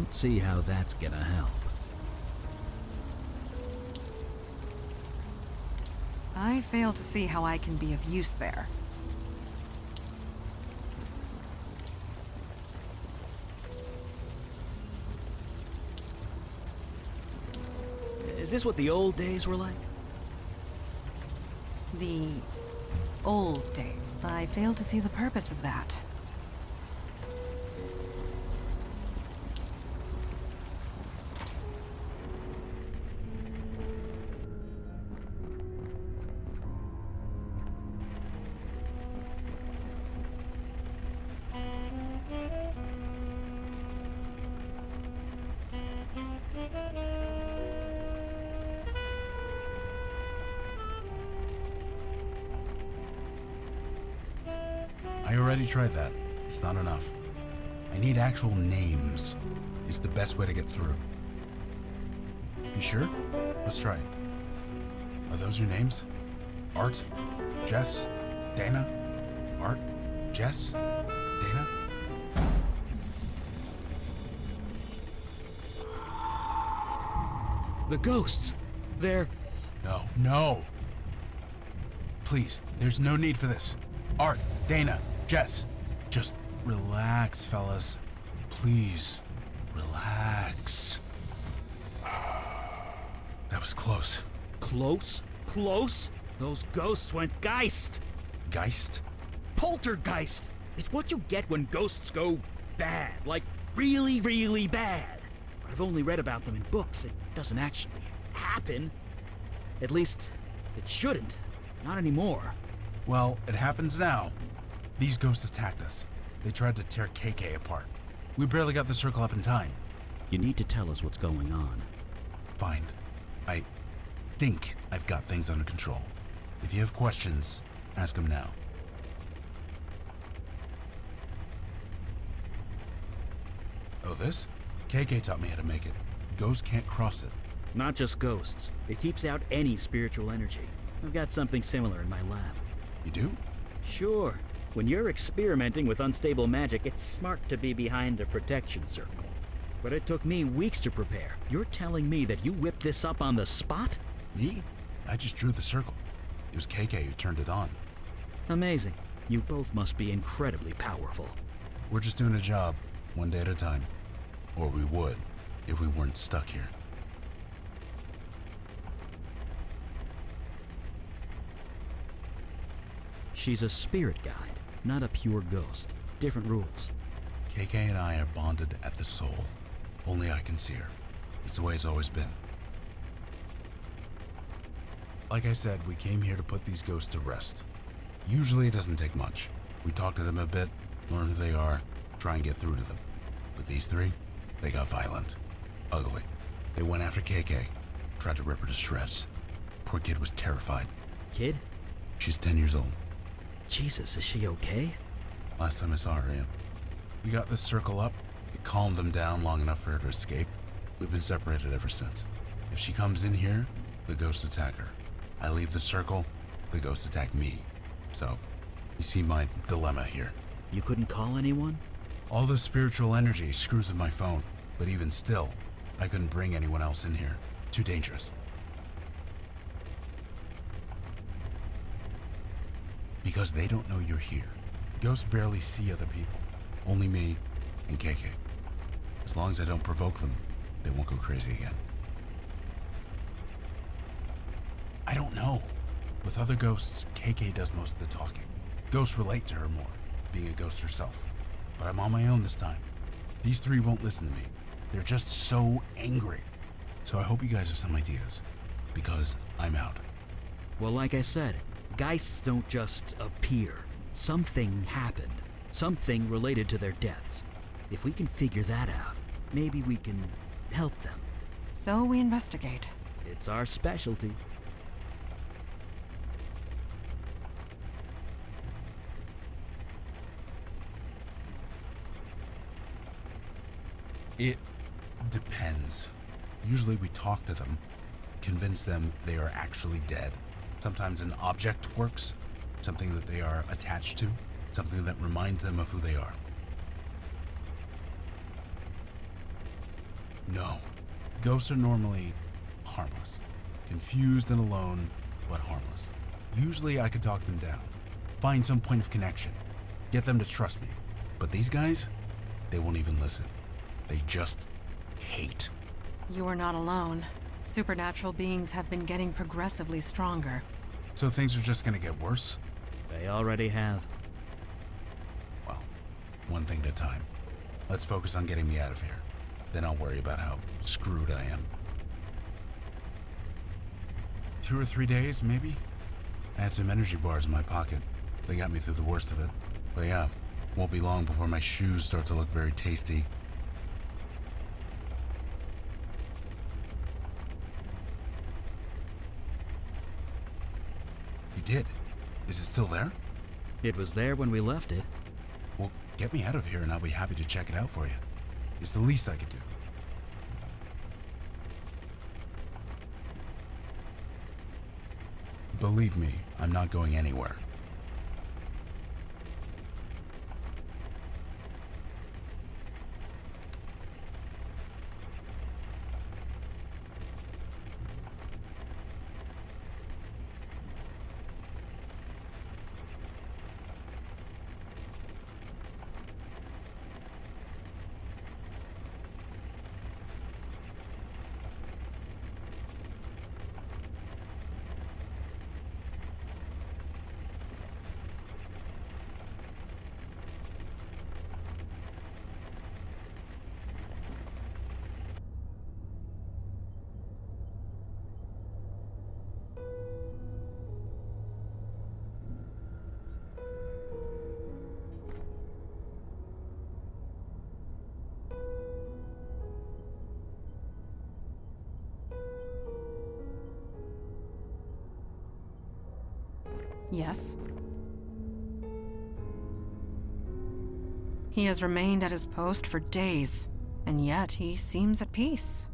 don't see how that's gonna help. I fail to see how I can be of use there. Is this what the old days were like? The old days. I fail to see the purpose of that. I already tried that. It's not enough. I need actual names. It's the best way to get through. You sure? Let's try it. Are those your names? Art? Jess? Dana? Art? Jess? Dana? The ghosts! They're... No. Please, there's no need for this. Art, Dana, Jess, just relax, fellas. Please, relax. That was close. Close? Close? Those ghosts went geist! Geist? Poltergeist! It's what you get when ghosts go bad. Like, really, really bad. But I've only read about them in books. It doesn't actually happen. At least, it shouldn't. Not anymore. Well, it happens now. These ghosts attacked us. They tried to tear KK apart. We barely got the circle up in time. You need to tell us what's going on. Fine. I think I've got things under control. If you have questions, ask them now. Oh, this? KK taught me how to make it. Ghosts can't cross it. Not just ghosts. It keeps out any spiritual energy. I've got something similar in my lab. You do? Sure. When you're experimenting with unstable magic, it's smart to be behind a protection circle. But it took me weeks to prepare. You're telling me that you whipped this up on the spot? Me? I just drew the circle. It was KK who turned it on. Amazing. You both must be incredibly powerful. We're just doing a job, one day at a time. Or we would, if we weren't stuck here. She's a spirit guide, not a pure ghost. Different rules. KK and I are bonded at the soul. Only I can see her. It's the way it's always been. Like I said, we came here to put these ghosts to rest. Usually it doesn't take much. We talk to them a bit, learn who they are, try and get through to them. But these three, they got violent. Ugly. They went after KK, tried to rip her to shreds. Poor kid was terrified. Kid? She's 10 years old. Jesus, is she okay? Last time I saw her, yeah. We got this circle up. It calmed them down long enough for her to escape. We've been separated ever since. If she comes in here, the ghosts attack her. I leave the circle, the ghosts attack me. So, you see my dilemma here. You couldn't call anyone? All the spiritual energy screws with my phone, but even still, I couldn't bring anyone else in here. Too dangerous. Because they don't know you're here. Ghosts barely see other people. Only me and KK. As long as I don't provoke them, they won't go crazy again. I don't know. With other ghosts, KK does most of the talking. Ghosts relate to her more, being a ghost herself. But I'm on my own this time. These three won't listen to me. They're just so angry. So I hope you guys have some ideas, because I'm out. Well, like I said, geists don't just appear. Something happened. Something related to their deaths. If we can figure that out, maybe we can help them. So we investigate. It's our specialty. It depends. Usually we talk to them, convince them they are actually dead. Sometimes an object works, something that they are attached to, something that reminds them of who they are. No. Ghosts are normally harmless. Confused and alone, but harmless. Usually I could talk them down. Find some point of connection. Get them to trust me. But these guys, they won't even listen. They just hate. You are not alone. Supernatural beings have been getting progressively stronger. So things are just gonna get worse? They already have. Well, one thing at a time. Let's focus on getting me out of here. Then I'll worry about how screwed I am. 2 or 3 days, maybe? I had some energy bars in my pocket. They got me through the worst of it. But yeah, won't be long before my shoes start to look very tasty. You did? Is it still there? It was there when we left it. Well, get me out of here and I'll be happy to check it out for you. It's the least I could do. Believe me, I'm not going anywhere. Yes. He has remained at his post for days, and yet he seems at peace.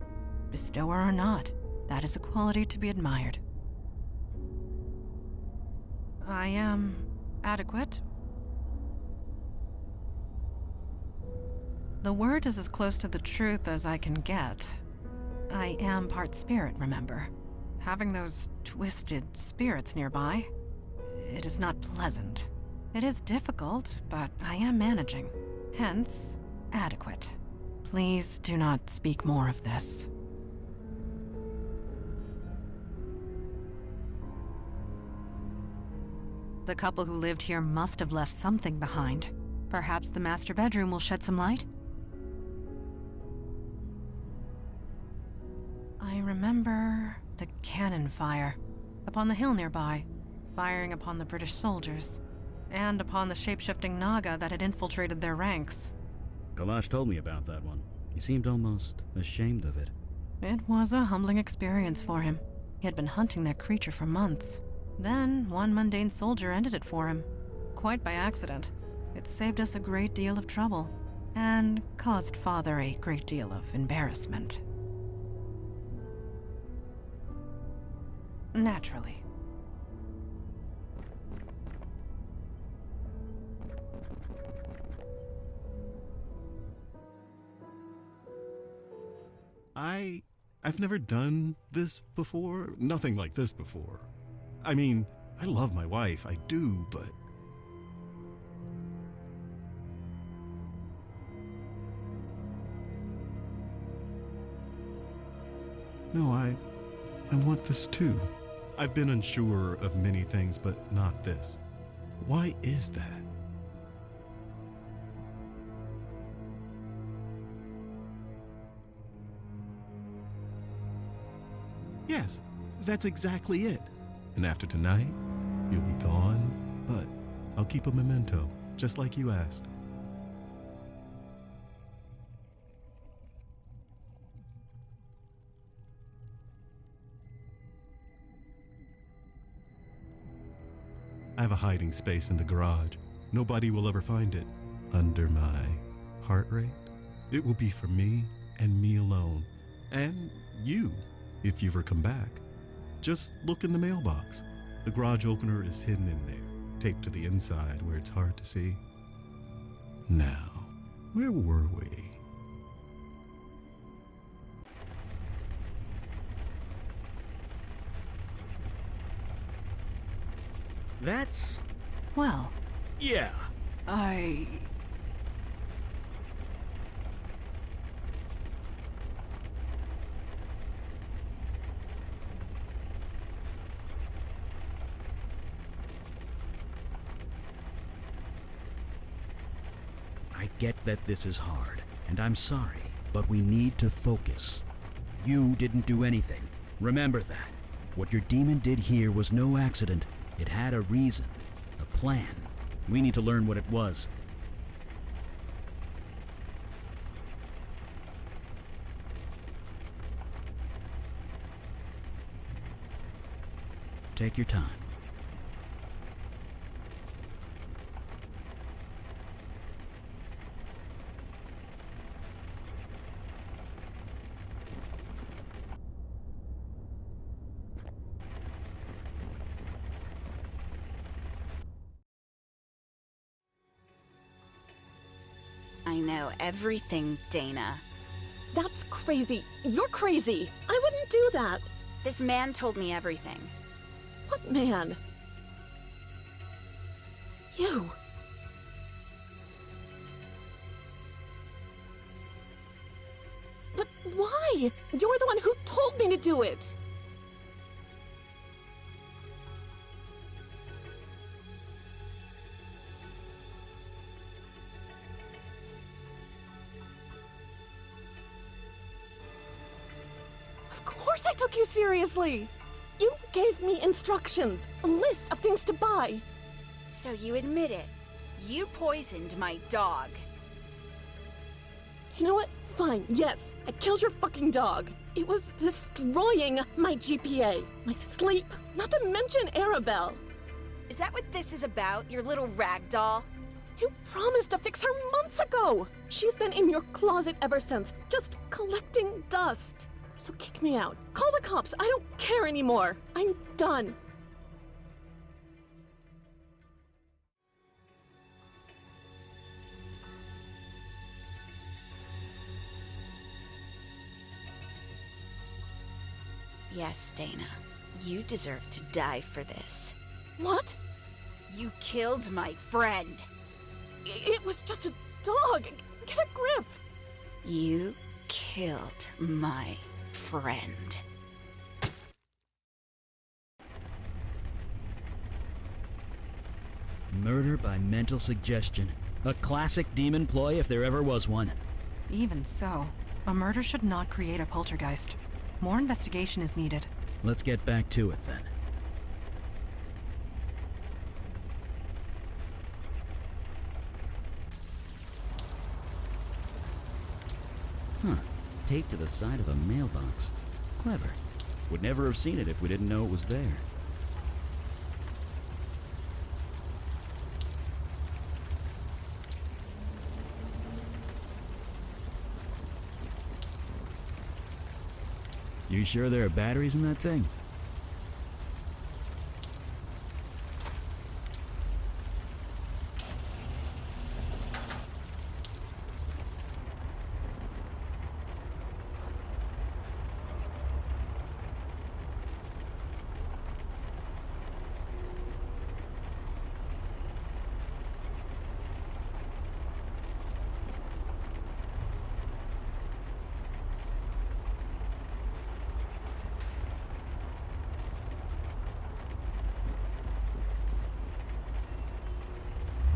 Bestower or not, that is a quality to be admired. I am adequate. The word is as close to the truth as I can get. I am part spirit, remember? Having those twisted spirits nearby, it is not pleasant. It is difficult, but I am managing. Hence, adequate. Please do not speak more of this. The couple who lived here must have left something behind. Perhaps the master bedroom will shed some light? I remember the cannon fire upon the hill nearby, firing upon the British soldiers, and upon the shape-shifting Naga that had infiltrated their ranks. Kalash told me about that one. He seemed almost ashamed of it. It was a humbling experience for him. He had been hunting that creature for months. Then, one mundane soldier ended it for him. Quite by accident. It saved us a great deal of trouble, and caused Father a great deal of embarrassment. Naturally. I've never done this before. Nothing like this before. I mean, I love my wife, I do, but... No, I want this too. I've been unsure of many things, but not this. Why is that? Yes, that's exactly it. And after tonight, you'll be gone, but I'll keep a memento, just like you asked. I have a hiding space in the garage. Nobody will ever find it. Under my heart rate. It will be for me and me alone. And you, if you ever come back. Just look in the mailbox. The garage opener is hidden in there, taped to the inside where it's hard to see. Now, where were we? That's... Well, yeah. I get that this is hard, and I'm sorry, but we need to focus. You didn't do anything. Remember that. What your demon did here was no accident. It had a reason, a plan. We need to learn what it was. Take your time. I know everything, Dana. That's crazy. You're crazy. I wouldn't do that. This man told me everything. What man? You. But why? You're the one who told me to do it. Of course I took you seriously. You gave me instructions, a list of things to buy. So you admit it. You poisoned my dog. You know what? Fine, yes, I killed your fucking dog. It was destroying my GPA, my sleep, not to mention Arabelle. Is that what this is about, your little rag doll? You promised to fix her months ago. She's been in your closet ever since, just collecting dust. So kick me out. Call the cops. I don't care anymore. I'm done. Yes, Dana. You deserve to die for this. What? You killed my friend. It was just a dog. Get a grip. You killed my friend. Murder by mental suggestion. A classic demon ploy if there ever was one. Even so, a murder should not create a poltergeist. More investigation is needed. Let's get back to it then. Huh. Taped to the side of a mailbox. Clever. Would never have seen it if we didn't know it was there. You sure there are batteries in that thing?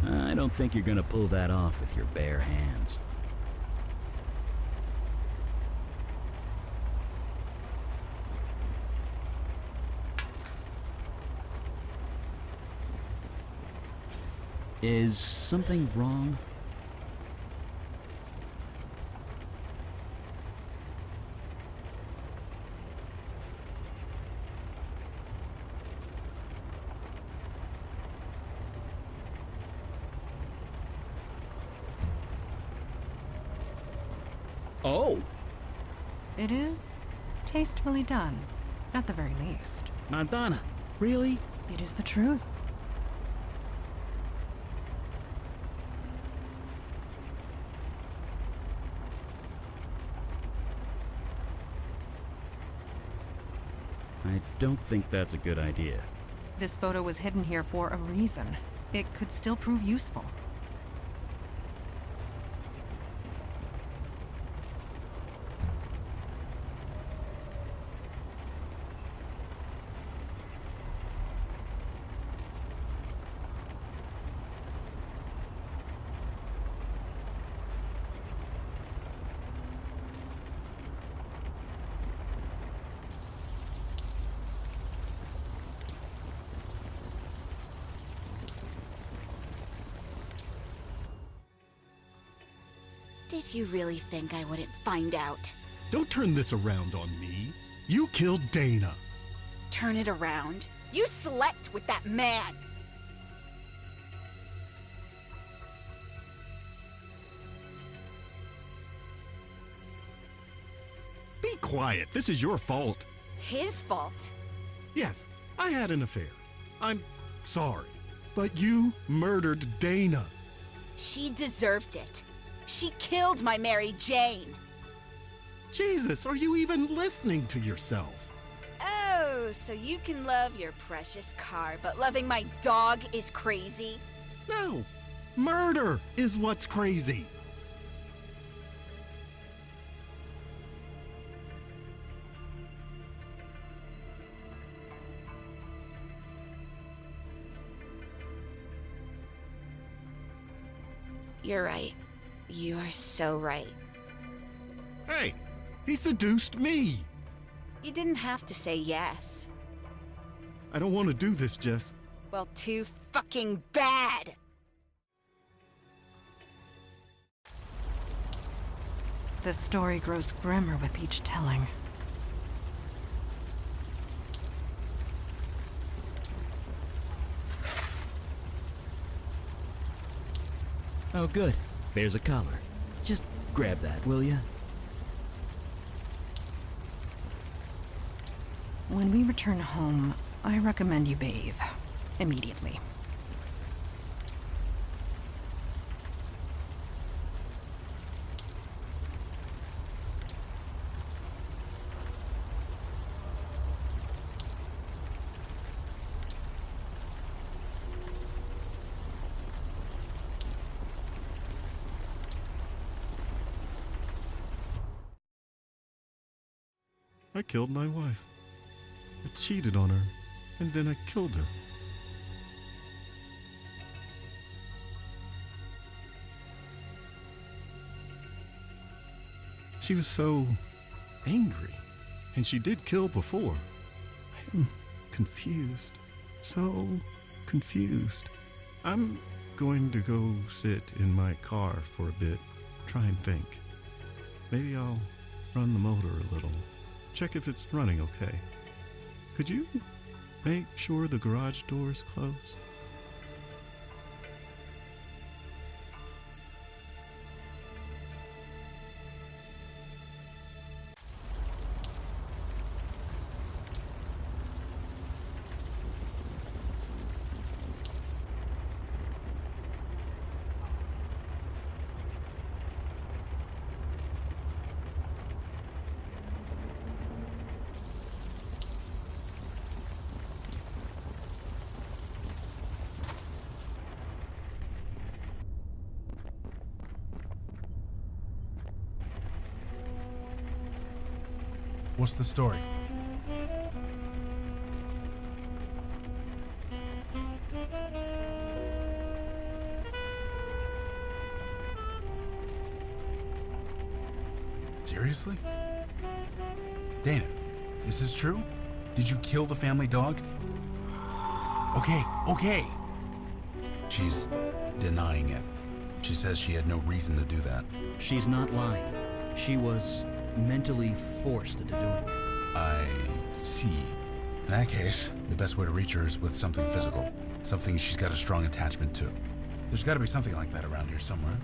I don't think you're gonna pull that off with your bare hands. Is something wrong? Oh! It is tastefully done, at the very least. Montana, really? It is the truth. I don't think that's a good idea. This photo was hidden here for a reason. It could still prove useful. Did you really think I wouldn't find out? Don't turn this around on me. You killed Dana. Turn it around. You slept with that man! Be quiet. This is your fault. His fault? Yes, I had an affair. I'm sorry. But you murdered Dana. She deserved it. She killed my Mary Jane. Jesus, are you even listening to yourself? Oh, so you can love your precious car, but loving my dog is crazy? No, murder is what's crazy. You're right. You are so right. Hey, he seduced me. You didn't have to say yes. I don't want to do this, Jess. Well, too fucking bad! This story grows grimmer with each telling. Oh, good. There's a collar. Just grab that, will ya? When we return home, I recommend you bathe. Immediately. I killed my wife. I cheated on her, and then I killed her. She was so angry, and she did kill before. I'm confused. So confused. I'm going to go sit in my car for a bit, try and think. Maybe I'll run the motor a little. Check if it's running okay. Could you make sure the garage door is closed? What's the story? Seriously? Dana, is this true? Did you kill the family dog? Okay. She's denying it. She says she had no reason to do that. She's not lying. She was mentally forced into doing it. I see. In that case, the best way to reach her is with something physical. Something she's got a strong attachment to. There's got to be something like that around here somewhere.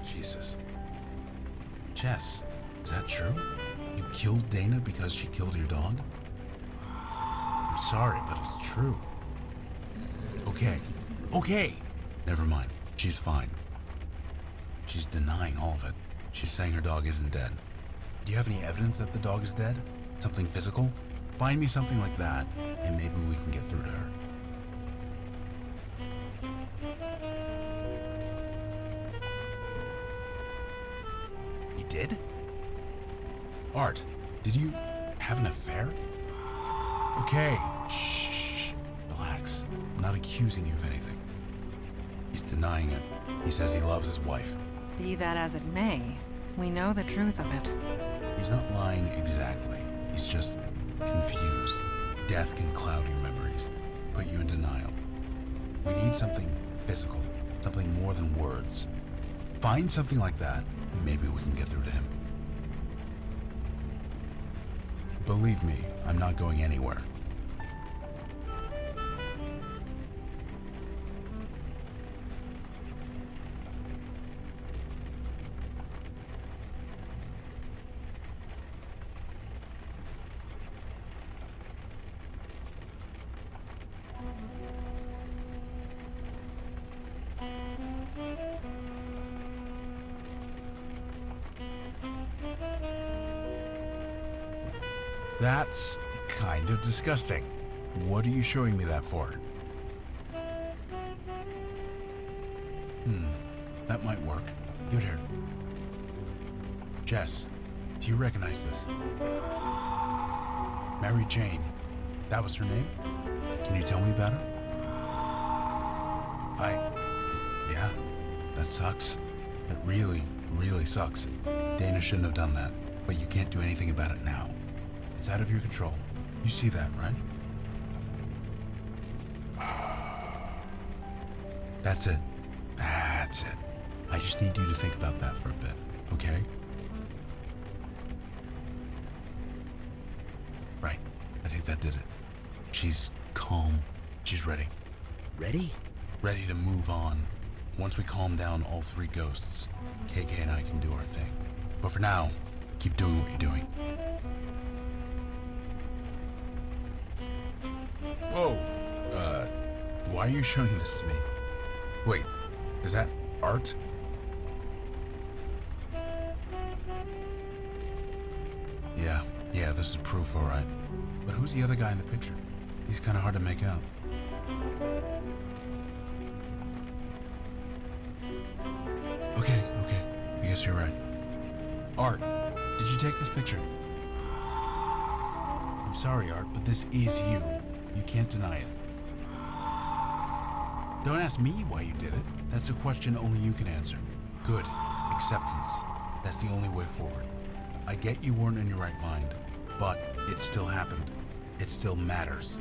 Jesus. Jess, is that true? You killed Dana because she killed your dog? I'm sorry, but it's true. Okay. Never mind. She's fine. She's denying all of it. She's saying her dog isn't dead. Do you have any evidence that the dog is dead? Something physical? Find me something like that, and maybe we can get through to her. He did? Art, did you have an affair? Okay, shh, relax. I'm not accusing you of anything. He's denying it. He says he loves his wife. Be that as it may, we know the truth of it. He's not lying exactly. He's just confused. Death can cloud your memories, put you in denial. We need something physical, something more than words. Find something like that, and maybe we can get through to him. Believe me, I'm not going anywhere. That's kind of disgusting. What are you showing me that for? That might work. Give it here. Jess, do you recognize this? Mary Jane. That was her name? Can you tell me about her? Yeah, that sucks. That really, really sucks. Dana shouldn't have done that, but you can't do anything about it now. It's out of your control. You see that, right? That's it. That's it. I just need you to think about that for a bit, okay? Right. I think that did it. She's calm. She's ready. Ready? Ready to move on. Once we calm down all three ghosts, KK and I can do our thing. But for now, keep doing what you're doing. Whoa. Why are you showing this to me? Wait, is that art? Yeah, this is proof, all right. But who's the other guy in the picture? He's kind of hard to make out. Okay, I guess you're right. Art, did you take this picture? I'm sorry, Art, but this is you. You can't deny it. Don't ask me why you did it. That's a question only you can answer. Good. Acceptance. That's the only way forward. I get you weren't in your right mind, but it still happened. It still matters.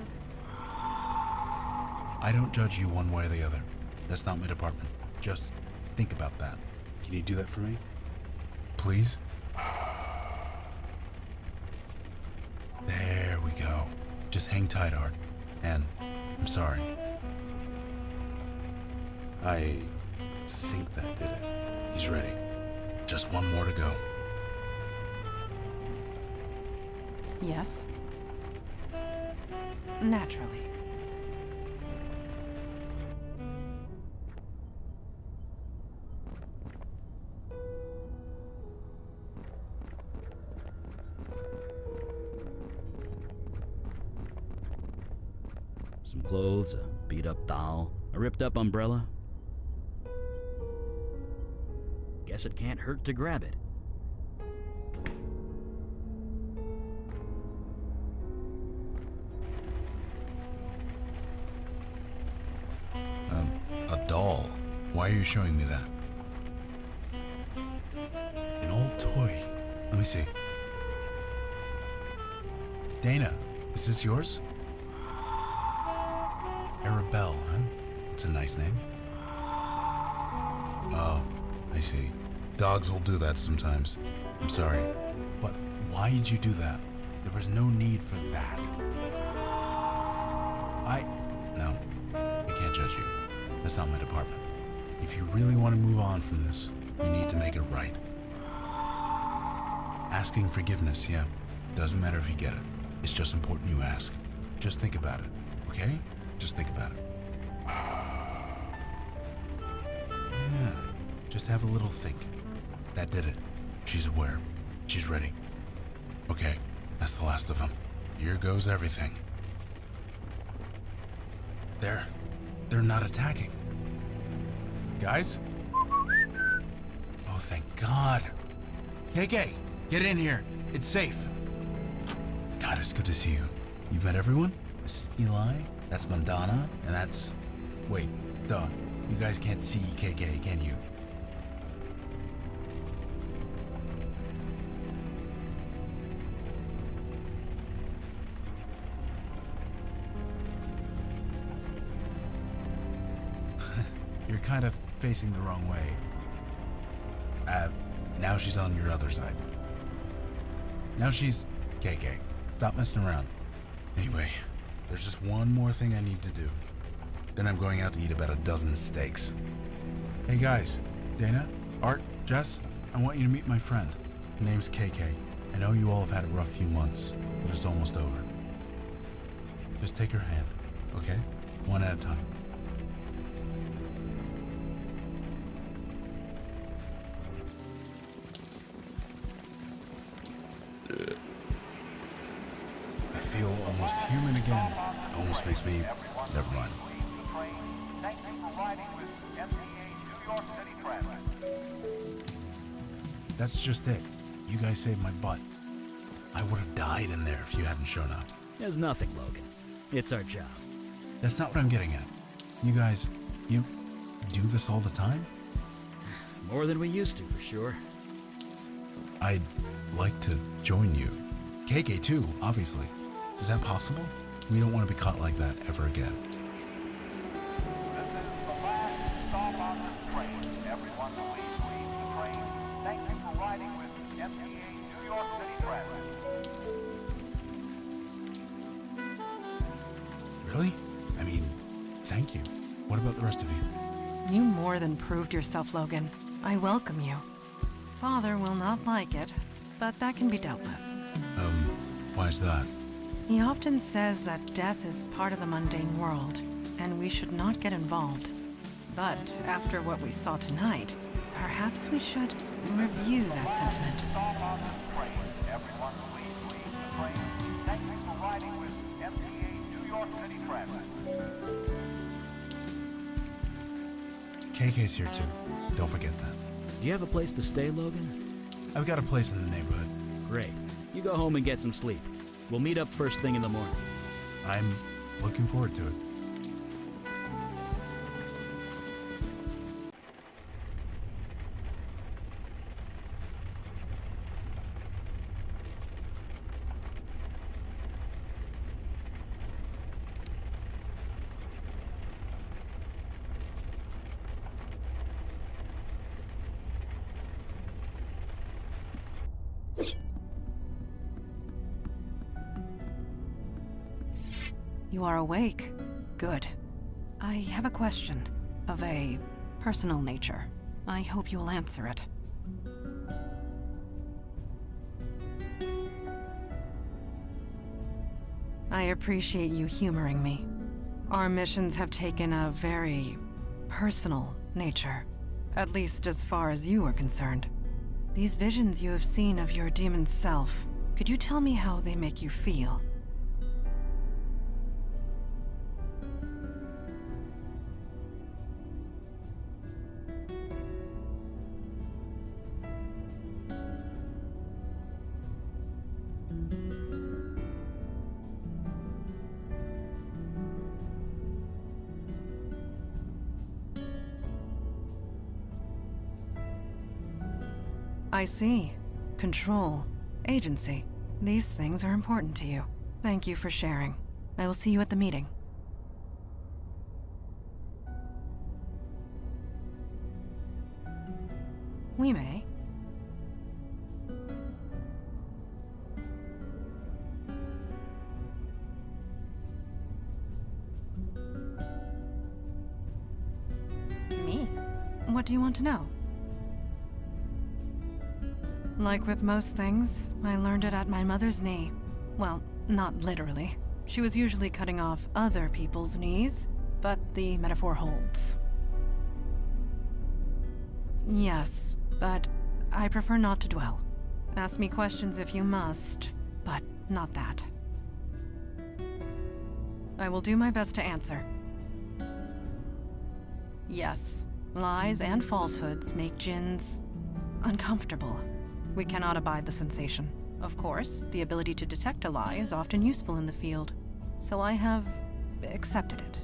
I don't judge you one way or the other. That's not my department. Just think about that. Can you do that for me? Please? There we go. Just hang tight, Art. And I'm sorry. I think that did it. He's ready. Just one more to go. Yes. Naturally. Some clothes, a beat-up doll, a ripped-up umbrella. Guess it can't hurt to grab it. A doll. Why are you showing me that? An old toy. Let me see. Dana, is this yours? Arabelle, huh? It's a nice name. Oh, I see. Dogs will do that sometimes. I'm sorry. But why did you do that? There was no need for that. No, I can't judge you. That's not my department. If you really want to move on from this, you need to make it right. Asking forgiveness, yeah. Doesn't matter if you get it. It's just important you ask. Just think about it, okay? Just think about it. Yeah, just have a little think. That did it. She's aware. She's ready. Okay, That's the last of them. Here goes everything. They're not attacking. Guys? Oh, thank God. KK, get in here. It's safe. God, it's good to see you. You met everyone? This is Eli, that's Mandana, and that's... Wait, duh. You guys can't see KK, can you? You're kind of facing the wrong way. Now she's on your other side. Now she's KK. Stop messing around. Anyway, there's just one more thing I need to do. Then I'm going out to eat about a dozen steaks. Hey guys, Dana, Art, Jess, I want you to meet my friend. Her name's KK. I know you all have had a rough few months, but it's almost over. Just take her hand, okay? One at a time. I feel almost human again. Almost makes me... Never mind. That's just it. You guys saved my butt. I would have died in there if you hadn't shown up. There's nothing, Logan. It's our job. That's not what I'm getting at. You guys, you do this all the time? More than we used to, for sure. I'd like to join you. KK too, obviously. Is that possible? We don't want to be caught like that ever again. Really? I mean, thank you. What about the rest of you? You more than proved yourself, Logan. I welcome you. Father will not like it, but that can be dealt with. Why is that? He often says that death is part of the mundane world, and we should not get involved. But after what we saw tonight, perhaps we should review that sentiment. KK's here too. Don't forget that. Do you have a place to stay, Logan? I've got a place in the neighborhood. Great. You go home and get some sleep. We'll meet up first thing in the morning. I'm looking forward to it. You are awake. Good. I have a question of a personal nature. I hope you'll answer it. I appreciate you humoring me. Our missions have taken a very personal nature, at least as far as you are concerned. These visions you have seen of your demon self, could you tell me how they make you feel? I see. Control. Agency. These things are important to you. Thank you for sharing. I will see you at the meeting. We may. Me? What do you want to know? Like with most things, I learned it at my mother's knee. Well, not literally. She was usually cutting off other people's knees, but the metaphor holds. Yes, but I prefer not to dwell. Ask me questions if you must, but not that. I will do my best to answer. Yes, lies and falsehoods make djinns uncomfortable. We cannot abide the sensation. Of course, the ability to detect a lie is often useful in the field, so I have accepted it.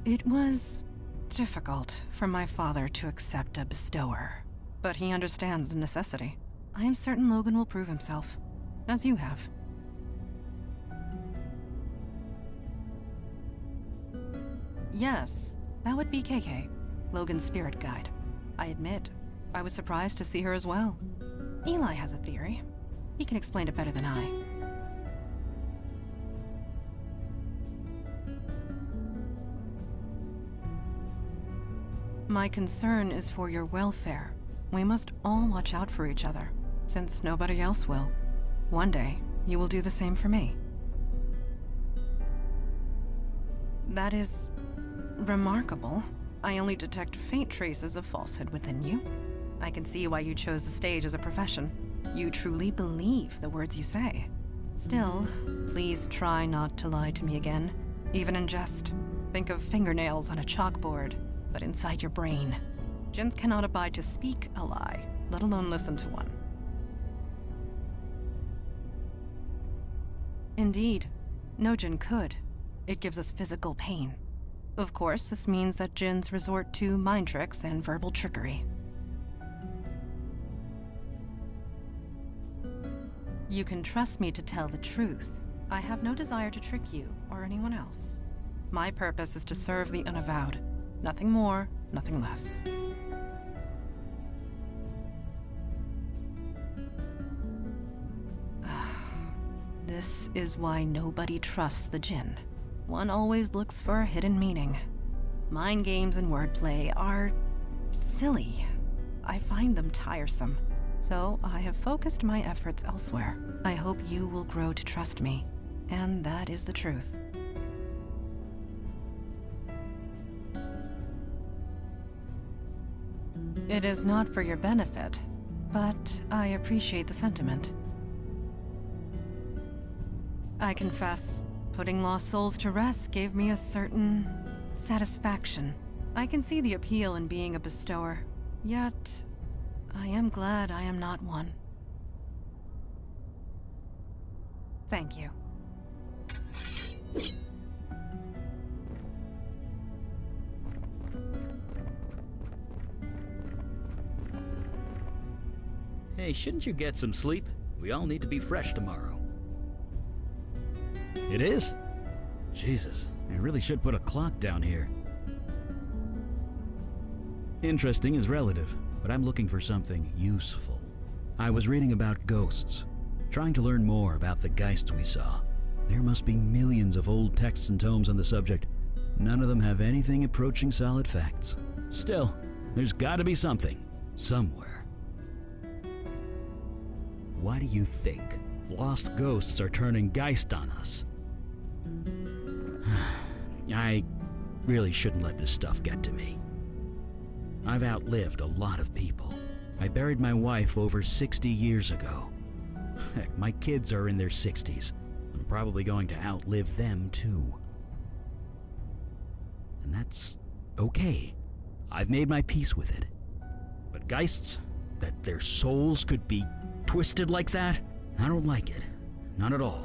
It was difficult for my father to accept a bestower, but he understands the necessity. I am certain Logan will prove himself, as you have. Yes, that would be KK, Logan's spirit guide. I admit, I was surprised to see her as well. Eli has a theory. He can explain it better than I. My concern is for your welfare. We must all watch out for each other, since nobody else will. One day, you will do the same for me. That is remarkable. I only detect faint traces of falsehood within you. I can see why you chose the stage as a profession. You truly believe the words you say. Still, please try not to lie to me again, even in jest. Think of fingernails on a chalkboard, but inside your brain. Djinns cannot abide to speak a lie, let alone listen to one. Indeed, no djinn could. It gives us physical pain. Of course, this means that djinns resort to mind tricks and verbal trickery. You can trust me to tell the truth. I have no desire to trick you or anyone else. My purpose is to serve the Unavowed. Nothing more, nothing less. This is why nobody trusts the djinn. One always looks for a hidden meaning. Mind games and wordplay are silly. I find them tiresome, so I have focused my efforts elsewhere. I hope you will grow to trust me, and that is the truth. It is not for your benefit, but I appreciate the sentiment. I confess, putting lost souls to rest gave me a certain satisfaction. I can see the appeal in being a bestower, yet I am glad I am not one. Thank you. Hey, shouldn't you get some sleep? We all need to be fresh tomorrow. It is? Jesus, I really should put a clock down here. Interesting is relative, but I'm looking for something useful. I was reading about ghosts, trying to learn more about the geists we saw. There must be millions of old texts and tomes on the subject. None of them have anything approaching solid facts. Still, there's gotta be something, somewhere. Why do you think lost ghosts are turning geist on us? I really shouldn't let this stuff get to me. I've outlived a lot of people. I buried my wife over 60 years ago. Heck, my kids are in their 60s. I'm probably going to outlive them too. And that's okay. I've made my peace with it. But geists, that their souls could be twisted like that? I don't like it. Not at all.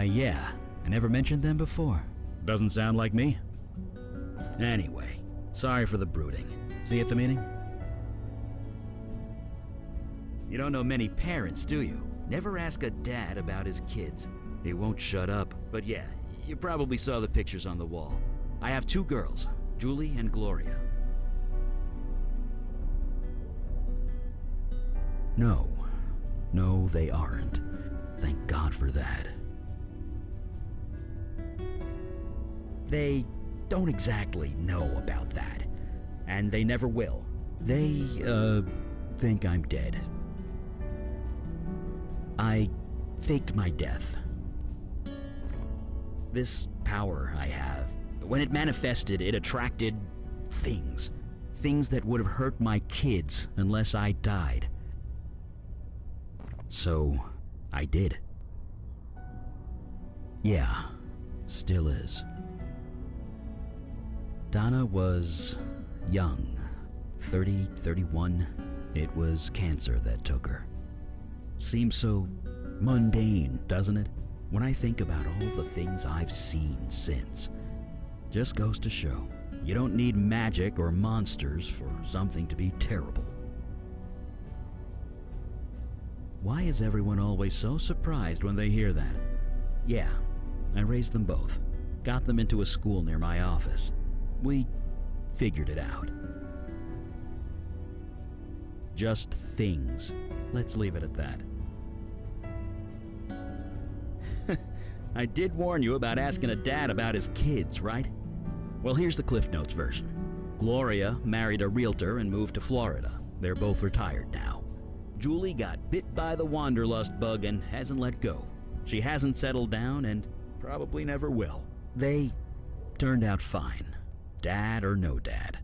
Yeah. I never mentioned them before. Doesn't sound like me. Anyway, sorry for the brooding. See you at the meeting? You don't know many parents, do you? Never ask a dad about his kids. He won't shut up. But yeah, you probably saw the pictures on the wall. I have 2 girls, Julie and Gloria. No, they aren't. Thank God for that. They don't exactly know about that, and they never will. They, think I'm dead. I faked my death. This power I have, when it manifested, it attracted things. Things that would have hurt my kids unless I died. So, I did. Yeah, still is. Donna was young, 30, 31. It was cancer that took her. Seems so mundane, doesn't it? When I think about all the things I've seen since. Just goes to show, you don't need magic or monsters for something to be terrible. Why is everyone always so surprised when they hear that? Yeah, I raised them both. Got them into a school near my office. We figured it out. Just things. Let's leave it at that. I did warn you about asking a dad about his kids, right? Well, here's the Cliff Notes version. Gloria married a realtor and moved to Florida. They're both retired now. Julie got bit by the wanderlust bug and hasn't let go. She hasn't settled down and probably never will. They turned out fine, dad or no dad.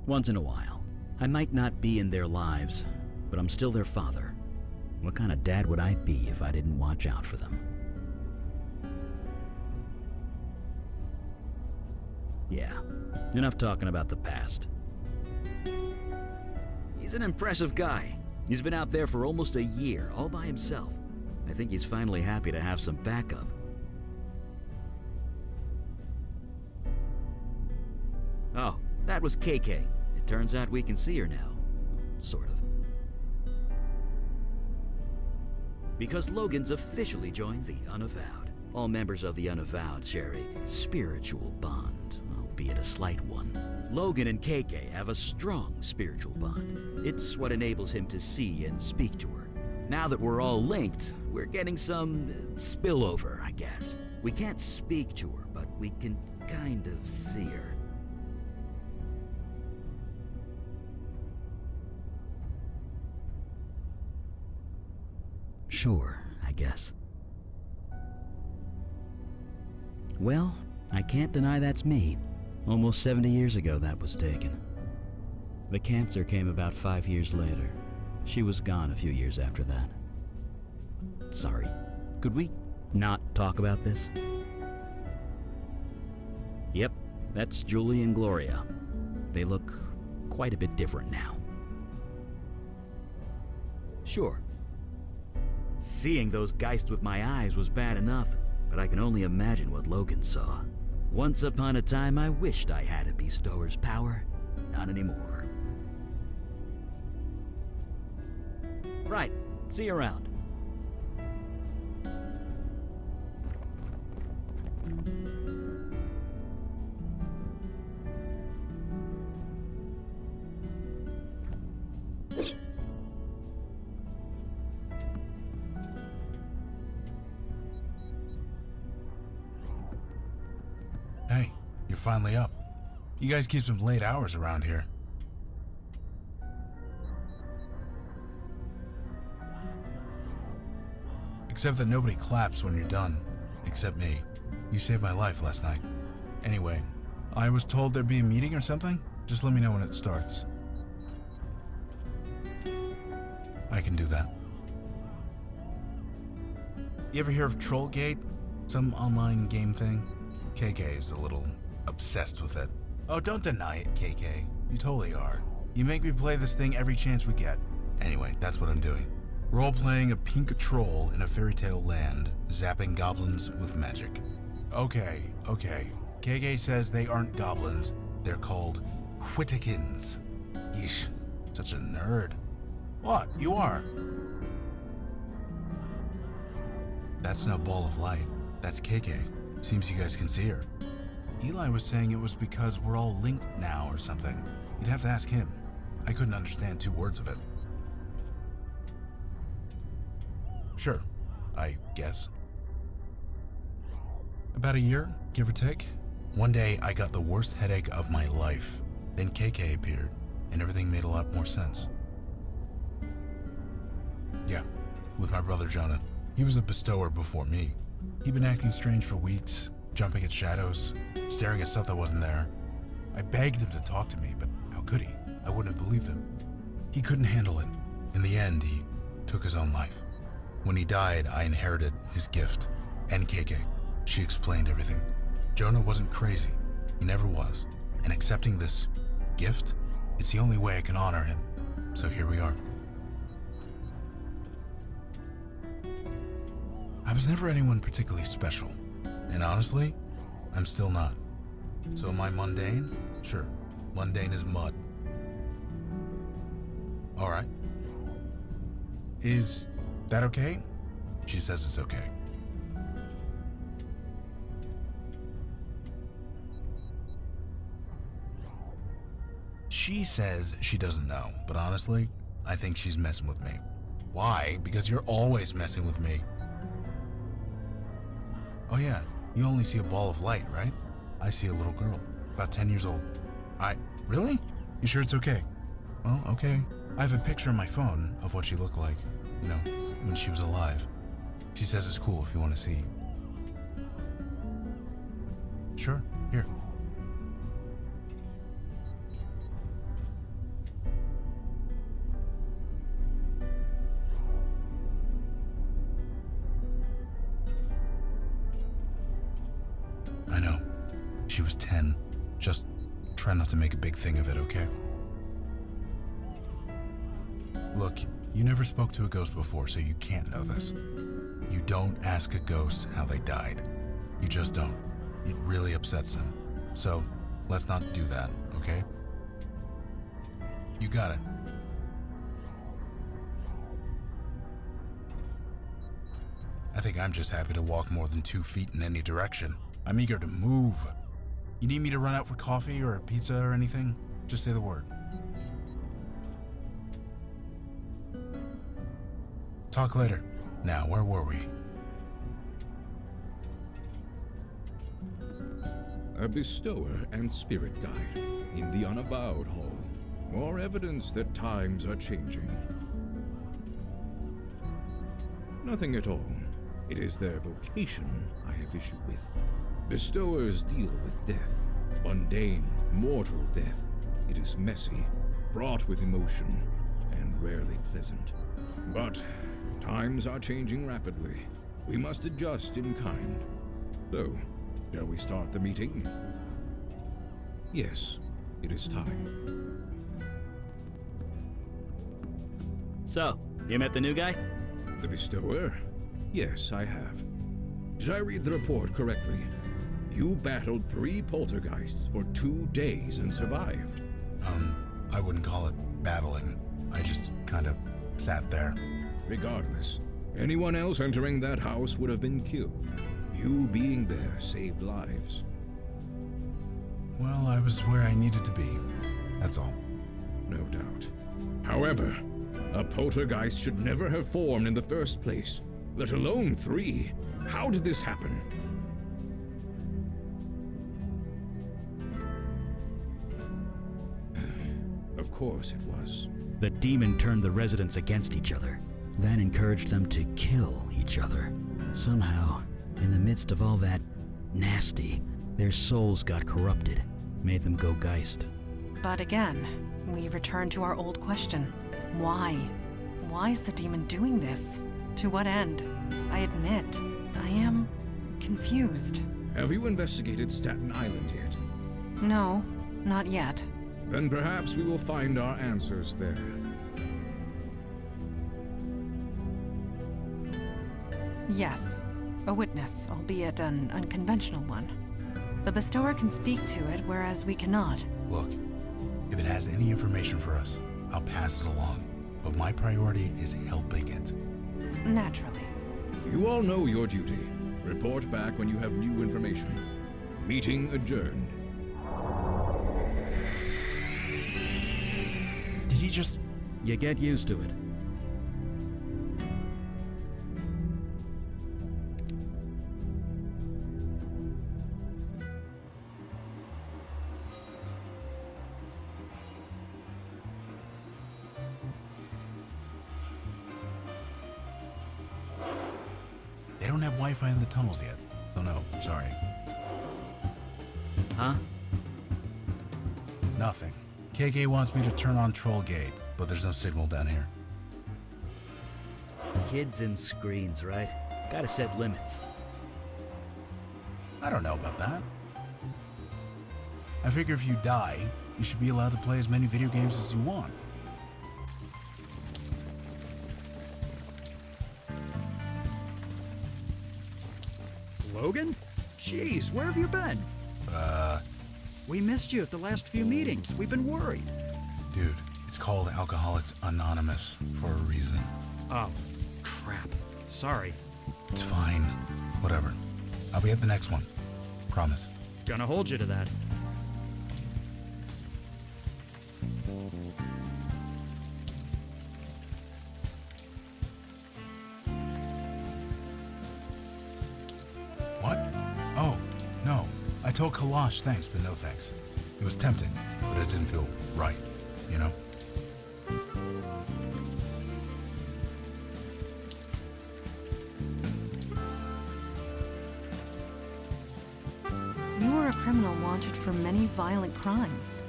Once in a while, I might not be in their lives, but I'm still their father. What kind of dad would I be if I didn't watch out for them? Yeah, enough talking about the past. He's an impressive guy. He's been out there for almost a year, all by himself. I think he's finally happy to have some backup. Oh, that was KK. It turns out we can see her now. Sort of. Because Logan's officially joined the Unavowed. All members of the Unavowed share a spiritual bond, albeit a slight one. Logan and KK have a strong spiritual bond. It's what enables him to see and speak to her. Now that we're all linked, we're getting some spillover, I guess. We can't speak to her, but we can kind of see her. Sure, I guess. Well, I can't deny that's me. Almost 70 years ago that was taken. The cancer came about 5 years later. She was gone a few years after that. Sorry, could we not talk about this? Yep, that's Julie and Gloria. They look quite a bit different now. Sure. Seeing those geists with my eyes was bad enough, but I can only imagine what Logan saw. Once upon a time, I wished I had a bestower's power. Not anymore. Right. See you around. Hey, you're finally up. You guys keep some late hours around here. Except that nobody claps when you're done. Except me. You saved my life last night. Anyway, I was told there'd be a meeting or something. Just let me know when it starts. I can do that. You ever hear of Trollgate? Some online game thing? KK is a little obsessed with it. Oh, don't deny it, KK. You totally are. You make me play this thing every chance we get. Anyway, that's what I'm doing. Role-playing a pink troll in a fairy tale land, zapping goblins with magic. Okay. KK says they aren't goblins. They're called Whittakins. Yeesh, such a nerd. What? You are? That's no ball of light. That's KK. Seems you guys can see her. Eli was saying it was because we're all linked now or something. You'd have to ask him. I couldn't understand 2 words of it. Sure, I guess. About a year, give or take. One day, I got the worst headache of my life. Then KK appeared, and everything made a lot more sense. Yeah, with my brother Jonah. He was a bestower before me. He'd been acting strange for weeks, jumping at shadows, staring at stuff that wasn't there. I begged him to talk to me, but how could he? I wouldn't have believed him. He couldn't handle it. In the end, he took his own life. When he died, I inherited his gift. And KK. She explained everything. Jonah wasn't crazy. He never was. And accepting this gift, it's the only way I can honor him. So here we are. I was never anyone particularly special. And honestly, I'm still not. So am I mundane? Sure. Mundane as mud. Alright. Is that okay? She says it's okay. She says she doesn't know, but honestly, I think she's messing with me. Why? Because you're always messing with me. Oh yeah, you only see a ball of light, right? I see a little girl, about 10 years old. Really? You sure it's okay? Well, okay. I have a picture on my phone of what she looked like, you know, when she was alive. She says it's cool if you want to see. Sure, here. I know. She was 10. Just try not to make a big thing of it, okay? Look, you never spoke to a ghost before, so you can't know this. You don't ask a ghost how they died. You just don't. It really upsets them. So, let's not do that, okay? You got it. I think I'm just happy to walk more than 2 feet in any direction. I'm eager to move. You need me to run out for coffee or a pizza or anything? Just say the word. Talk later. Now, where were we? A bestower and spirit guide in the Unavowed Hall. More evidence that times are changing. Nothing at all. It is their vocation I have issue with. Bestowers deal with death. Mundane, mortal death. It is messy, fraught with emotion, and rarely pleasant. But times are changing rapidly. We must adjust in kind. So, shall we start the meeting? Yes, it is time. So, you met the new guy? The bestower? Yes, I have. Did I read the report correctly? You battled 3 poltergeists for 2 days and survived. I wouldn't call it battling. I just kind of sat there. Regardless, anyone else entering that house would have been killed. You being there saved lives. Well, I was where I needed to be. That's all. No doubt. However, a poltergeist should never have formed in the first place, let alone 3. How did this happen? Of course it was. The demon turned the residents against each other, then encouraged them to kill each other. Somehow, in the midst of all that nasty, their souls got corrupted, made them go geist. But again, we return to our old question. Why? Why is the demon doing this? To what end? I admit, I am confused. Have you investigated Staten Island yet? No, not yet. Then perhaps we will find our answers there. Yes, a witness, albeit an unconventional one. The bestower can speak to it, whereas we cannot. Look, if it has any information for us, I'll pass it along. But my priority is helping it. Naturally. You all know your duty. Report back when you have new information. Meeting adjourned. Did he just... You get used to it. They don't have Wi-Fi in the tunnels yet, so no, sorry. Huh? Nothing. KK wants me to turn on Troll Gate, but there's no signal down here. Kids and screens, right? Gotta set limits. I don't know about that. I figure if you die, you should be allowed to play as many video games as you want. Logan? Jeez, where have you been? We missed you at the last few meetings. We've been worried. Dude, it's called Alcoholics Anonymous for a reason. Oh, crap. Sorry. It's fine. Whatever. I'll be at the next one. Promise. Gonna hold you to that. What? Oh, no. I told Kalash thanks, but no thanks. It was tempting, but it didn't feel right, you know? You were a criminal wanted for many violent crimes.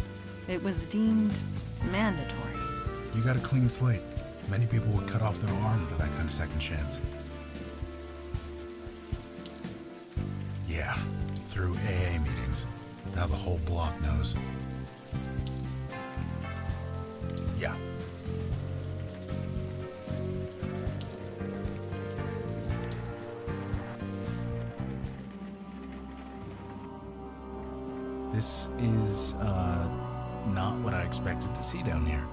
It was deemed mandatory. You got a clean slate. Many people would cut off their arm for that kind of second chance. Yeah, through AA meetings. Now the whole block knows. Yeah. This is, not what I expected to see down here.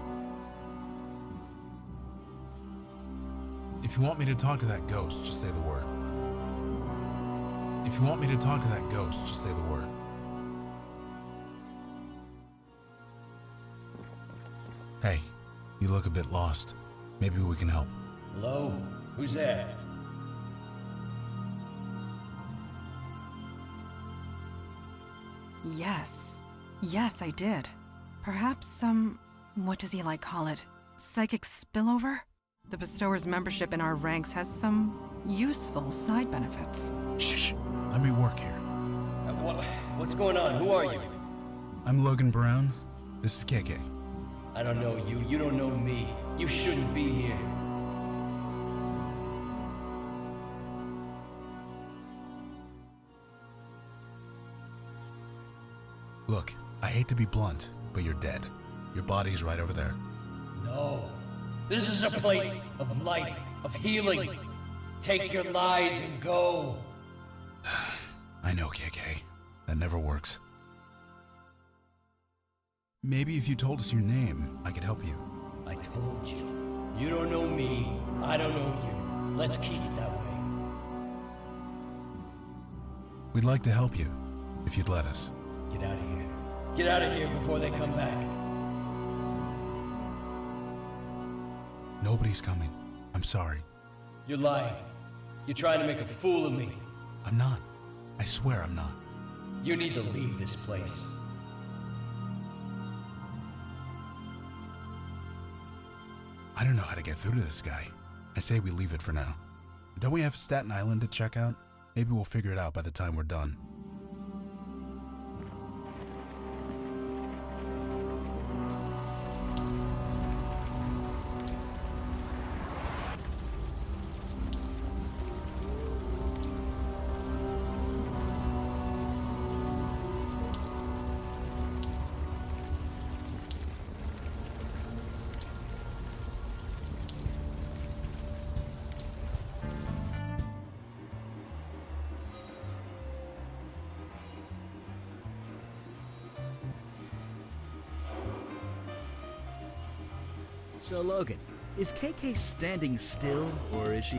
If you want me to talk to that ghost, just say the word. If you want me to talk to that ghost, just say the word. Hey, you look a bit lost. Maybe we can help. Hello? Who's there? Yes. Yes, I did. Perhaps some, what does Eli call it? Psychic spillover? The bestower's membership in our ranks has some useful side benefits. Shh. Let me work here. What's going on? Who are you? I'm Logan Brown. This is KK. I don't know you. You don't know me. You shouldn't be here. Look, I hate to be blunt, but you're dead. Your body's right over there. No. This is a place of life, of healing. Take your lies and go. I know, KK. That never works. Maybe if you told us your name, I could help you. I told you. You don't know me. I don't know you. Let's keep it that way. We'd like to help you, if you'd let us. Get out of here. Get out of here before they come back. Nobody's coming. I'm sorry. You're lying. You're trying to make a fool of me. I'm not. I swear I'm not. You need to leave this place. I don't know how to get through to this guy. I say we leave it for now. Don't we have Staten Island to check out? Maybe we'll figure it out by the time we're done. So, Logan, is KK standing still, or is she...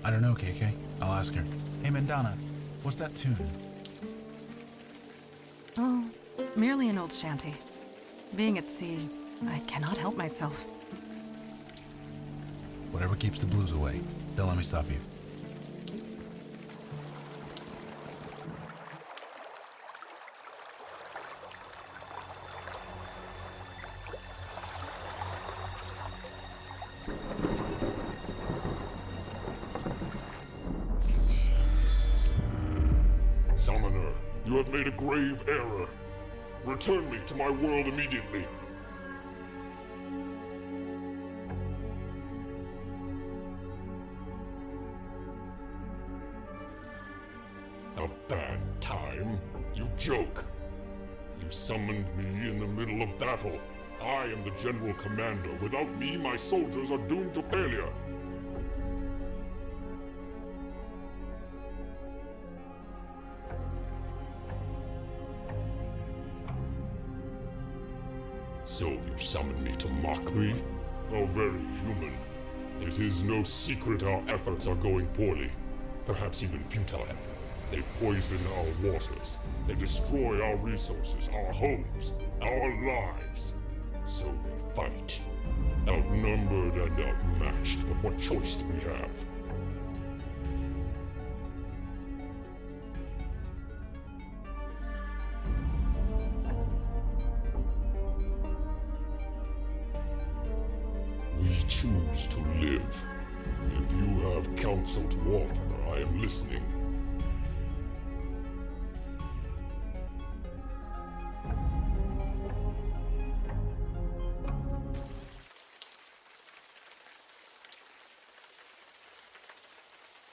I don't know, KK. I'll ask her. Hey, Mandana, what's that tune? Oh, merely an old shanty. Being at sea, I cannot help myself. Whatever keeps the blues away. Don't let me stop you. Summoner, you have made a grave error. Return me to my world immediately. A bad time? You joke. You summoned me in the middle of battle. I am the General Commander. Without me, my soldiers are doomed to failure. So you summoned me to mock me? How very human. It is no secret our efforts are going poorly. Perhaps even futile. They poison our waters. They destroy our resources, our homes, our lives. So they fight. Outnumbered and outmatched, but what choice do we have? We choose to live. If you have counsel to offer, I am listening.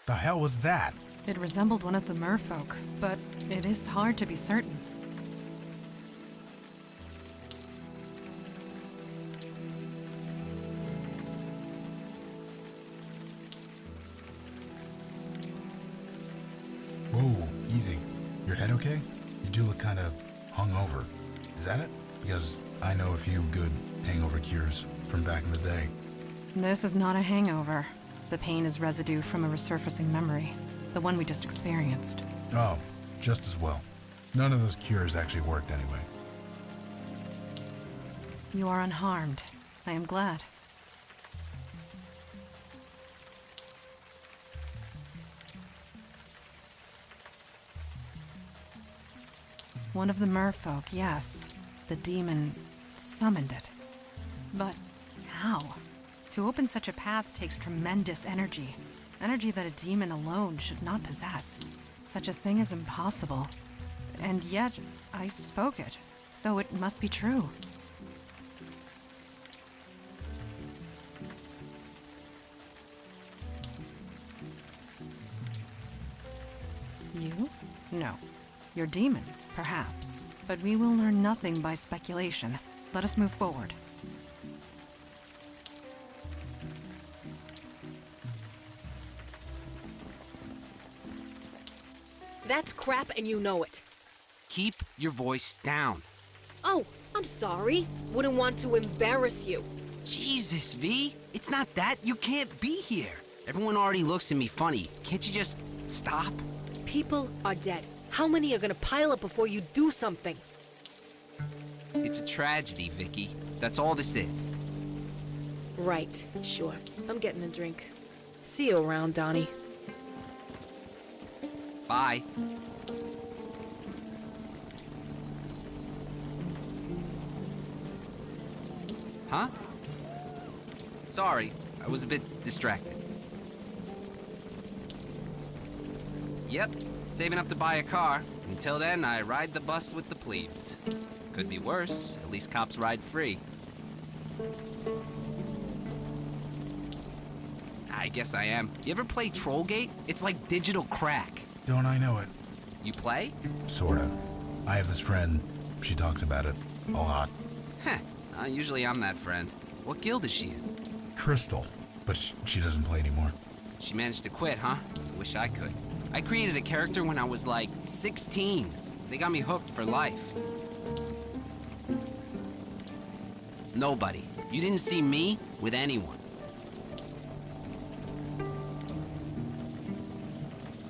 The hell was that? It resembled one of the merfolk, but it is hard to be certain. Whoa, easy. Your head okay? You do look kind of hungover. Is that it? Because I know a few good hangover cures from back in the day. This is not a hangover. The pain is residue from a resurfacing memory, the one we just experienced. Oh, just as well. None of those cures actually worked anyway. You are unharmed. I am glad. One of the merfolk, yes. The demon summoned it. But how? To open such a path takes tremendous energy. Energy that a demon alone should not possess. Such a thing is impossible. And yet, I spoke it, so it must be true. You? No. Your demon, perhaps. But we will learn nothing by speculation. Let us move forward. That's crap and you know it. Keep your voice down. Oh, I'm sorry. Wouldn't want to embarrass you. Jesus, V. It's not that. You can't be here. Everyone already looks at me funny. Can't you just stop? People are dead. How many are gonna pile up before you do something? It's a tragedy, Vicky. That's all this is. Right, sure. I'm getting a drink. See you around, Donnie. Bye. Huh? Sorry, I was a bit distracted. Yep, saving up to buy a car. Until then, I ride the bus with the plebes. Could be worse, at least cops ride free. I guess I am. You ever play Trollgate? It's like digital crack. Don't I know it? You play? Sorta. I have this friend. She talks about it a lot. Heh. Usually I'm that friend. What guild is she in? Crystal. But she doesn't play anymore. She managed to quit, huh? Wish I could. I created a character when I was like 16. They got me hooked for life. Nobody. You didn't see me with anyone.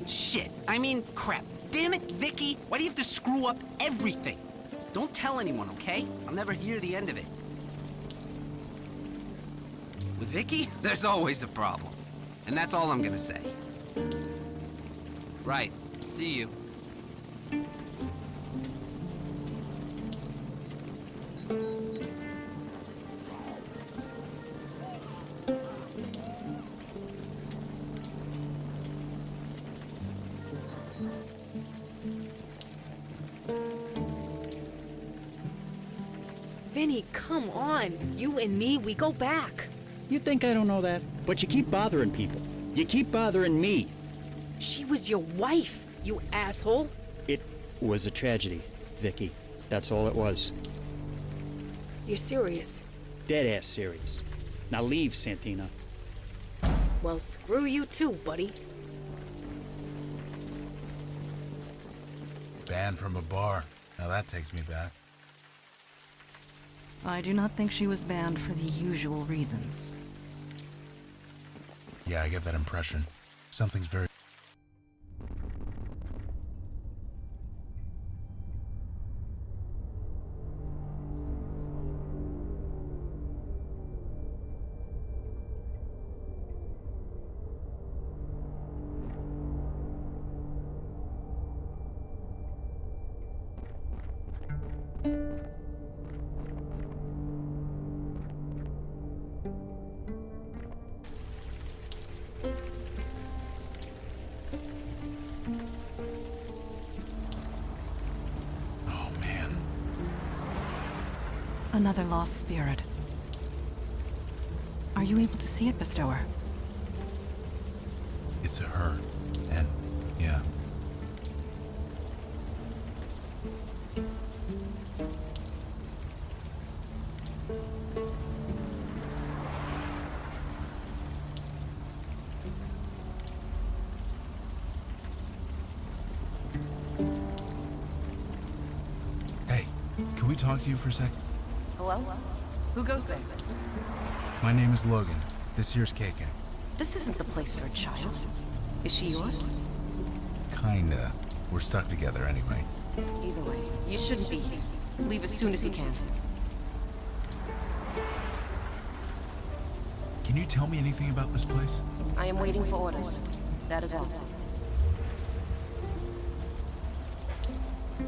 Shit. I mean, crap. Damn it, Vicky. Why do you have to screw up everything? Don't tell anyone, okay? I'll never hear the end of it. With Vicky, there's always a problem. And that's all I'm gonna say. Right. See you. Vinny, come on. You and me, we go back. You think I don't know that? But you keep bothering people. You keep bothering me. She was your wife, you asshole. It was a tragedy, Vicky. That's all it was. You're serious? Dead-ass serious. Now leave, Santina. Well, screw you too, buddy. Banned from a bar. Now that takes me back. I do not think she was banned for the usual reasons. Yeah, I get that impression. Something's very... Another lost spirit. Are you able to see it, Bestower? It's a her. And, yeah. Hey, can we talk to you for a sec? Hello? Who goes there? My name is Logan. This here's KK. This isn't the place for a child. Is she yours? Kinda. We're stuck together anyway. Either way, you shouldn't be here. Leave as soon as you can. Can you tell me anything about this place? I am waiting for orders. That is all.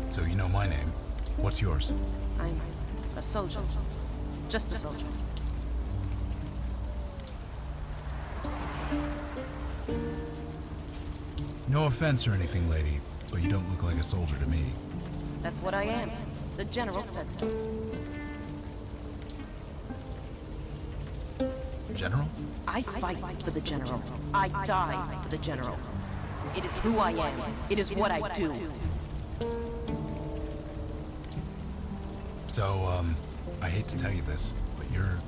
So you know my name. What's yours? I'm a soldier. Just a soldier. No offense or anything, lady, but you don't look like a soldier to me. That's what I am. The general said so. General? I fight for the general. I die for the general. It is who I am. It is what I do. So, I hate to tell you this, but you're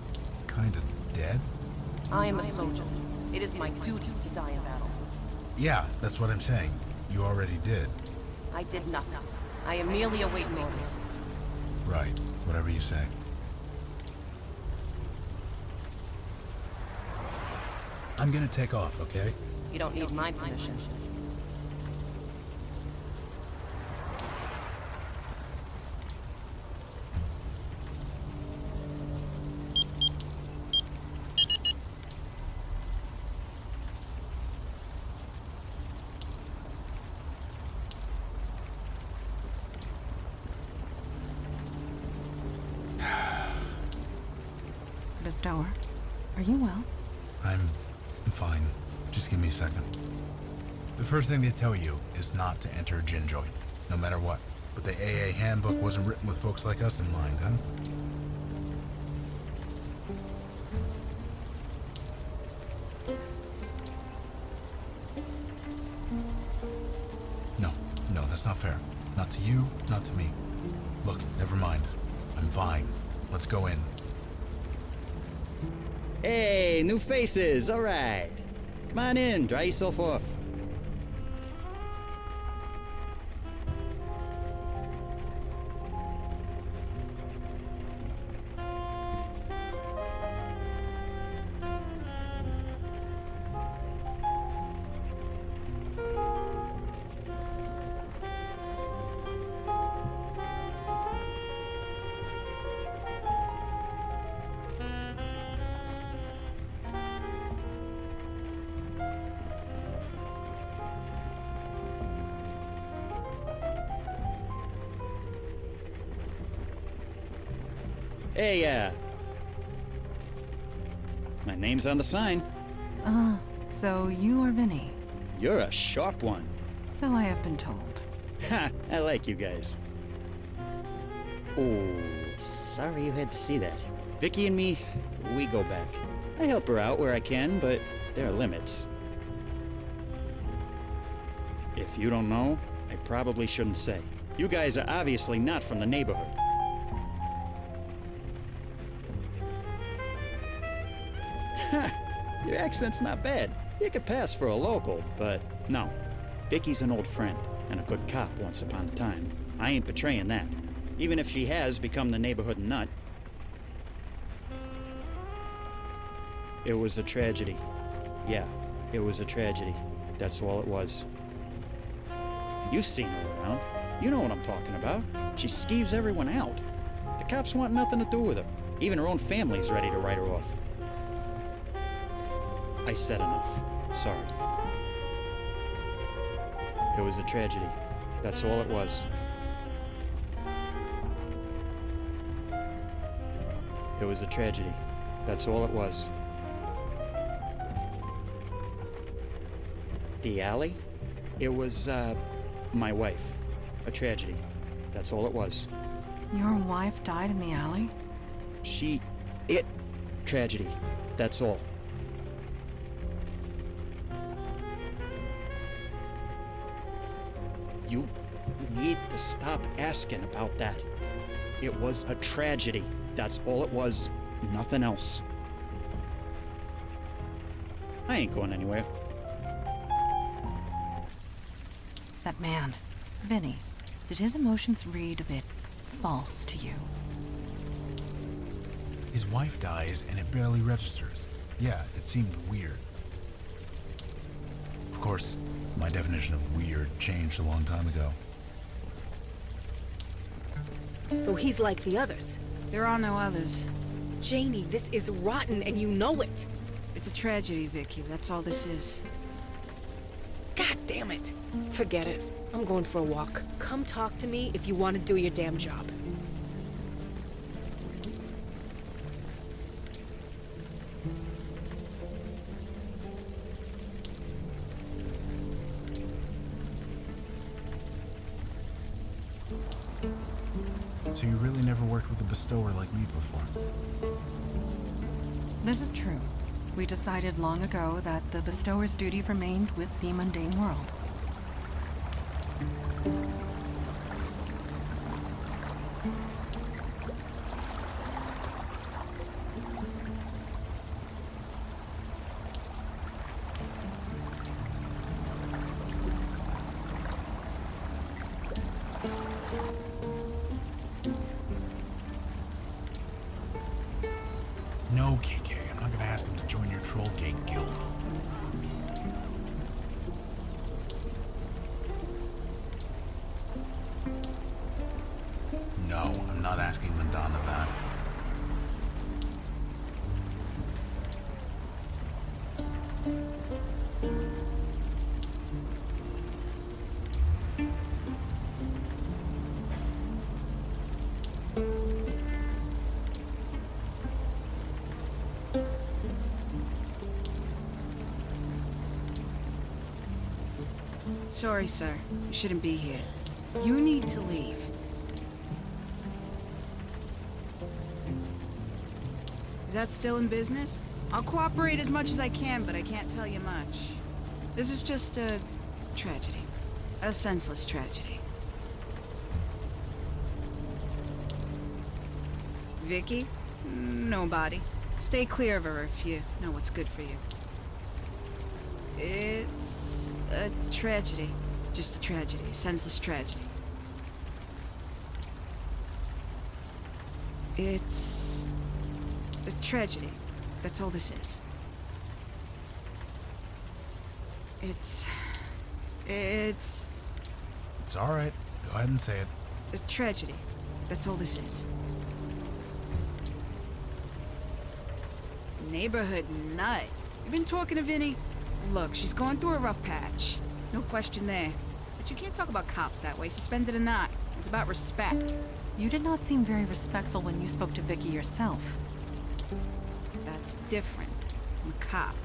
kinda dead? I am a soldier. It is my duty to die in battle. Yeah, that's what I'm saying. You already did. I did nothing. I am merely awaiting orders. Right, whatever you say. I'm gonna take off, okay? You don't need my permission. Bestower, are you well? I'm fine. Just give me a second. The first thing they tell you is not to enter a gin joint, no matter what. But the AA handbook wasn't written with folks like us in mind, huh? No, that's not fair. Not to you, not to me. Look, never mind. I'm fine. Let's go in. Hey, new faces, all right. Come on in, dry yourself off. Hey, my name's on the sign. Ah, so you are Vinny. You're a sharp one. So I have been told. Ha, I like you guys. Oh, Sorry you had to see that. Vicky and me, we go back. I help her out where I can, but there are limits. If you don't know, I probably shouldn't say. You guys are obviously not from the neighborhood. Your accent's not bad. You could pass for a local, but no. Vicky's an old friend, and a good cop once upon a time. I ain't betraying that, even if she has become the neighborhood nut. It was a tragedy. Yeah, it was a tragedy. That's all it was. You've seen her around. You know what I'm talking about. She skeeves everyone out. The cops want nothing to do with her. Even her own family's ready to write her off. I said enough. Sorry. It was a tragedy. That's all it was. It was a tragedy. That's all it was. The alley? It was, my wife. A tragedy. That's all it was. Your wife died in the alley? Tragedy. That's all. You need to stop asking about that. It was a tragedy. That's all it was. Nothing else. I ain't going anywhere. That man, Vinny, did his emotions read a bit false to you? His wife dies and it barely registers. Yeah, it seemed weird. Of course, my definition of weird changed a long time ago. So he's like the others. There are no others. Janie, this is rotten and you know it. It's a tragedy, Vicky. That's all this is. God damn it. Forget it. I'm going for a walk. Come talk to me if you want to do your damn job. So you really never worked with a bestower like me before? This is true. We decided long ago that the bestower's duty remained with the mundane world. No, KK, I'm not gonna ask him to join your Troll Gate Guild. No, I'm not asking Madonna that. Sorry, sir. You shouldn't be here. You need to leave. Is that still in business? I'll cooperate as much as I can, but I can't tell you much. This is just a tragedy. A senseless tragedy. Vicky? Nobody. Stay clear of her if you know what's good for you. It's a tragedy. Just a tragedy. A senseless tragedy. It's a tragedy. That's all this is. It's all right. Go ahead and say it. a tragedy. That's all this is. Neighborhood nut. You been talking to Vinny? Look, she's going through a rough patch. No question there. But you can't talk about cops that way, suspended or not. It's about respect. You did not seem very respectful when you spoke to Vicky yourself. That's different. I'm a cop.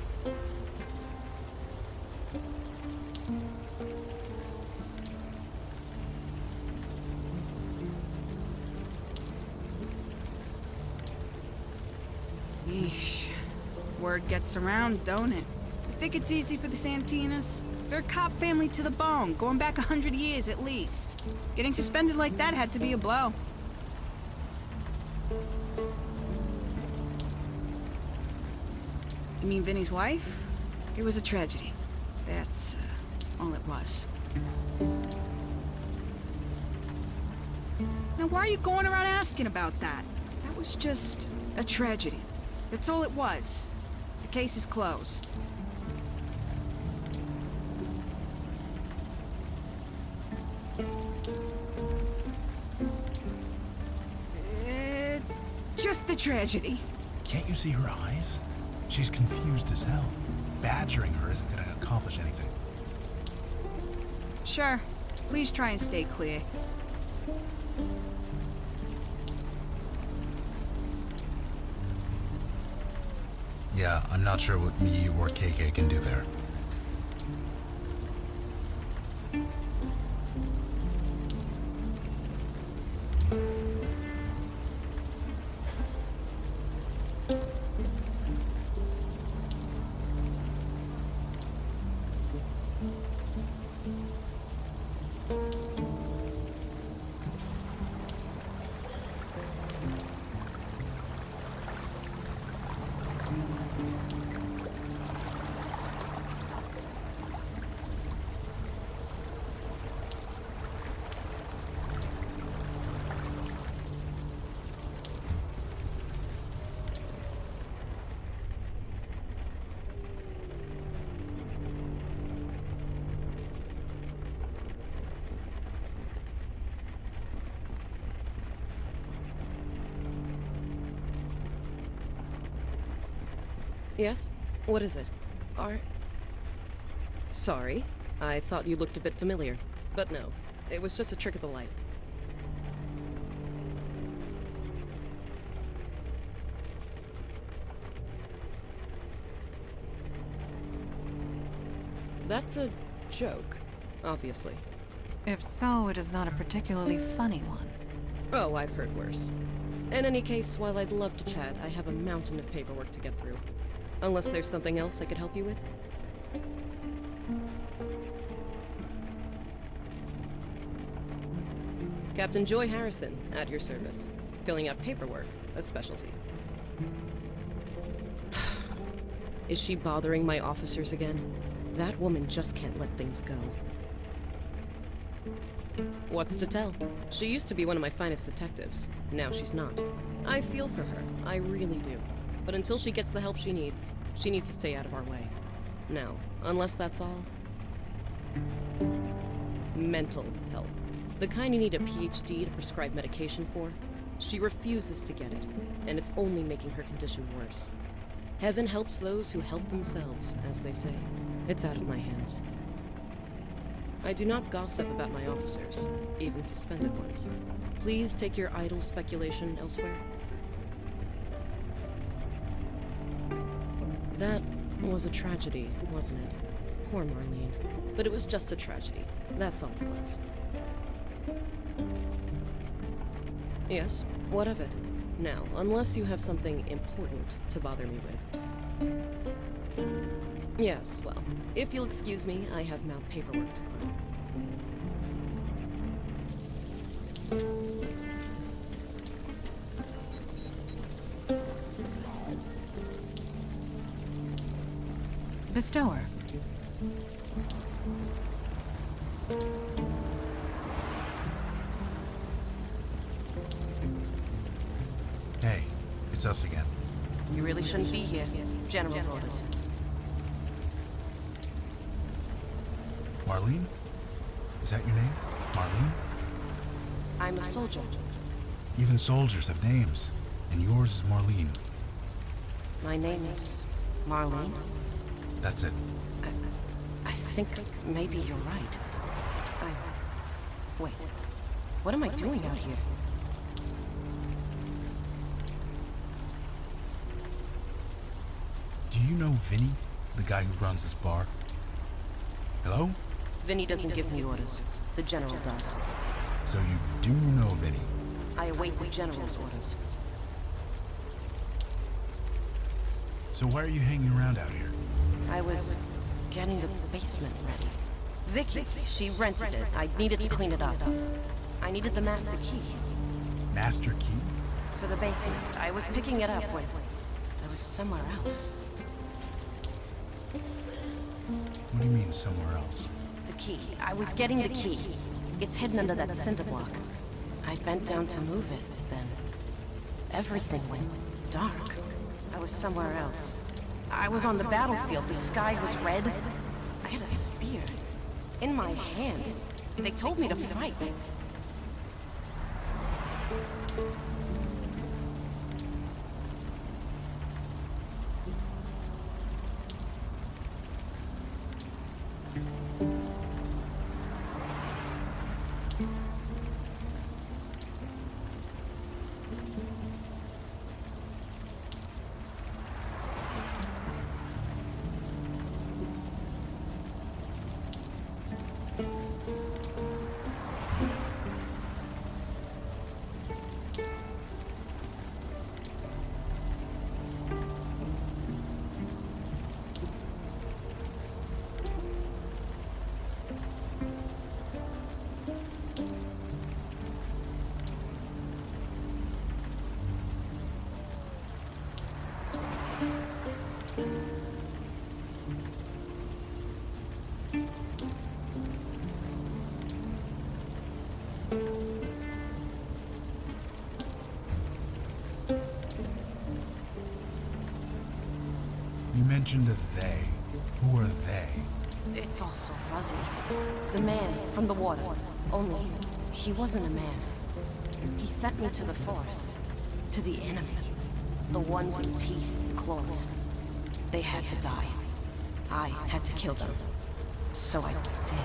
word gets around, don't it? You think it's easy for the Santinas? They're a cop family to the bone, going back 100 years at least. Getting suspended like that had to be a blow. You mean Vinny's wife? It was a tragedy. That's all it was. Now, why are you going around asking about that? That was just a tragedy. That's all it was. The case is closed. It's just a tragedy. Can't you see her eyes? She's confused as hell. Badgering her isn't gonna accomplish anything. Sure. Please try and stay clear. Yeah, I'm not sure what me or KK can do there. Yes? What is it? Sorry. I thought you looked a bit familiar. But no, it was just a trick of the light. That's a joke, obviously. If so, it is not a particularly funny one. Oh, I've heard worse. In any case, while I'd love to chat, I have a mountain of paperwork to get through. Unless there's something else I could help you with? Captain Joy Harrison, at your service. Filling out paperwork, a specialty. Is she bothering my officers again? That woman just can't let things go. What's to tell? She used to be one of my finest detectives. Now she's not. I feel for her, I really do. But until she gets the help she needs to stay out of our way. Now, unless that's all... mental help. The kind you need a PhD to prescribe medication for. She refuses to get it, and it's only making her condition worse. Heaven helps those who help themselves, as they say. It's out of my hands. I do not gossip about my officers, even suspended ones. Please take your idle speculation elsewhere. That was a tragedy, wasn't it? Poor Marlene. But it was just a tragedy. That's all it was. Yes, what of it? Now, unless you have something important to bother me with. Yes, well, if you'll excuse me, I have now paperwork to clear. Bestower. Hey, it's us again. You really shouldn't be here. General's orders. Marlene? Is that your name? Marlene? I'm a soldier. Even soldiers have names, and yours is Marlene. My name is Marlene. That's it. I think maybe you're right. Wait. What am I doing out here? Do you know Vinny, the guy who runs this bar? Hello? Vinny doesn't give me orders. The General does. So you do know Vinny? I await the General's orders. So why are you hanging around out here? I was getting the basement ready. Vicky, she rented it. I needed to clean it up. I needed the master key. Master key? For the basement. I was picking it up when I was somewhere else. What do you mean, somewhere else? The key. I was getting the key. It's hidden under that cinder block. I bent down to move it, then everything went dark. I was somewhere else. I was on the battlefield. The sky was red. I had a spear in my hand. They told me to fight. You mentioned a they. Who are they? It's all so fuzzy. The man from the water. Only, he wasn't a man. He sent me to the forest. To the enemy. The ones with teeth and claws. They had to die. I had to kill them. So I did.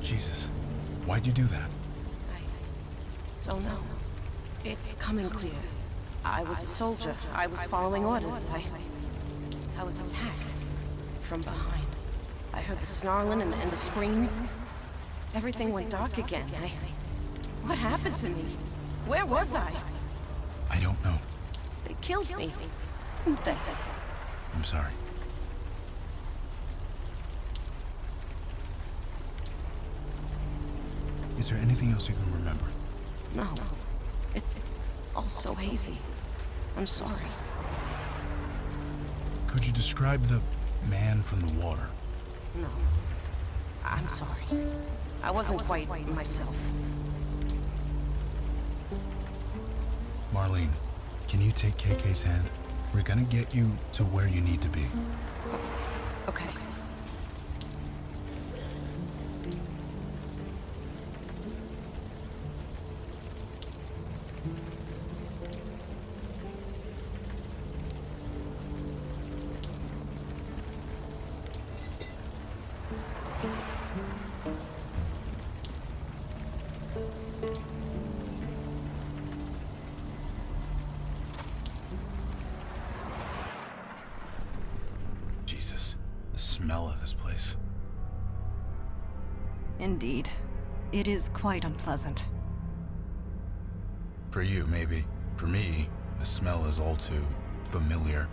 Jesus. Why'd you do that? Don't know. It's coming clear. I was a soldier. I was following orders. I was attacked. From behind. I heard the snarling and the screams. Everything went dark again. What happened to me? Where was I? I don't know. They killed me. Didn't they? I'm sorry. Is there anything else you can remember? No. It's all so hazy. I'm sorry. Could you describe the man from the water? No. I'm sorry. I wasn't quite myself. Marlene, can you take KK's hand? We're gonna get you to where you need to be. Okay. Jesus, the smell of this place. Indeed. It is quite unpleasant. For you, maybe. For me, the smell is all too familiar.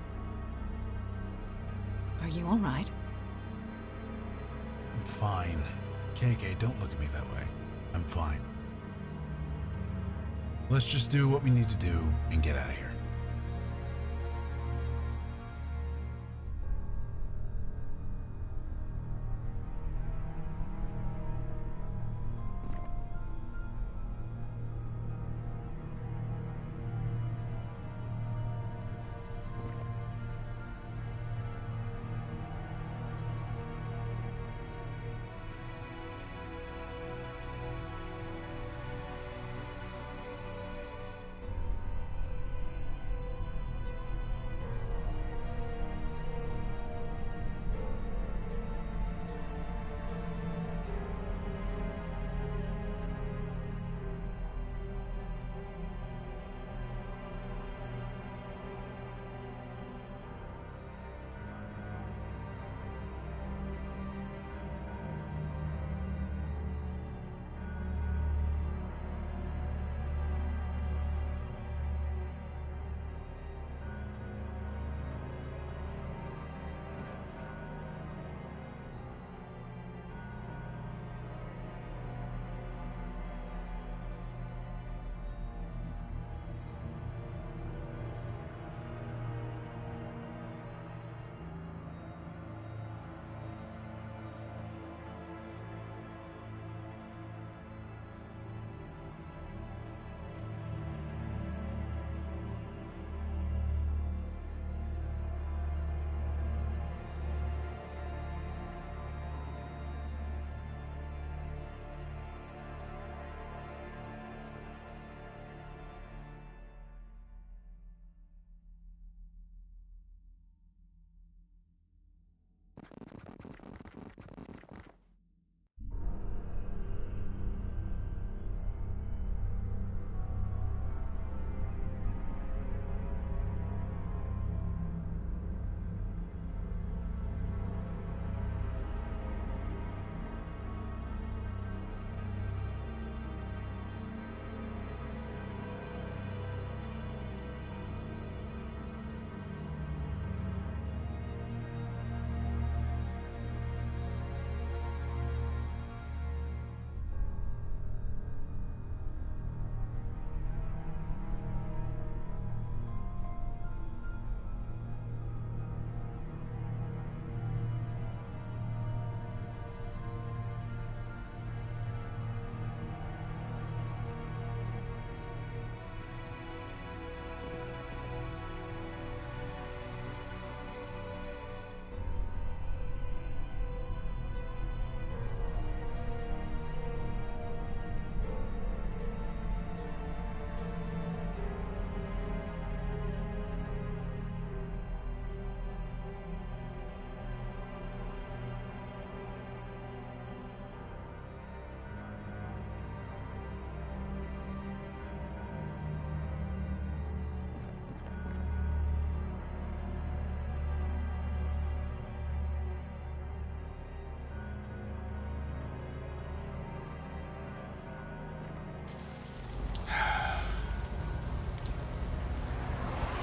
Are you all right? I'm fine. KK, don't look at me that way. I'm fine. Let's just do what we need to do and get out of here.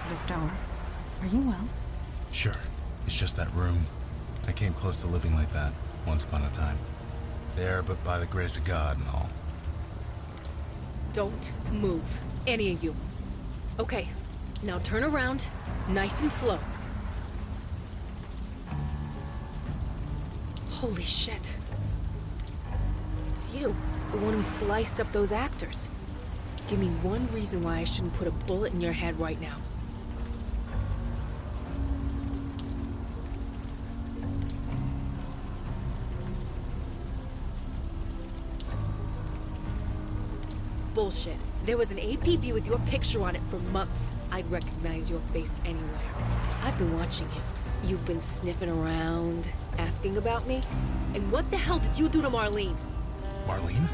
Miss Dower, are you well? Sure. It's just that room. I came close to living like that once upon a time. There, but by the grace of God and all. Don't move, any of you. Okay, now turn around, nice and slow. Holy shit. It's you, the one who sliced up those actors. Give me one reason why I shouldn't put a bullet in your head right now. Bullshit. There was an APB with your picture on it for months. I'd recognize your face anywhere. I've been watching you. You've been sniffing around, asking about me. And what the hell did you do to Marlene? Marlene?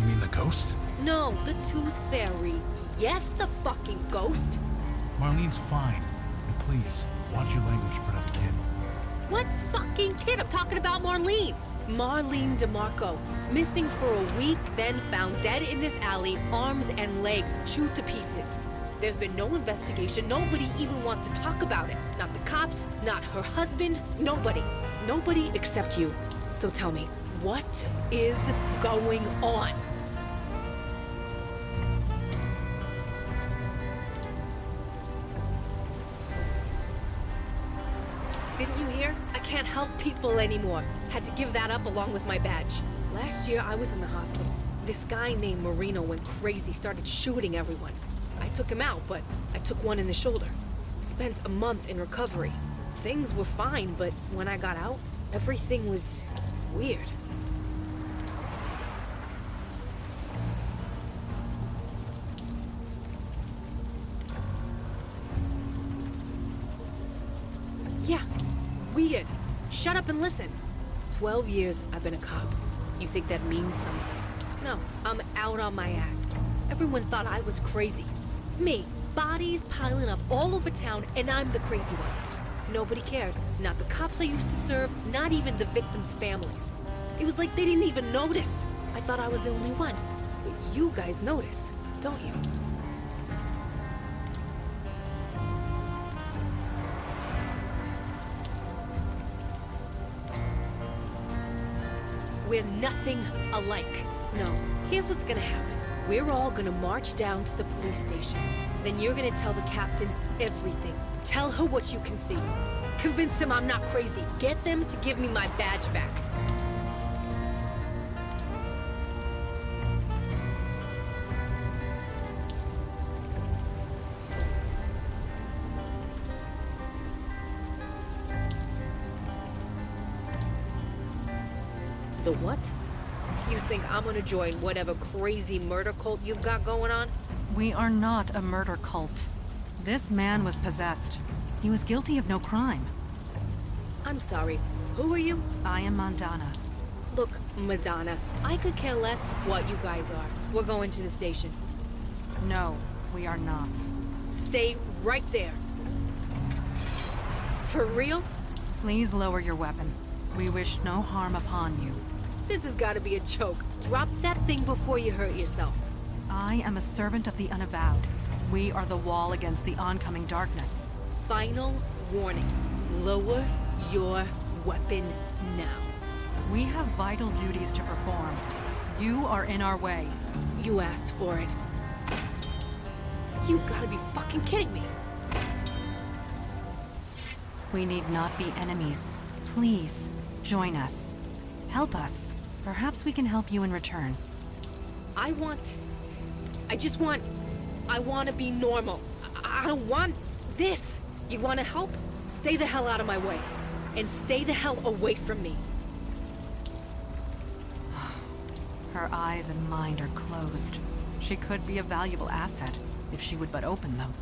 You mean the ghost? No, the Tooth Fairy. Yes, the fucking ghost. Marlene's fine. And please, watch your language in front of the kid. What fucking kid? I'm talking about Marlene. Marlene DeMarco. Missing for a week, then found dead in this alley, arms and legs chewed to pieces. There's been no investigation. Nobody even wants to talk about it. Not the cops, not her husband, nobody. Nobody except you. So tell me, what is going on? Didn't you hear? I can't help people anymore. Had to give that up along with my badge. Last year, I was in the hospital. This guy named Marino went crazy, started shooting everyone. I took him out, but I took one in the shoulder. Spent a month in recovery. Things were fine, but when I got out, everything was weird. Yeah, weird. Shut up and listen. 12 years I've been a cop. You think that means something? No, I'm out on my ass. Everyone thought I was crazy. Me, bodies piling up all over town, and I'm the crazy one. Nobody cared. Not the cops I used to serve, not even the victims' families. It was like they didn't even notice. I thought I was the only one. But you guys notice, don't you? We're nothing alike. No, here's what's gonna happen. We're all gonna march down to the police station. Then you're gonna tell the captain everything. Tell her what you can see. Convince him I'm not crazy. Get them to give me my badge back. The what? You think I'm gonna join whatever crazy murder cult you've got going on? We are not a murder cult. This man was possessed. He was guilty of no crime. I'm sorry. Who are you? I am Mandana. Look, Madonna, I could care less what you guys are. We're going to the station. No, we are not. Stay right there. For real? Please lower your weapon. We wish no harm upon you. This has got to be a joke. Drop that thing before you hurt yourself. I am a servant of the Unavowed. We are the wall against the oncoming darkness. Final warning. Lower your weapon now. We have vital duties to perform. You are in our way. You asked for it. You've got to be fucking kidding me. We need not be enemies. Please, join us. Help us. Perhaps we can help you in return. I want to be normal. I don't want this. You want to help? Stay the hell out of my way. And stay the hell away from me. Her eyes and mind are closed. She could be a valuable asset if she would but open them.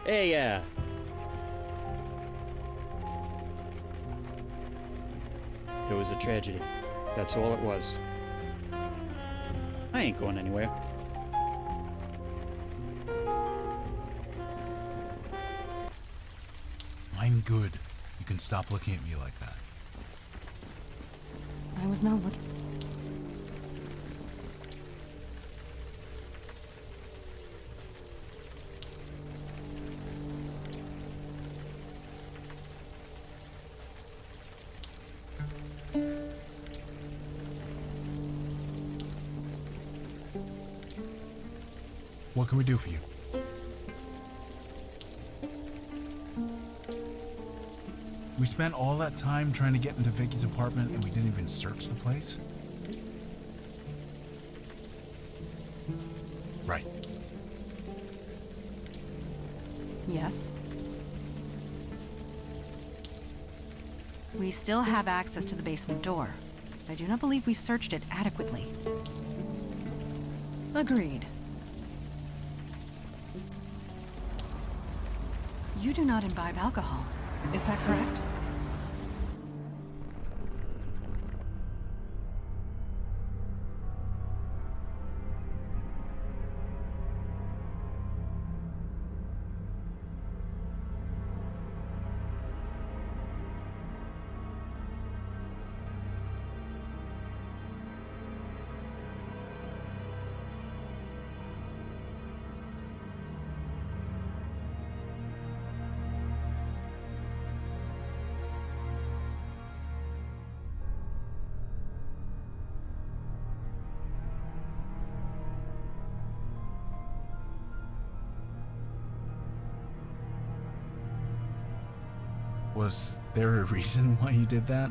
Hey, It was a tragedy. That's all it was. I ain't going anywhere. I'm good. You can stop looking at me like that. I was not looking. What can we do for you? We spent all that time trying to get into Vicky's apartment and we didn't even search the place? Right. Yes. We still have access to the basement door. I do not believe we searched it adequately. Agreed. You do not imbibe alcohol. Is that correct? Was there a reason why you did that?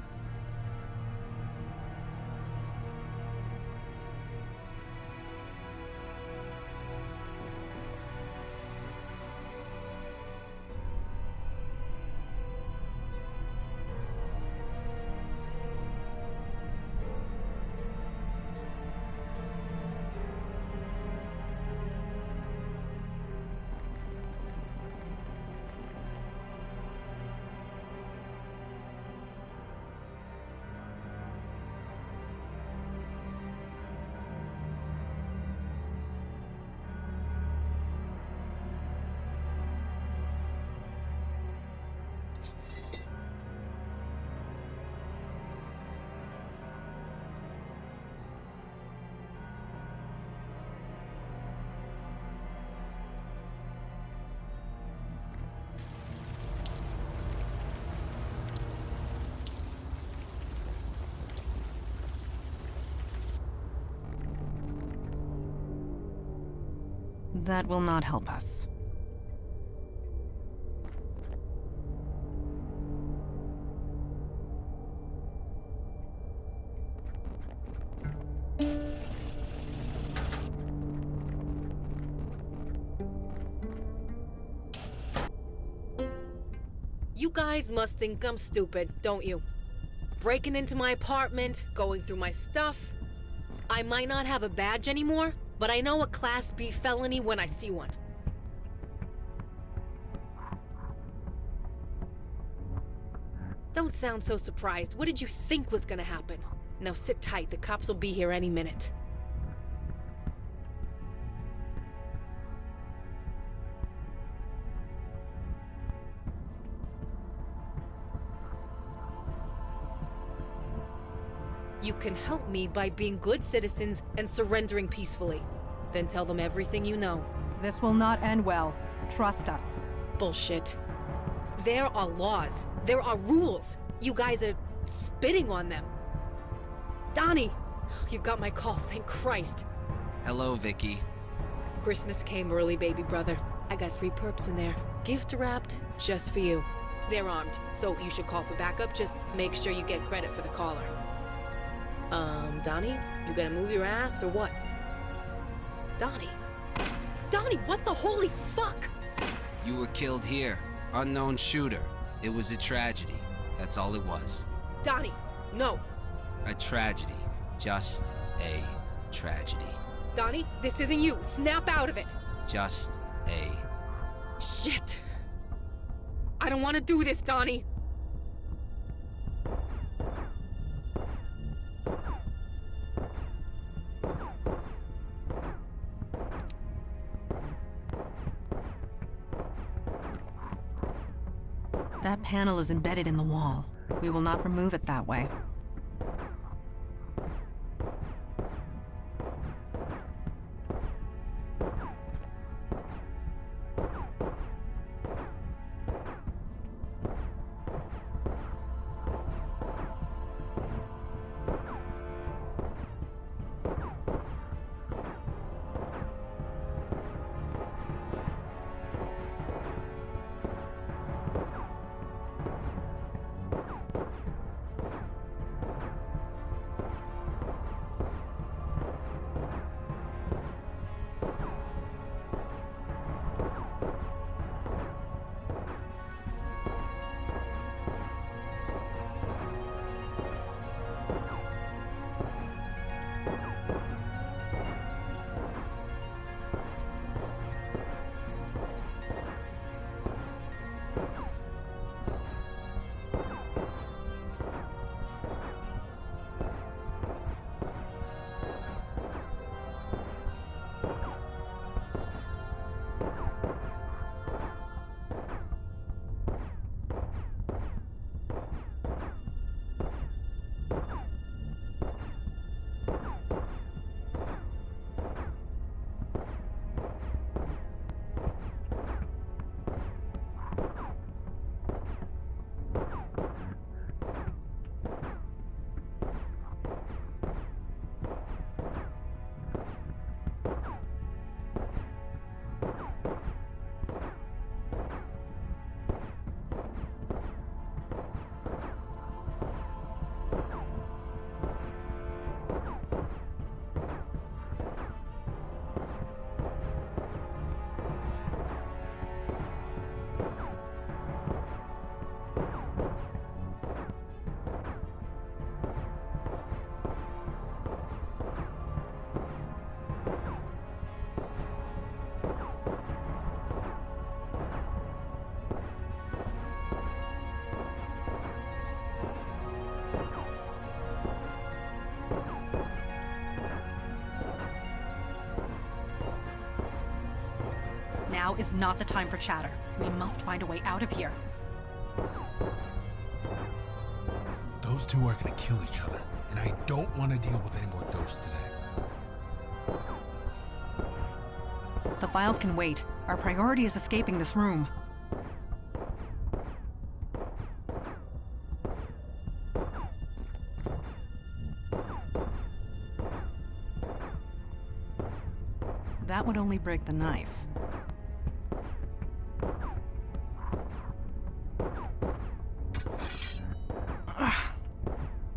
That will not help us. You guys must think I'm stupid, don't you? Breaking into my apartment, going through my stuff. I might not have a badge anymore, but I know a Class B felony when I see one. Don't sound so surprised. What did you think was gonna happen? Now sit tight, the cops will be here any minute. You can help me by being good citizens and surrendering peacefully. Then tell them everything you know. This will not end well. Trust us. Bullshit. There are laws. There are rules. You guys are spitting on them. Donnie! You got my call, thank Christ. Hello, Vicky. Christmas came early, baby brother. I got 3 perps in there. Gift wrapped just for you. They're armed, so you should call for backup. Just make sure you get credit for the caller. Donnie? You gonna move your ass or what? Donnie? Donnie, what the holy fuck? You were killed here. Unknown shooter. It was a tragedy. That's all it was. Donnie, no. A tragedy. Just a tragedy. Donnie, this isn't you. Snap out of it. Just a... Shit. I don't want to do this, Donnie. That panel is embedded in the wall. We will not remove it that way. Now is not the time for chatter. We must find a way out of here. Those two are gonna kill each other, and I don't want to deal with any more ghosts today. The files can wait. Our priority is escaping this room. That would only break the knife.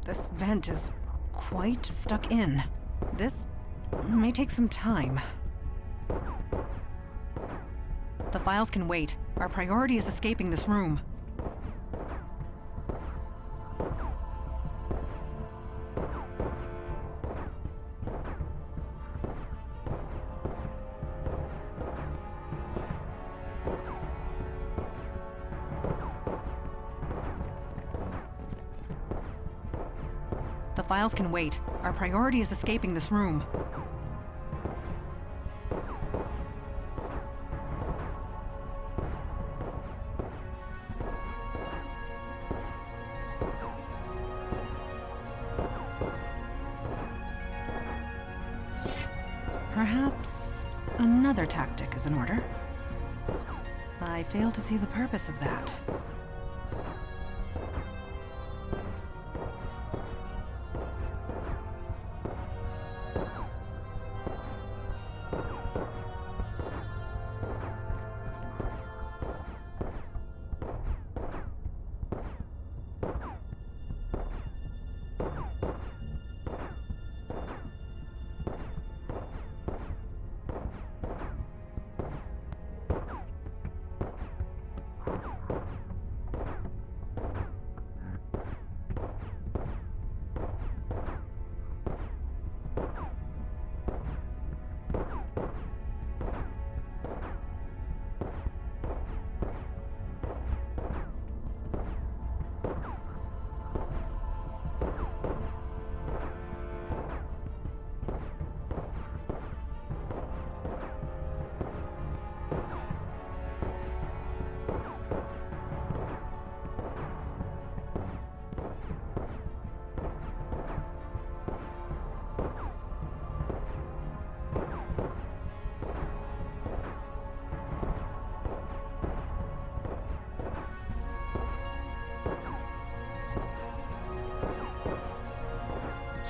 This vent is quite stuck in. This may take some time. The files can wait. Our priority is escaping this room. The files can wait. Our priority is escaping this room. Perhaps another tactic is in order. I fail to see the purpose of that.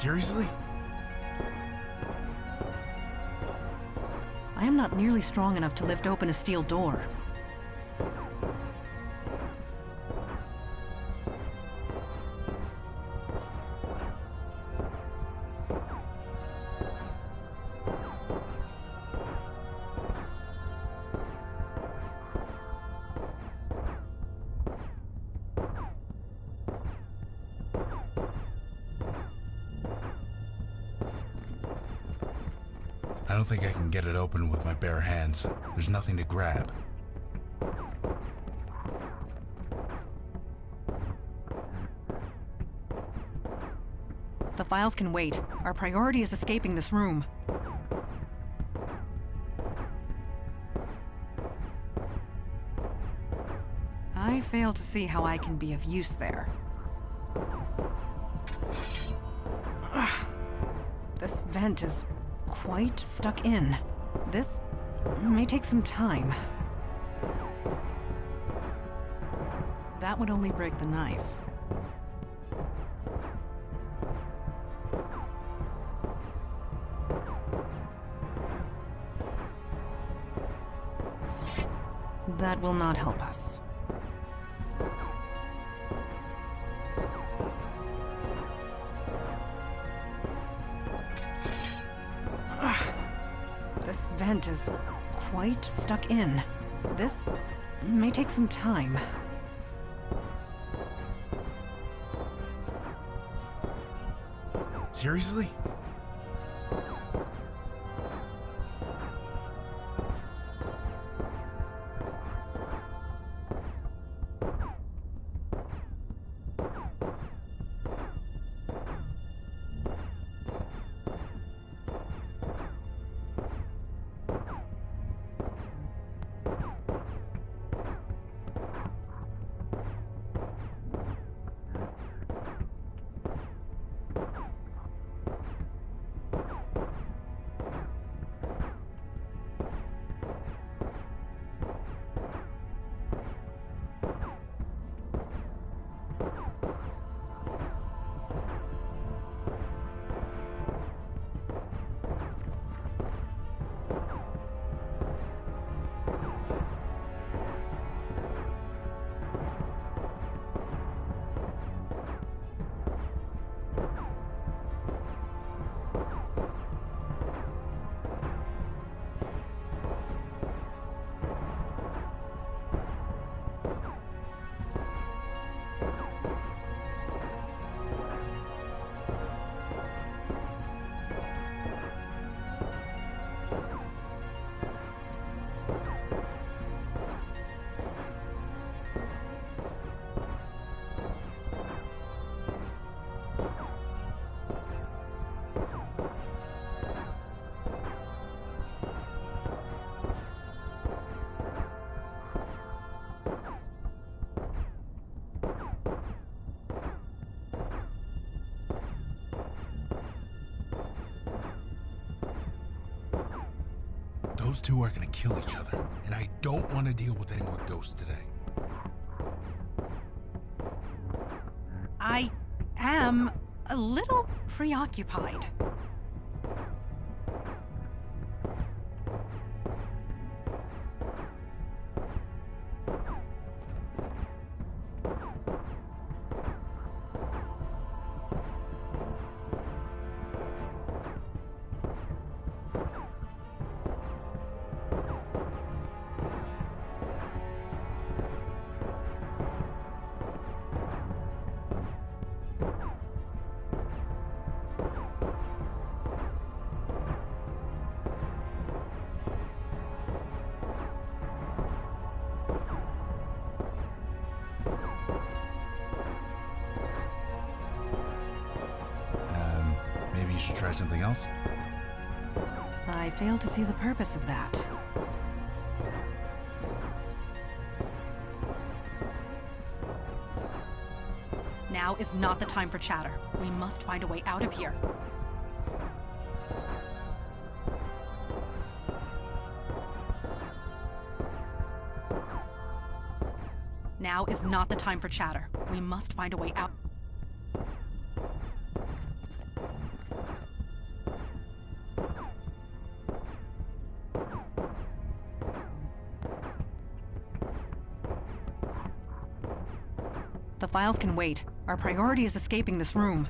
Seriously? I am not nearly strong enough to lift open a steel door. I don't think I can get it open with my bare hands. There's nothing to grab. The files can wait. Our priority is escaping this room. I fail to see how I can be of use there. Ugh. This vent is quite stuck in. This may take some time. That would only break the knife. That will not help us. This vent is quite stuck in. This may take some time. Seriously? Those two are gonna kill each other, and I don't want to deal with any more ghosts today. I am a little preoccupied. Maybe you should try something else? I fail to see the purpose of that. Now is not the time for chatter. We must find a way out of here. Now is not the time for chatter. We must find a way out. The files can wait. Our priority is escaping this room.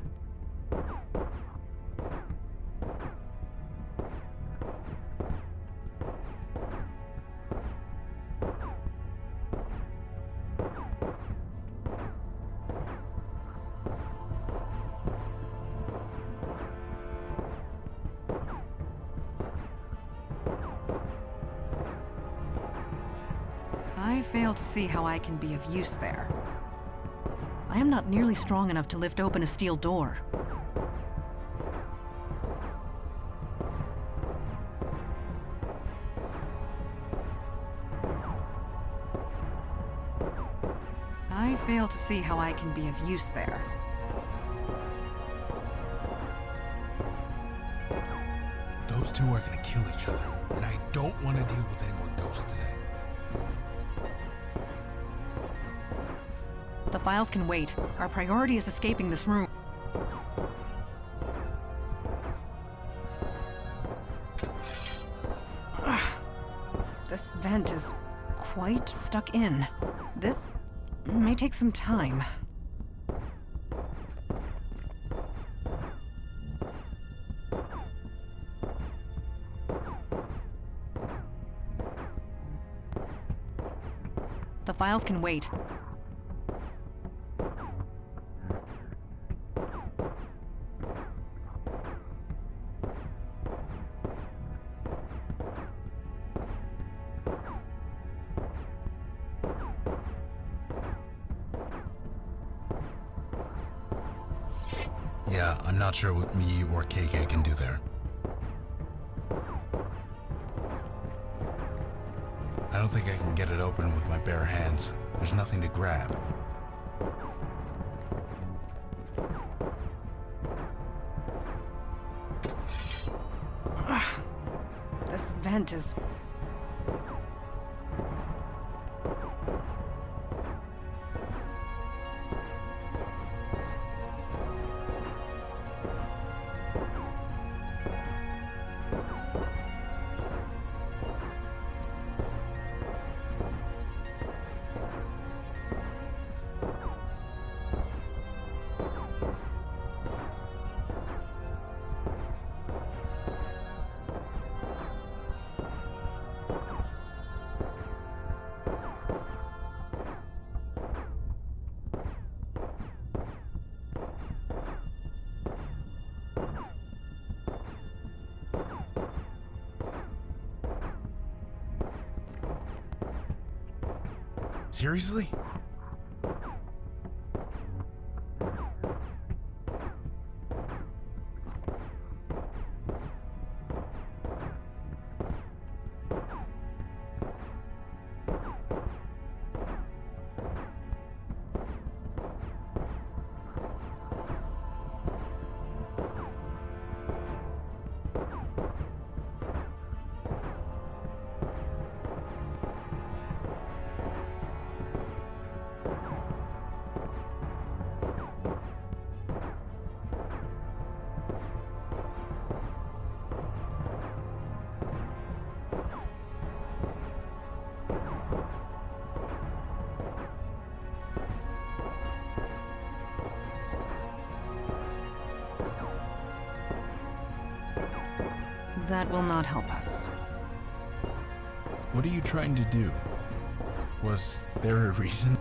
I fail to see how I can be of use there. I am not nearly strong enough to lift open a steel door. I fail to see how I can be of use there. Those two are gonna kill each other, and I don't want to deal with any more ghosts today. The files can wait. Our priority is escaping this room. This vent is quite stuck in. This may take some time. The files can wait. Yeah, I'm not sure what me or KK can do there. I don't think I can get it open with my bare hands. There's nothing to grab. This vent is... Seriously? That will not help us. What are you trying to do? Was there a reason?